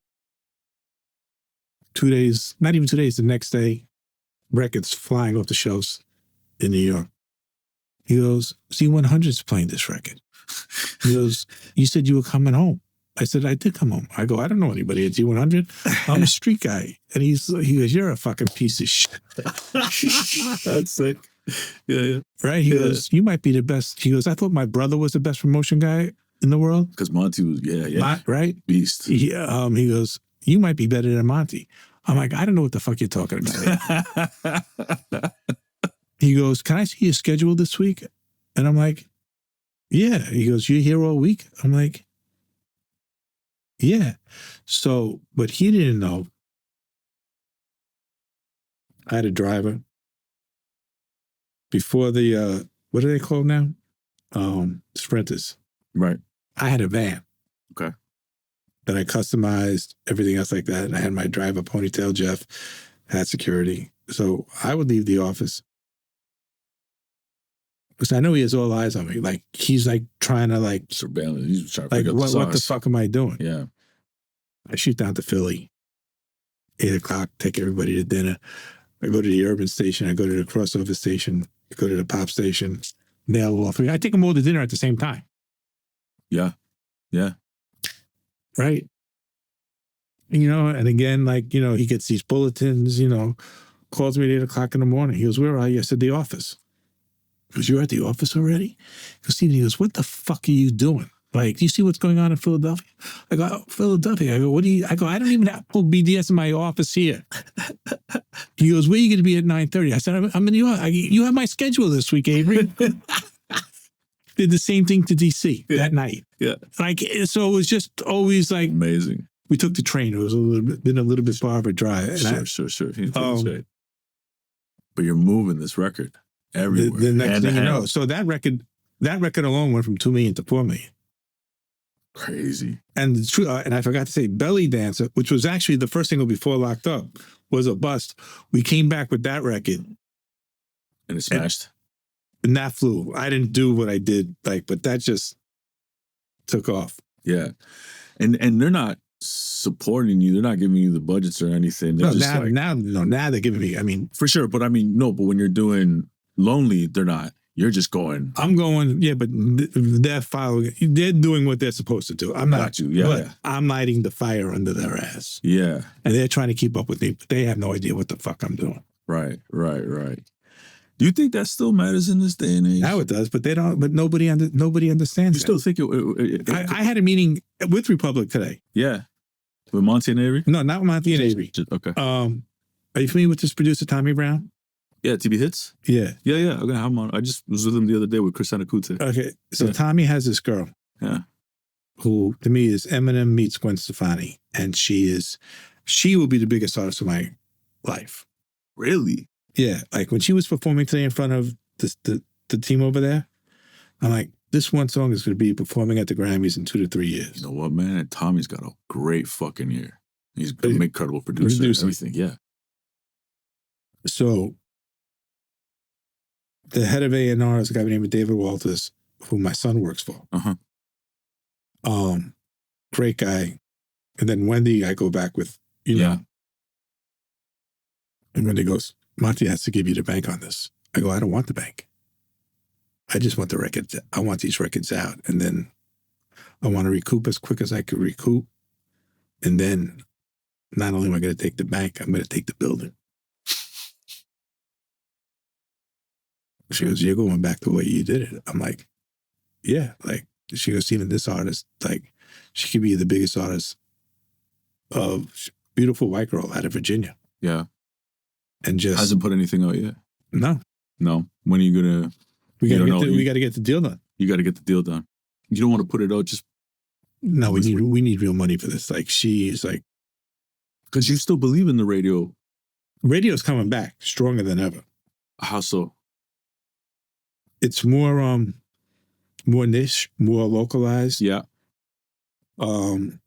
2 days, not even 2 days, the next day, records flying off the shelves in New York. He goes, Z100's playing this record. He goes, you said you were coming home. I said, I did come home. I go, I don't know anybody at Z100. I'm a street guy. And he goes, you're a fucking piece of shit. That's sick. Yeah, yeah. Right? He goes, you might be the best. He goes, I thought my brother was the best promotion guy in the world. Because Monty was, Right? Beast. He goes, you might be better than Monty. I'm like, I don't know what the fuck you're talking about. He goes, can I see your schedule this week? And I'm like, yeah. He goes, you're here all week? I'm like, yeah. So, but he didn't know. I had a driver before the, what are they called now? Sprinters. Right. I had a van. Okay. That I customized, everything else like that. And I had my driver, Ponytail Jeff, had security. So I would leave the office. Because I know he has all eyes on me. Like, he's like trying to like... Surveillance. He's trying to like, pick up the sauce. What the fuck am I doing? Yeah. I shoot down to Philly. 8 o'clock, take everybody to dinner. I go to the urban station. I go to the crossover station. I go to the pop station. Nail all three. I take them all to dinner at the same time. Yeah. Yeah. Right? You know, and again, like, you know, he gets these bulletins, you know, calls me at 8 o'clock in the morning. He goes, where are you? I said, the office. He goes, you're at the office already? He goes, what the fuck are you doing? Like, do you see what's going on in Philadelphia? I go, oh, Philadelphia. I go, I don't even have to pull BDS in my office here. He goes, where are you going to be at 9:30? I said, I'm in the office. You have my schedule this week, Avery. Did the same thing to DC that night. Yeah. Like, so it was just always like. Amazing. We took the train. It was been a little bit far of a drive. Sure. Right. But you're moving this record everywhere. The next thing you know. So that record alone went from 2 million to 4 million. Crazy. And the true, and I forgot to say, Belly Dancer, which was actually the first single before Locked Up, was a bust. We came back with that record. And it smashed. And that flew. I didn't do what I did, like, but that just took off. Yeah. And they're not supporting you. They're not giving you the budgets or anything. They're now they're giving me, I mean. For sure. But I mean, no, but when you're doing Lonely, they're not. You're just going. I'm going, yeah, but they're following. They're doing what they're supposed to do. I'm not. Got you, yeah, but yeah. I'm lighting the fire under their ass. Yeah. And they're trying to keep up with me, but they have no idea what the fuck I'm doing. Right. Do you think that still matters in this day and age? Now it does, but they don't. But nobody understands. You still think I had a meeting with Republic today. Yeah. With Monty and Avery? No, not with Monty and Avery. Okay. Are you familiar with this producer, Tommy Brown? Yeah, TB Hits? Yeah. Yeah. I'm gonna have him on. I just was with him the other day with Chris Anacute. Okay. So yeah. Tommy has this girl. Yeah. Who to me is Eminem meets Gwen Stefani. And she will be the biggest artist of my life. Really? Yeah. Like when she was performing today in front of the team over there, I'm like, this one song is going to be performing at the Grammys in 2 to 3 years. You know what, man? Tommy's got a great fucking ear. He's an incredible producer and everything. Yeah. So the head of A&R is a guy named David Walters, who my son works for. Uh-huh. Great guy. And then Wendy, I go back with, you know. And Wendy goes, Monty has to give you the bank on this. I go, I don't want the bank. I just want the records. I want these records out. And then I want to recoup as quick as I could recoup. And then not only am I going to take the bank, I'm going to take the building. She goes, you're going back the way you did it. I'm like, yeah. Like, she goes, even this artist, like, she could be the biggest artist of beautiful white girl out of Virginia. Yeah. And just hasn't put anything out yet. No. When are you gonna? We got to get the deal done. You got to get the deal done. You don't want to put it out just No, we need real money for this. Like she's like, because you still believe in the radio. Radio's coming back stronger than ever. How so? It's more niche, more localized. Yeah. You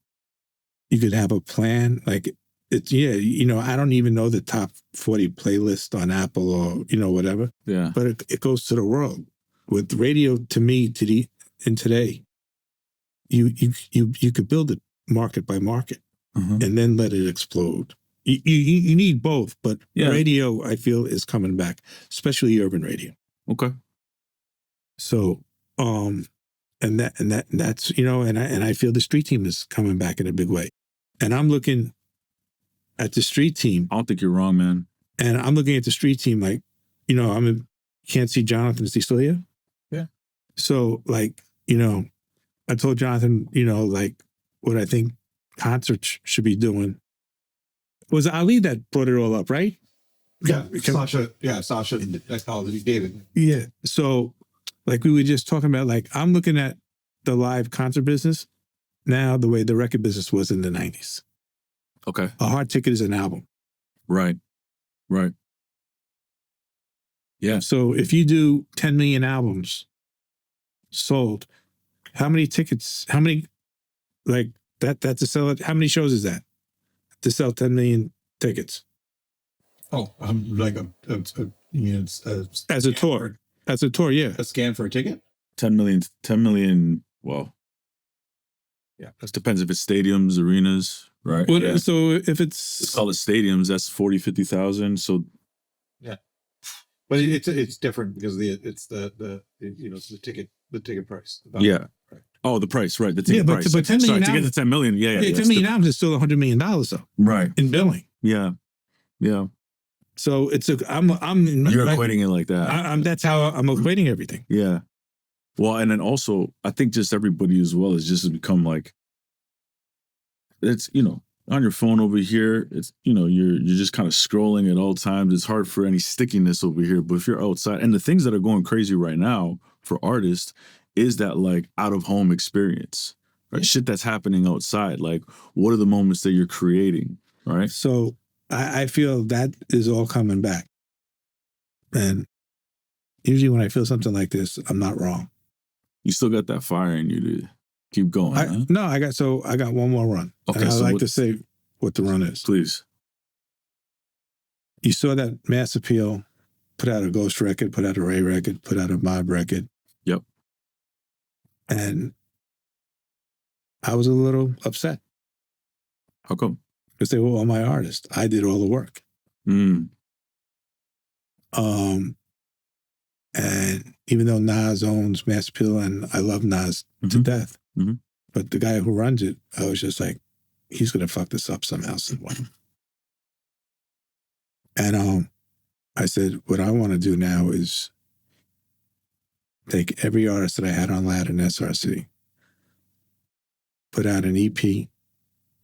could have a plan. Like it's I don't even know the top 40 playlist on Apple or whatever. Yeah. But it goes to the world. With radio, to me, today, you could build it market by market and then let it explode. You need both, but radio, I feel, is coming back, especially urban radio. Okay. So, and that's and I feel the street team is coming back in a big way, and I'm looking at the street team. I don't think you're wrong, man. And I'm looking at the street team like, can't see Jonathan. Is he still here? Yeah. So like, I told Jonathan, like what I think concerts should be doing. Was Ali that brought it all up, right? Yeah, Sasha. That's how he did it. Yeah. So, like we were just talking about, like I'm looking at the live concert business now the way the record business was in the 90s. Okay. A hard ticket is an album. Right. Yeah. So if you do 10 million albums sold, how many tickets? How many that to sell it? How many shows is that to sell 10 million tickets? Oh, like as a tour. As a tour, yeah. A scan for a ticket? 10 million. Well, yeah. It depends if it's stadiums, arenas, right? Well, yeah. So if Let's it's call it stadiums, that's 40, 50,000. So yeah, but it's different because it's the ticket price. Yeah. Right. Oh, the price, right? The ticket price. But 10 million to get to 10 million, yeah. 10 million albums is still $100 million though. Right. In billing. Yeah. So I'm You're equating it like that. That's how I'm equating everything. Yeah. Well, and then also, I think just everybody as well has just become like, it's, on your phone over here, it's, you're just kind of scrolling at all times. It's hard for any stickiness over here. But if you're outside, and the things that are going crazy right now for artists is that like out of home experience, right? Yeah. Shit that's happening outside. Like, what are the moments that you're creating, right? So I feel that is all coming back. And usually when I feel something like this, I'm not wrong. You still got that fire in you to keep going, huh? No, I got one more run. Okay, and I'd so like to say what the run is. Please. You saw that Mass Appeal put out a Ghost record, put out a Ray record, put out a Mobb record. Yep. And I was a little upset. How come? Because they were all my artists. I did all the work. And even though Nas owns Mass Appeal, and I love Nas to death, but the guy who runs it, I was just like, he's going to fuck this up somehow, some way. And I said, what I want to do now is take every artist that I had on Lat and SRC, put out an EP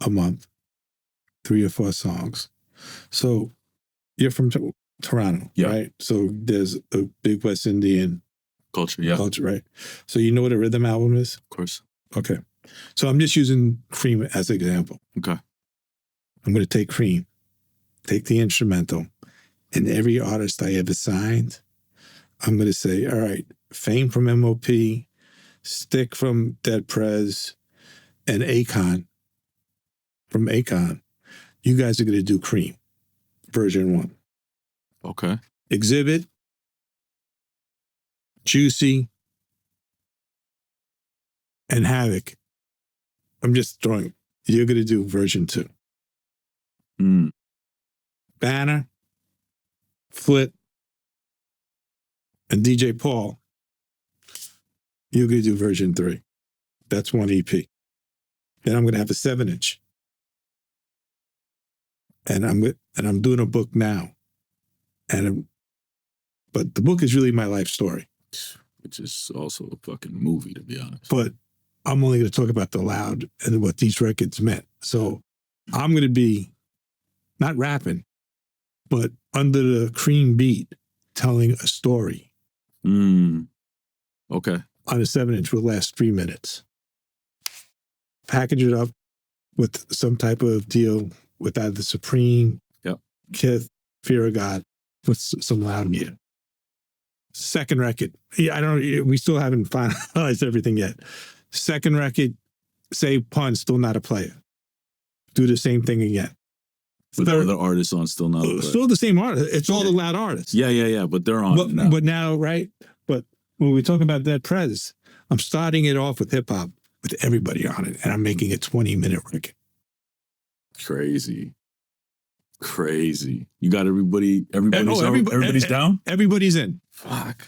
a month, 3 or 4 songs. So you're from Toronto, right? So there's a big West Indian culture, right? So you know what a rhythm album is? Of course. Okay. So I'm just using Cream as an example. Okay. I'm going to take Cream, take the instrumental, and every artist I ever signed, I'm going to say, all right, Fame from MOP, Stick from Dead Prez, and Akon from Akon, you guys are going to do Cream, version 1. Okay. Exhibit, Juicy, and Havoc. I'm just throwing, you're going to do version 2. Banner, Flip, and DJ Paul, you're going to do version 3. That's 1 EP. Then I'm going to have a 7-inch. And I'm doing a book now. But the book is really my life story. Which is also a fucking movie, to be honest. But I'm only going to talk about the loud and what these records meant. So I'm going to be not rapping, but under the Cream beat, telling a story. Okay. on a 7-inch will last 3 minutes. Package it up with some type of deal with either Supreme, Kith, Fear of God, with some loud gear. Second record, we still haven't finalized everything yet. Second record, say Pun, still not a player. Do the same thing again. But the other artists on still not a player. Still the same artist. It's all the loud artists. Yeah. But they're on now. But now, right? But when we talk about Dead Prez, I'm starting it off with hip-hop with everybody on it, and I'm making a 20-minute record. Crazy. You got everybody's down? Everybody's in. Fuck.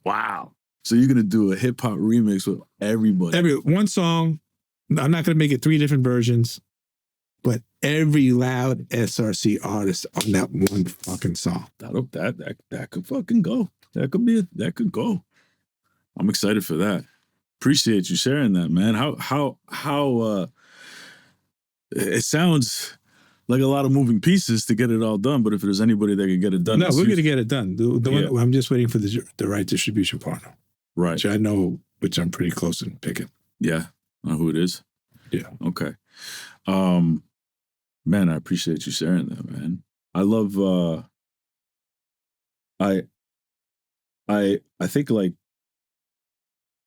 Wow. So you're going to do a hip-hop remix with everybody? One song. I'm not going to make it 3 different versions, but every loud SRC artist on that one fucking song. That could fucking go. That could go. I'm excited for that. Appreciate you sharing that, man. How it sounds like a lot of moving pieces to get it all done, but if there's anybody that can get it done. No, we're going to get it done. I'm just waiting for the right distribution partner. Right. Which I know, which I'm pretty close in picking. Yeah. Know who it is? Yeah. Okay. Man, I appreciate you sharing that, man. I love I think like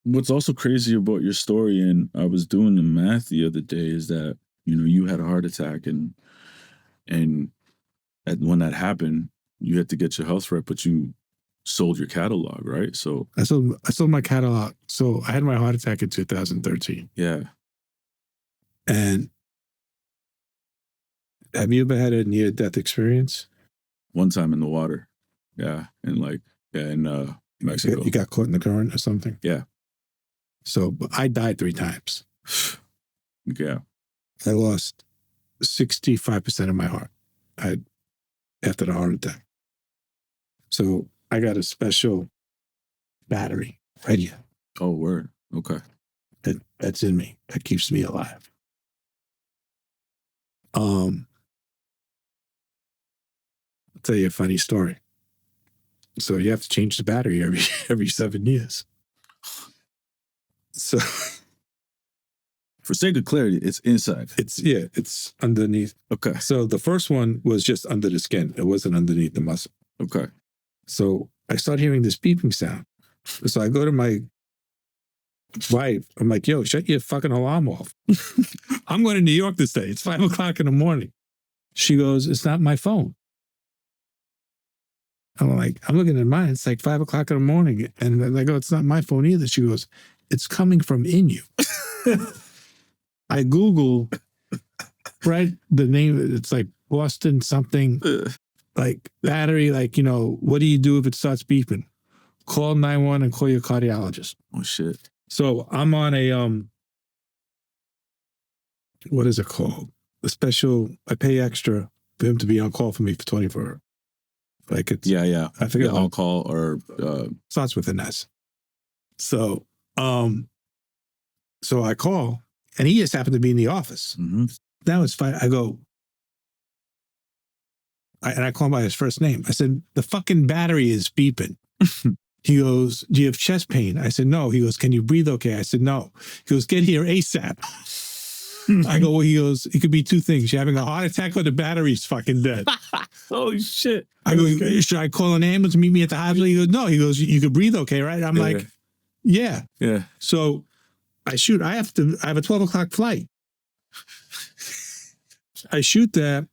what's also crazy about your story, and I was doing the math the other day, is that, you had a heart attack and when that happened, you had to get your health right, but you sold your catalog, right? So I sold my catalog. So I had my heart attack in 2013. Yeah. And have you ever had a near-death experience? One time in the water. Yeah. And in Mexico. You got caught in the current or something? Yeah. So I died 3 times. Yeah. I lost 65% of my heart after the heart attack. So I got a special battery right here. Oh, word. Okay. That's in me. That keeps me alive. I'll tell you a funny story. So you have to change the battery every 7 years. So for sake of clarity, it's inside. It's underneath. Okay. So the first one was just under the skin. It wasn't underneath the muscle. Okay. So I start hearing this beeping sound. So I go to my wife. I'm like, yo, shut your fucking alarm off. I'm going to New York this day. It's 5 o'clock in the morning. She goes, it's not my phone. I'm like, I'm looking at mine. It's like 5 o'clock in the morning. And I go, it's not my phone either. She goes, it's coming from in you. I Google, right? The name, it's like Boston something, like battery, like, what do you do if it starts beeping? Call 911 and call your cardiologist. Oh, shit. So I'm on a, what is it called? A special, I pay extra for him to be on call for me for 24 hours. Like it's, yeah. I forget. On call or, starts with an S. So, so I call and he just happened to be in the office. Mm-hmm. That was fine. I go, and I call him by his first name. I said, the fucking battery is beeping. He goes, do you have chest pain? I said, no. He goes, can you breathe okay? I said, no. He goes, get here ASAP. I go, well, he goes, it could be 2 things. You're having a heart attack or the battery's fucking dead. Holy shit. I go, should I call an ambulance, meet me at the hospital? He goes, no. He goes, you could breathe okay, right? I'm like, yeah. Yeah. So I shoot. I have a 12 o'clock flight. I shoot that.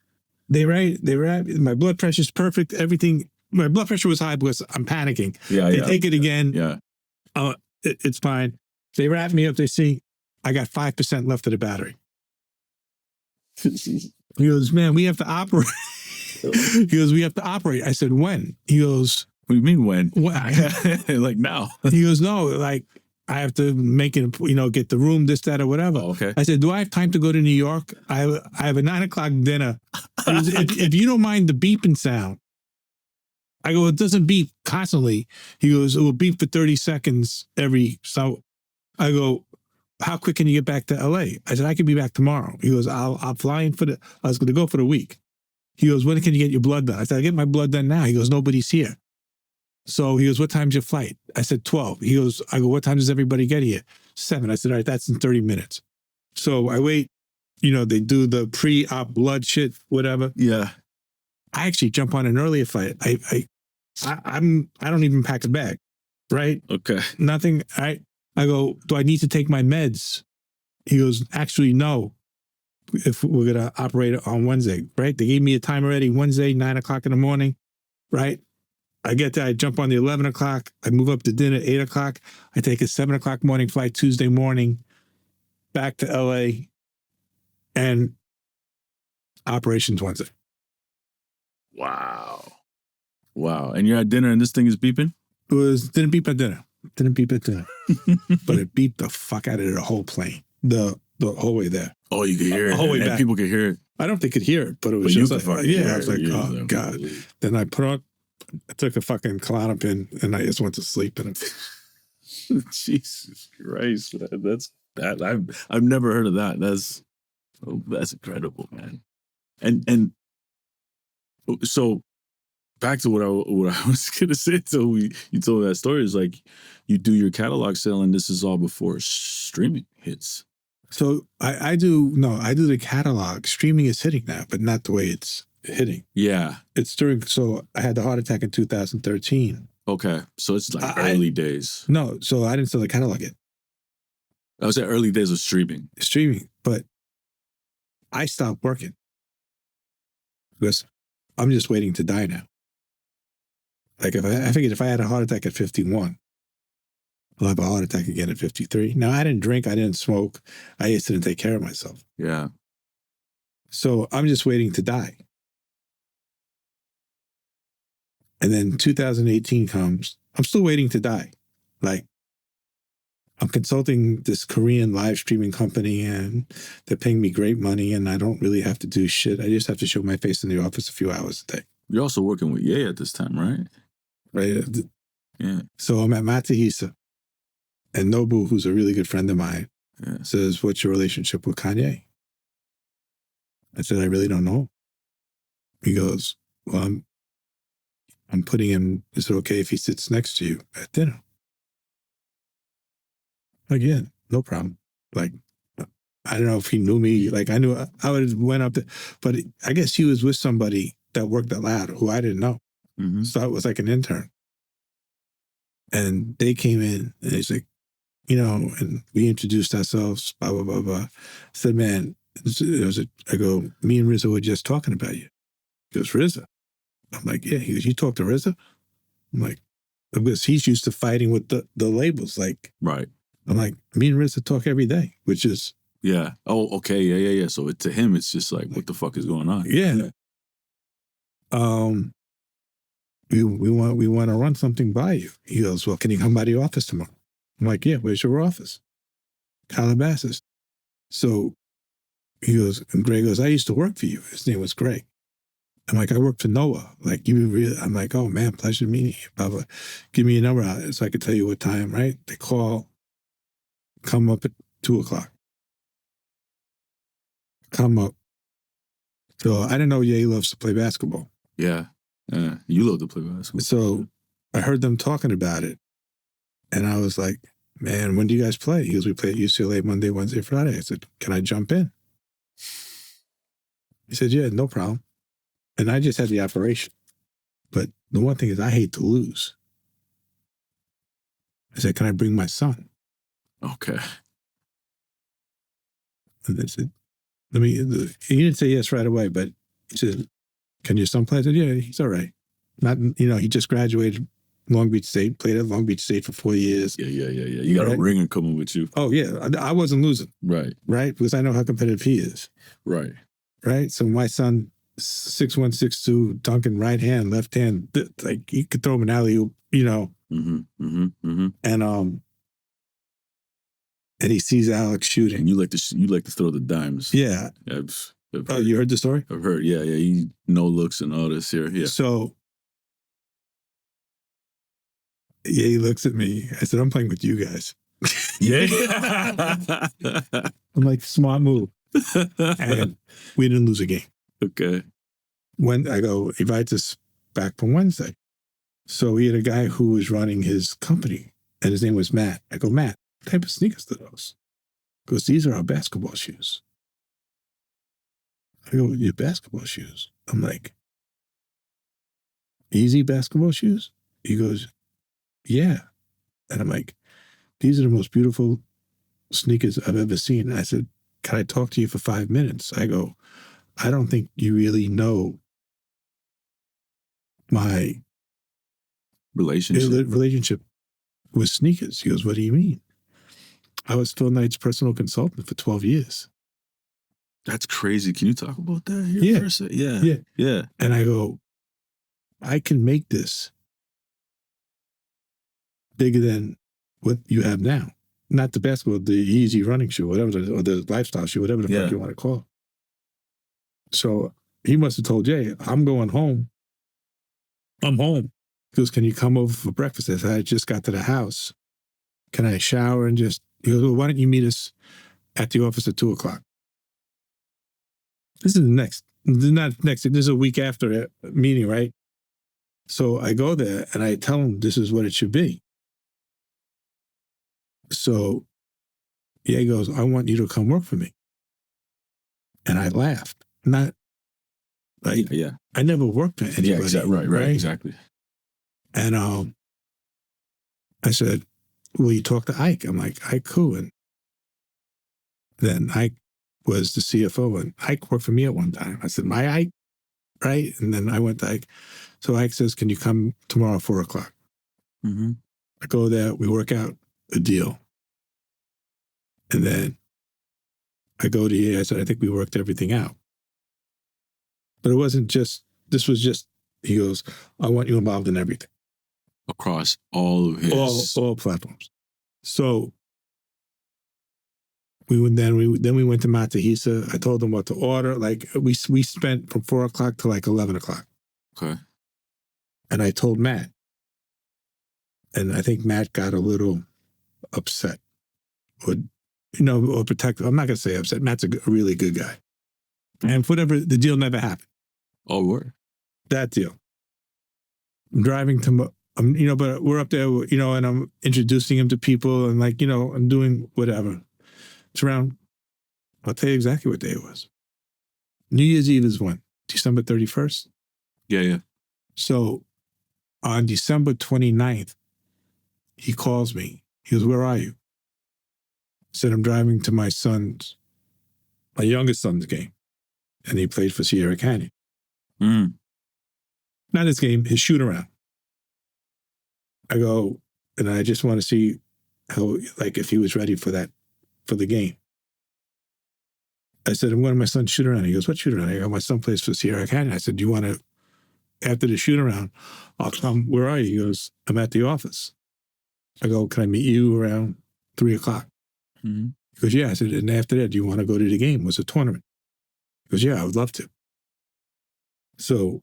They write, my blood pressure's perfect. Everything. My blood pressure was high because I'm panicking. They take it again. Yeah. It's fine. They wrap me up. They see I got 5% left of the battery. He goes, man, we have to operate. He goes, we have to operate. I said, when? He goes, what do you mean when? Like now. He goes, no, like I have to make it, get the room, this, that, or whatever. Oh, okay. I said, do I have time to go to New York? I have a 9 o'clock dinner. He goes, if you don't mind the beeping sound. I go, it doesn't beep constantly. He goes, it will beep for 30 seconds so I go, how quick can you get back to LA? I said, I can be back tomorrow. He goes, I'll fly in I was going to go for the week. He goes, when can you get your blood done? I said, I get my blood done now. He goes, nobody's here. So he goes, what time's your flight? I said, 12. I go, what time does everybody get here? 7. I said, all right, that's in 30 minutes. So I wait, they do the pre-op blood shit, whatever. Yeah. I actually jump on an earlier flight. I don't even pack a bag, right? Okay. Nothing. I go, do I need to take my meds? He goes, actually, no. If we're going to operate on Wednesday, right? They gave me a time already, Wednesday, 9 o'clock in the morning, right? I get there, I jump on the 11 o'clock. I move up to dinner at 8 o'clock. I take a 7 o'clock morning flight Tuesday morning back to LA and operations Wednesday. Wow. And you're at dinner and this thing is beeping? Didn't beep at dinner. But it beeped the fuck out of the whole plane. The whole way there. Oh, you could hear it. The whole way and back. People could hear it. I don't think they could hear it, but it was But just you could like, fucking hear I was it. like, Yeah, oh, God. Then I took a fucking Klonopin and I just went to sleep. And Jesus Christ, I've never heard of that. That's incredible, man. And so back to what I was gonna say. So you told that story is like you do your catalog sale and this is all before streaming hits. So I do the catalog. Streaming is hitting now, but not the way it's hitting. Yeah. So I had the heart attack in 2013. Okay. So it's like early days. No, so I didn't sell the catalog yet. I was at early days of streaming. But I stopped working because I'm just waiting to die now. Like I figured if I had a heart attack at 51, I'll have a heart attack again at 53. Now, I didn't drink, I didn't smoke, I just didn't take care of myself. Yeah. So I'm just waiting to die. And then 2018 comes, I'm still waiting to die. Like, I'm consulting this Korean live streaming company and they're paying me great money and I don't really have to do shit. I just have to show my face in the office a few hours a day. You're also working with Ye at this time, right? Right. Yeah. So I'm at Matsuhisa and Nobu, who's a really good friend of mine, says, what's your relationship with Kanye? I said, I really don't know. He goes, well, I'm putting him, is it okay if he sits next to you at dinner? Again, no problem. Like, I don't know if he knew me. Like, I would have went up there, but I guess he was with somebody that worked at Loud who I didn't know. Mm-hmm. So it was like an intern. And they came in and he's like, and we introduced ourselves, blah, blah, blah, blah. I said, man, I go, me and RZA were just talking about you. He goes, RZA? I'm like, yeah. He goes, you talk to RZA? I'm like, because he's used to fighting with the labels. Like, right. I'm like, me and RZA talk every day, which is. Yeah. Oh, okay. Yeah. So to him, it's just like, what the fuck is going on? Yeah. We want to run something by you. He goes, well, can you come by the office tomorrow? I'm like, yeah, where's your office? Calabasas. So he goes, and Greg goes, I used to work for you. His name was Greg. I'm like, I work for Noah. Like, I'm like, oh man, pleasure meeting you. Blah, blah. Give me a number out so I could tell you what time, right? They call, come up at 2:00. Come up. So I didn't know Ye loves to play basketball. Yeah. You love to play basketball. So I heard them talking about it. And I was like, man, when do you guys play? He goes, we play at UCLA Monday, Wednesday, Friday. I said, can I jump in? He said, yeah, no problem. And I just had the operation. But the one thing is I hate to lose. I said, can I bring my son? Okay. And they said, he didn't say yes right away, but he said, can your son play? I said, yeah, he's all right. Not, he just graduated Long Beach State, played at Long Beach State for 4 years. Yeah. You got a ringer coming with you. Oh, yeah. I wasn't losing. Right. Right? Because I know how competitive he is. Right. Right? So my son, 6'1", 6'2", dunking right hand, left hand, like he could throw him an alley-oop, And he sees Alex shooting. And you like to throw the dimes. Yeah. I've heard. Oh, you heard the story? I've heard. Yeah. He no looks and all this here. Yeah. So he looks at me. I said, I'm playing with you guys. Yeah. I'm like, smart move. And we didn't lose a game. Okay. When I go, invite us back for Wednesday. So he had a guy who was running his company, and his name was Matt. I go, Matt, what type of sneakers are those? He goes, these are our basketball shoes. I go, your basketball shoes? I'm like, easy basketball shoes? He goes, yeah. And I'm like, these are the most beautiful sneakers I've ever seen. I said, can I talk to you for 5 minutes? I go, I don't think you really know my relationship with sneakers. He goes, what do you mean? I was Phil Knight's personal consultant for 12 years. That's crazy. Can you talk about that here Yeah. for a second? Yeah. Yeah. Yeah. And I go, I can make this bigger than what you have now. Not the basketball, the easy running shoe, whatever, or the lifestyle shoe, whatever the fuck you want to call it. So he must have told Jay, I'm going home. I'm home. He goes, can you come over for breakfast? I said, I just got to the house. Can I shower and just, he goes, well, why don't you meet us at the office at 2:00? This is this is a week after that meeting, right? So I go there and I tell him this is what it should be. So yeah, he goes, I want you to come work for me. And I laughed. Not like, Yeah. I never worked for anybody. Yeah, exactly. Right, exactly. And I said, will you talk to Ike? I'm like, Ike who? And then Ike was the CFO, and Ike worked for me at one time. I said, my Ike, right? And then I went to Ike. So Ike says, can you come tomorrow at 4:00? Mm-hmm. I go there, we work out a deal. And then I go to you, I said, I think we worked everything out. But it wasn't just, this was just, he goes, I want you involved in everything. Across all of his... All platforms. So we went to Matahisa. I told them what to order. Like we spent from 4:00 to like 11:00. Okay. And I told Matt. And I think Matt got a little upset. Or protective. I'm not going to say upset. Matt's a really good guy. And whatever, the deal never happened. Oh, word. That deal. I'm driving to, but we're up there, and I'm introducing him to people and I'm doing whatever. It's around, I'll tell you exactly what day it was. New Year's Eve is when? December 31st? Yeah. So on December 29th, he calls me. He goes, where are you? I said, I'm driving to my youngest son's game. And he played for Sierra Canyon. Mm. Not his game, his shoot around. I go, and I just want to see how, if he was ready for the game. I said, I'm going to my son's shoot around. He goes, what shoot around? I go, my son plays for Sierra Canyon. I said, do you want to, after the shoot around, I'll come, where are you? He goes, I'm at the office. I go, can I meet you around 3:00? Mm-hmm. He goes, yeah. I said, and after that, do you want to go to the game? It was a tournament. He goes, yeah, I would love to. So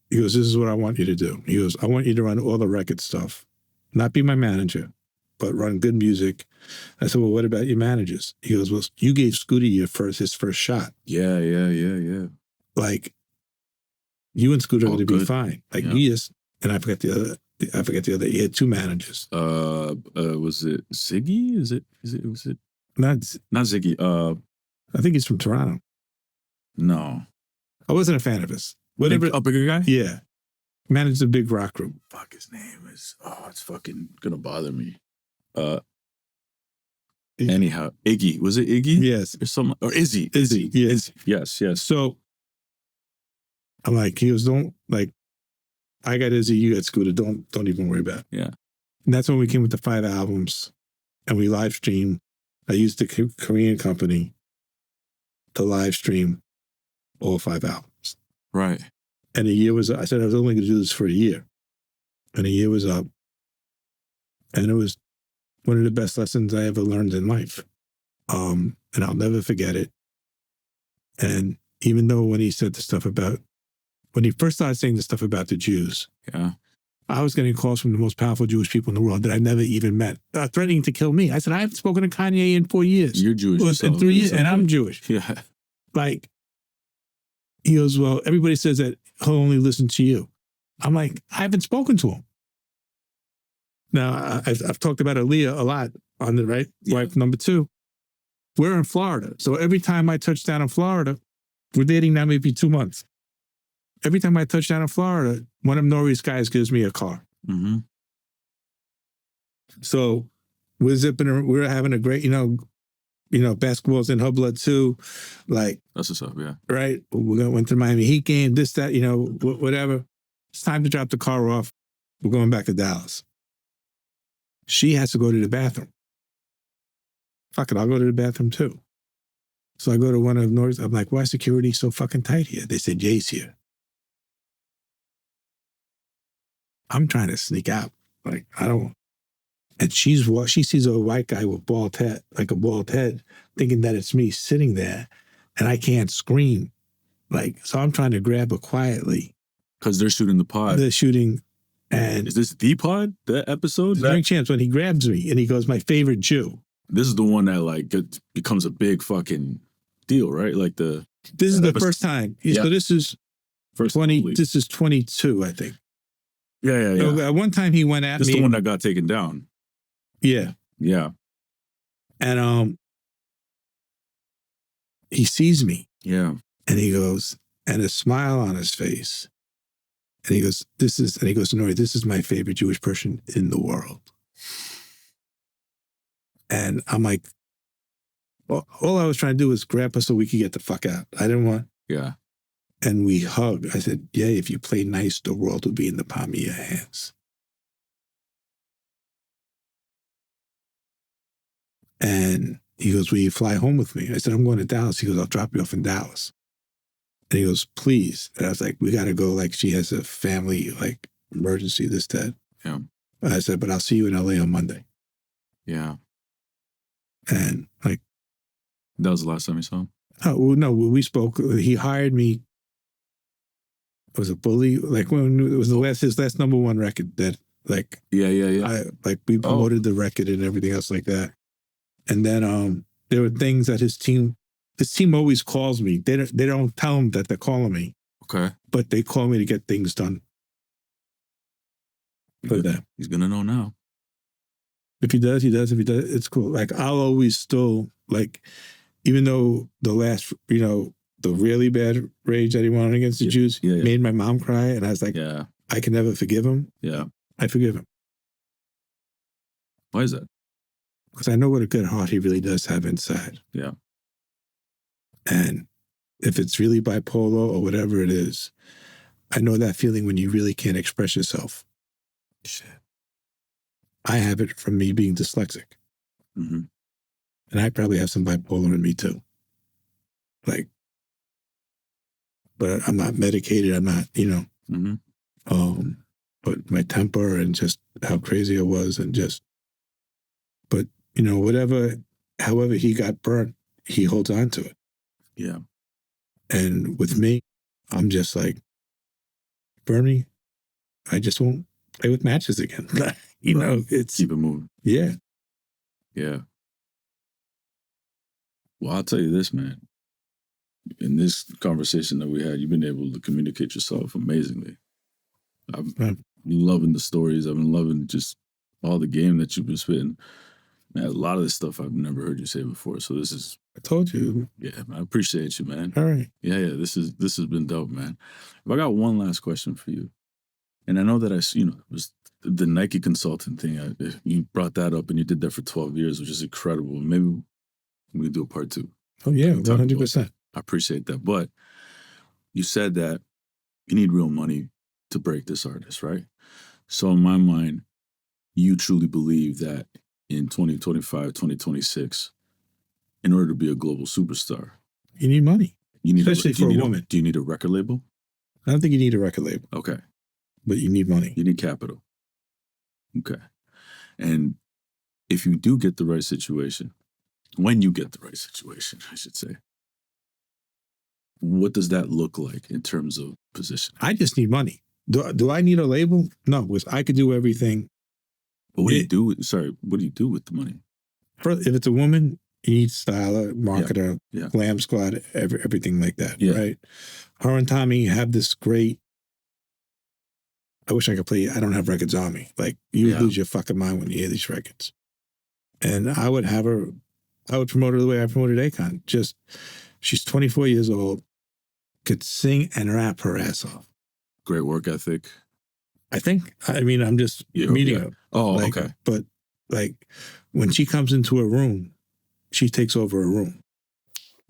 he goes, this is what I want you to do. He goes, I want you to run all the record stuff, not be my manager, but run good music. I said, well, what about your managers? He goes, well, you gave Scooter his first shot. Yeah. Like, you and Scooter are going to be good. fine. Like, you just, and I forget the other, he had two managers. Was it Ziggy? Was it? Not Ziggy. I think he's from Toronto. No. I wasn't a fan of his. Whatever. Bigger guy? Yeah. Managed a big rock group. Fuck, his name is, it's fucking gonna bother me. Anyhow, Iggy. Was it Iggy? Yes. Or Izzy. Izzy. Yes. Yes. So I'm like, he goes, I got Izzy, you got Scooter. Don't even worry about it. Yeah. And that's when we came with the 5 albums and we live streamed. I used the Korean company to live stream all 5 albums. Right. And the year was, I said I was only going to do this for a year. And the year was up. And it was one of the best lessons I ever learned in life. And I'll never forget it. And even though when he said the stuff about, when he first started saying the stuff about the Jews, yeah, I was getting calls from the most powerful Jewish people in the world that I've never even met, threatening to kill me. I said, I haven't spoken to Kanye in 4 years. You're Jewish. In 3 years, and I'm Jewish. Yeah. Like, he goes, well, everybody says that he'll only listen to you. I'm like, I haven't spoken to him. Now, I've talked about Aaliyah a lot on the right, wife number 2. We're in Florida. So every time I touch down in Florida, we're dating now maybe 2 months. Every time I touch down in Florida, one of Nori's guys gives me a car. Mm-hmm. So we're having a great, basketball's in her blood too. Like, That's what's up, yeah. right? Went to the Miami Heat game, this, that, whatever. It's time to drop the car off. We're going back to Dallas. She has to go to the bathroom. Fuck it, I'll go to the bathroom too. So I go to one of Nori's. I'm like, why is security so fucking tight here? They said, Jay's here. I'm trying to sneak out. Like, I don't. And she sees a white guy with bald head, thinking that it's me sitting there, and I can't scream. Like, so I'm trying to grab her quietly. Because they're shooting the pod. They're shooting, and is this the pod? That episode? The Drink Champs, when he grabs me and he goes, my favorite Jew. This is the one that becomes a big fucking deal, right? Like this is the first time. Yeah. So this is first 20. This is 22, I think. Yeah. So at one time he went at this me. This the one that got taken down. Yeah. Yeah. And he sees me. Yeah. And he goes, and a smile on his face. And he goes, Nori, this is my favorite Jewish person in the world. And I'm like, well, all I was trying to do was grab her so we could get the fuck out. I didn't want. Yeah. And we hugged. I said, yeah, if you play nice, the world will be in the palm of your hands. And he goes, will you fly home with me? I said, I'm going to Dallas. He goes, I'll drop you off in Dallas. And he goes, please. And I was like, we got to go. Like, she has a family, like, emergency, this, that. Yeah. I said, but I'll see you in LA on Monday. Yeah. And, like. That was the last time you saw him? Oh, well, no, we spoke. He hired me. It was a bully. Like, when it was his last number 1 record that, like. Yeah. We promoted the record and everything else like that. And then there were things that his team always calls me. They don't tell him that they're calling me. Okay. But they call me to get things done. For them. He's going to know now. If he does, he does. If he does, it's cool. Like, I'll always still, like, even though the last, the really bad rage that he wanted against the Jews made my mom cry. And I was like, I can never forgive him. Yeah. I forgive him. Why is that? Because I know what a good heart he really does have inside. Yeah. And if it's really bipolar or whatever it is, I know that feeling when you really can't express yourself. Shit. I have it from me being dyslexic. Mm-hmm. And I probably have some bipolar in me too. Like, but I'm not medicated. I'm not, Mm-hmm. But my temper and just how crazy I was and just, but, however he got burnt, he holds on to it. Yeah. And with me, I'm just like, burn me, I just won't play with matches again. It's... Keep it moving. Yeah. Yeah. Well, I'll tell you this, man. In this conversation that we had, you've been able to communicate yourself amazingly. I've been loving the stories. I've been loving just all the game that you've been spitting. Man, a lot of this stuff I've never heard you say before. So this is... I told you. Yeah, I appreciate you, man. All right. Yeah. This has been dope, man. If I got one last question for you, and I know that it was the Nike consultant thing. You brought that up, and you did that for 12 years, which is incredible. Maybe we can do a part 2. Oh yeah, 100%. I appreciate that. But you said that you need real money to break this artist, right? So in my mind, you truly believe that in 2025, 2026, in order to be a global superstar, you need money. Especially for a woman. Do you need a record label? I don't think you need a record label. Okay. But you need money. You need capital. Okay. And if you do get the right situation, when you get the right situation, I should say, what does that look like in terms of position? I just need money. Do I need a label? No, because I could do everything. But what do you do with the money? If it's a woman, you need styler, marketer, glam squad, everything like that, right? Her and Tommy have this great I wish I could play. I don't have records on me. Like, you would Yeah. lose your fucking mind when you hear these records. And I would have her, I would promote her the way I promoted Akon. Just, she's 24 years old, could sing and rap her ass off. Great work ethic. I think, I mean, I'm just Yeah, meeting yeah. her. Oh, Like, okay. But like, when she comes into a room, she takes over a room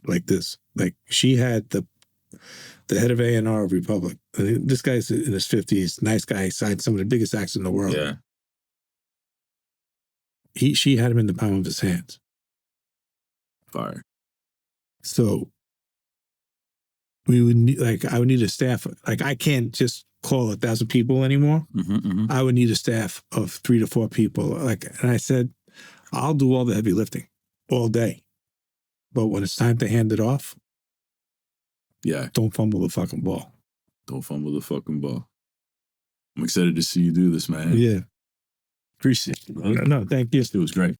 like this. Like, she had the head of A&R of Republic. This guy's in his 50s, nice guy, signed some of the biggest acts in the world. Yeah. She had him in the palm of his hands. Fire. So we would need, like, I would need a staff. Like, I can't just call 1,000 people anymore. I would need a staff of 3 to 4 people. Like, and I said, I'll do all the heavy lifting all day. But when it's time to hand it off, Yeah. don't fumble the fucking ball. Don't fumble the fucking ball. I'm excited to see you do this, man. Yeah. Appreciate it, brother. No, thank you. It was great.